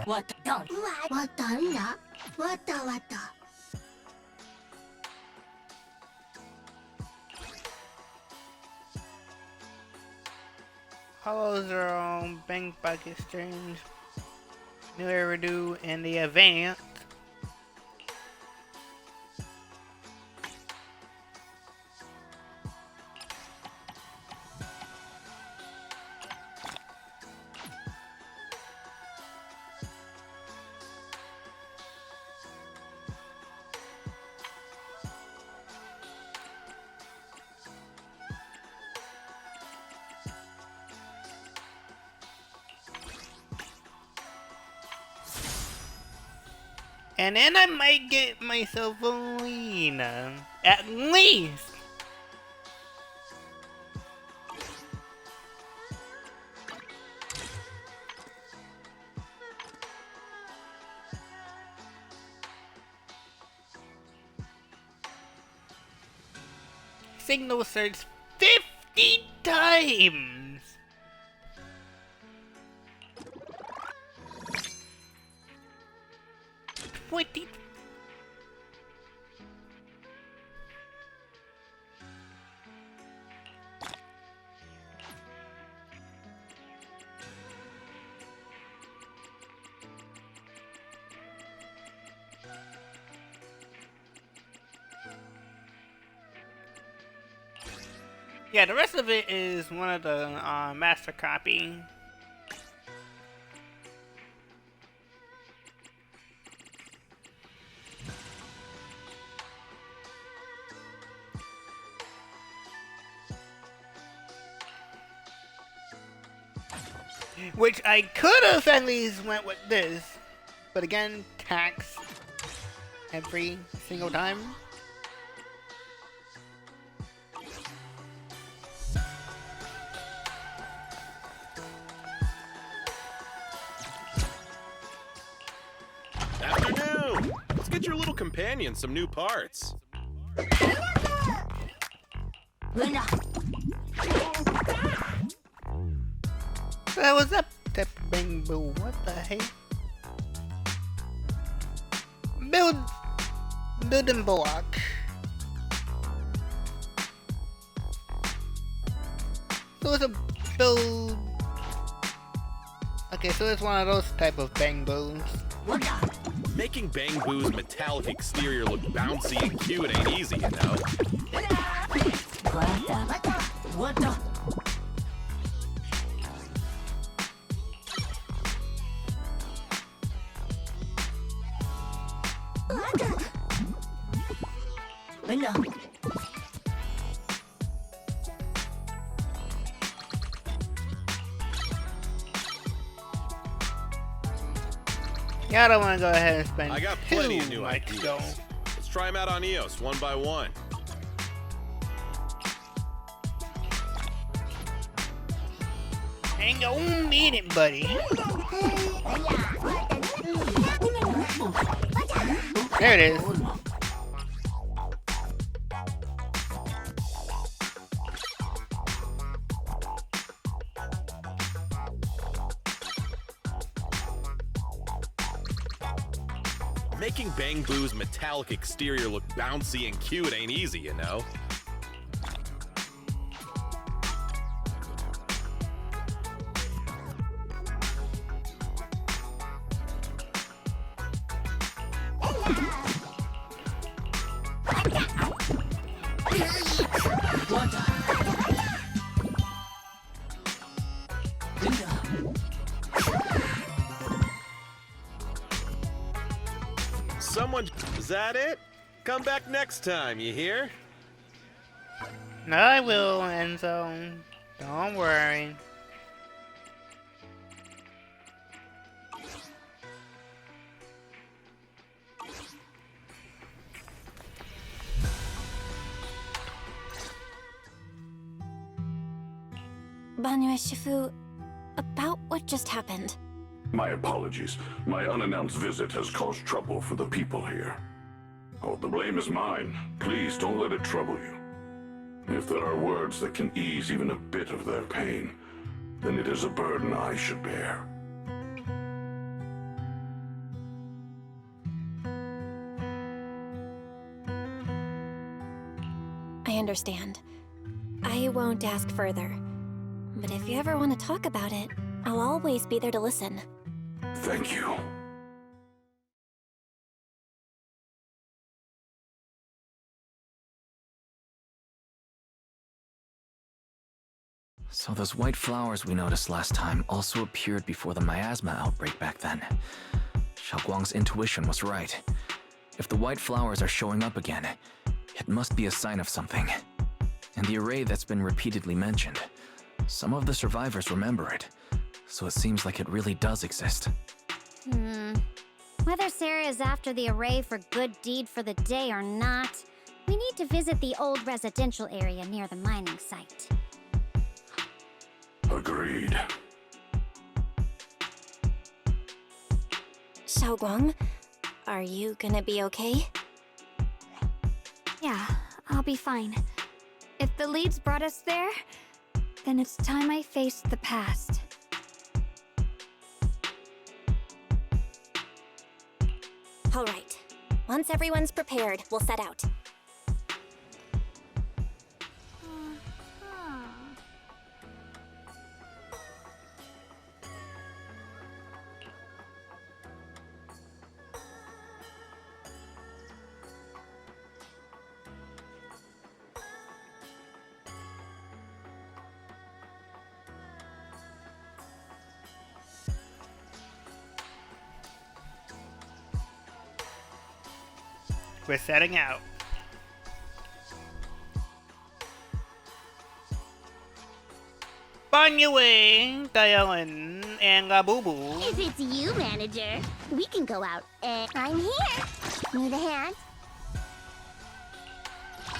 Wata. Don't. Wata na. Wata wata. Hollow Zero, Bang Bug Exchange, New Redo, and the Advance. And then I might get myself a Lena. At least! Signal search 50 times! Yeah, the rest of it is one of the master copy. Which I could have at least went with this, but again, tax every single time. Afternoon! Let's get your little companion some new parts. That was up, that bamboo. What the heck? Building block. So it's a build. Okay, so it's one of those type of bamboos. Making Bangbu's metallic exterior look bouncy and cute ain't easy, you know? Yeah, I don't want to go ahead and spend I got plenty of too new much ideas. dough. Let's try them out on EOS one by one. Ain't gonna beat it, buddy. There it is. Making Bangbu's metallic exterior look bouncy and cute ain't easy, you know? Someone, is that it? Come back next time, you hear? No, I will, Enzo. Don't worry. Banue Shifu, about what just happened. My apologies. My unannounced visit has caused trouble for the people here. Oh, the blame is mine. Please don't let it trouble you. If there are words that can ease even a bit of their pain, then it is a burden I should bear. I understand. I won't ask further. But if you ever want to talk about it, I'll always be there to listen. Thank you. So those white flowers we noticed last time also appeared before the miasma outbreak back then. Xiaoguang's intuition was right. If the white flowers are showing up again, it must be a sign of something. And the array that's been repeatedly mentioned, some of the survivors remember it, so it seems like it really does exist. Whether Sarah is after the array for good deed for the day or not, we need to visit the old residential area near the mining site. Agreed. Xiaoguang, are you gonna be okay? Yeah, I'll be fine. If the leads brought us there, then it's time I faced the past. All right. Once everyone's prepared, we'll set out. We're setting out. On your way, tayo and Boo-Boo. If it's you, manager, we can go out and... I'm here. Need a hand?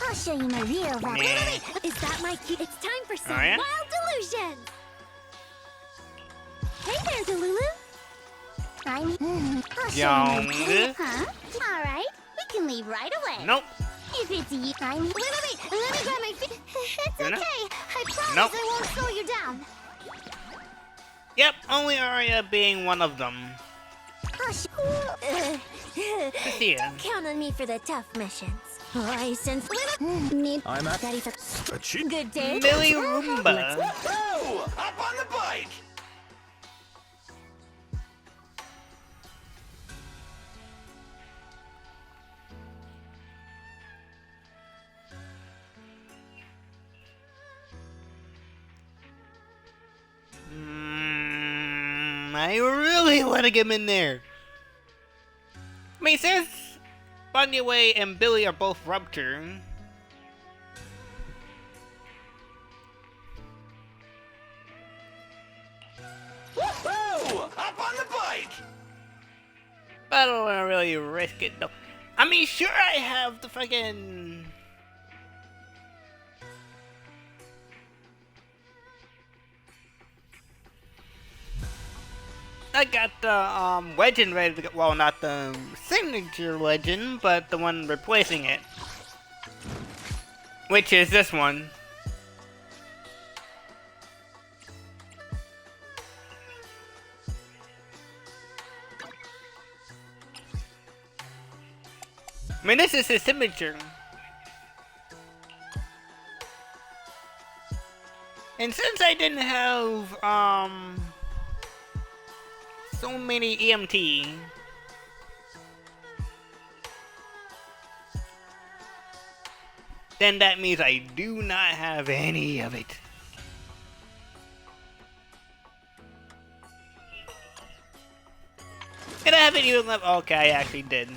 I'll show you my real vibe. Nah. Is that my cue? It's time for some Oh, yeah? wild delusion. Hey there, Delulu. I'll show you my Young. huh? All right, we can leave right away. Nope. If it's you, let me grab my feet. It's You're okay. not- I promise Nope. I won't slow you down. Yep, only Arya being one of them. See ya. Don't count on me for the tough missions. I sense need I'm at ready for a cheat. good day. Millie Roomba. Whoa! Up on the bike! I really want to get him in there. I mean, since Bunny and Billy are both Rupture, Whoa! Up on the bike! but I don't want to really risk it though. I mean, sure, I have the fucking... I got the legend ready to go. Well, not the signature legend, but the one replacing it, which is this one. I mean, this is his signature. And since I didn't have so many EMT, then that means I do not have any of it. And I haven't even left. Okay, I actually did.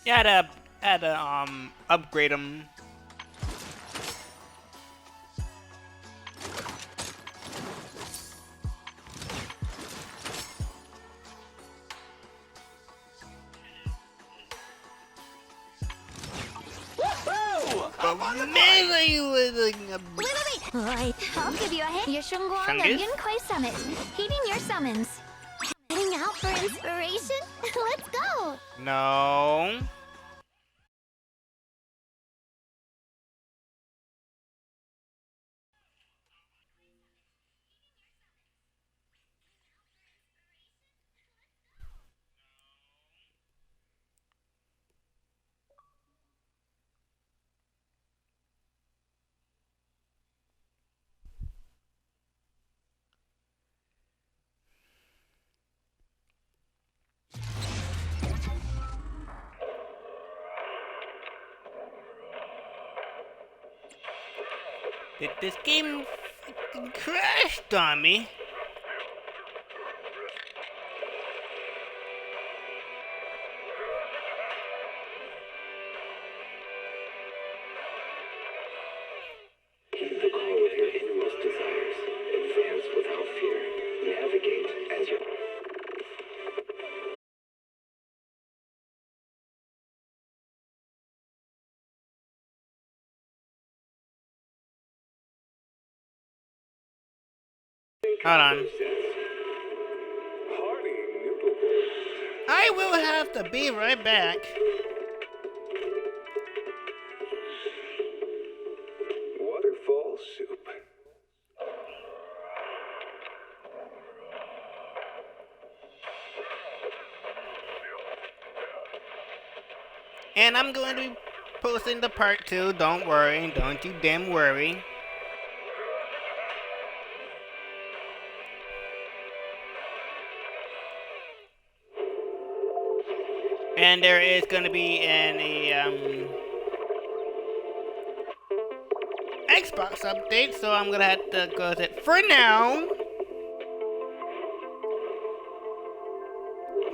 Yeah, I had to upgrade them. Whoa! Up on the bike! I'll give you a hand. Yeshunguang Shungus? of Yunquai Summit. Heeding your summons. Heading out for inspiration? Let's go. No. Did this game fucking crashed on me? Keep the call of your innermost desires. Advance without fear. Navigate as you... Hold on. I will have to be right back. Waterfall soup. And I'm going to be posting the part 2. Don't worry. Don't you damn worry. And there is going to be an Xbox update, so I'm going to have to go with it for now.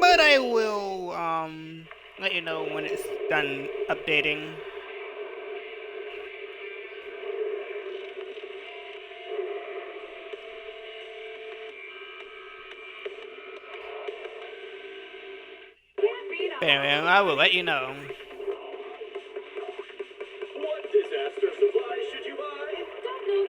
but I will let you know when it's done updating. But anyway, I will let you know.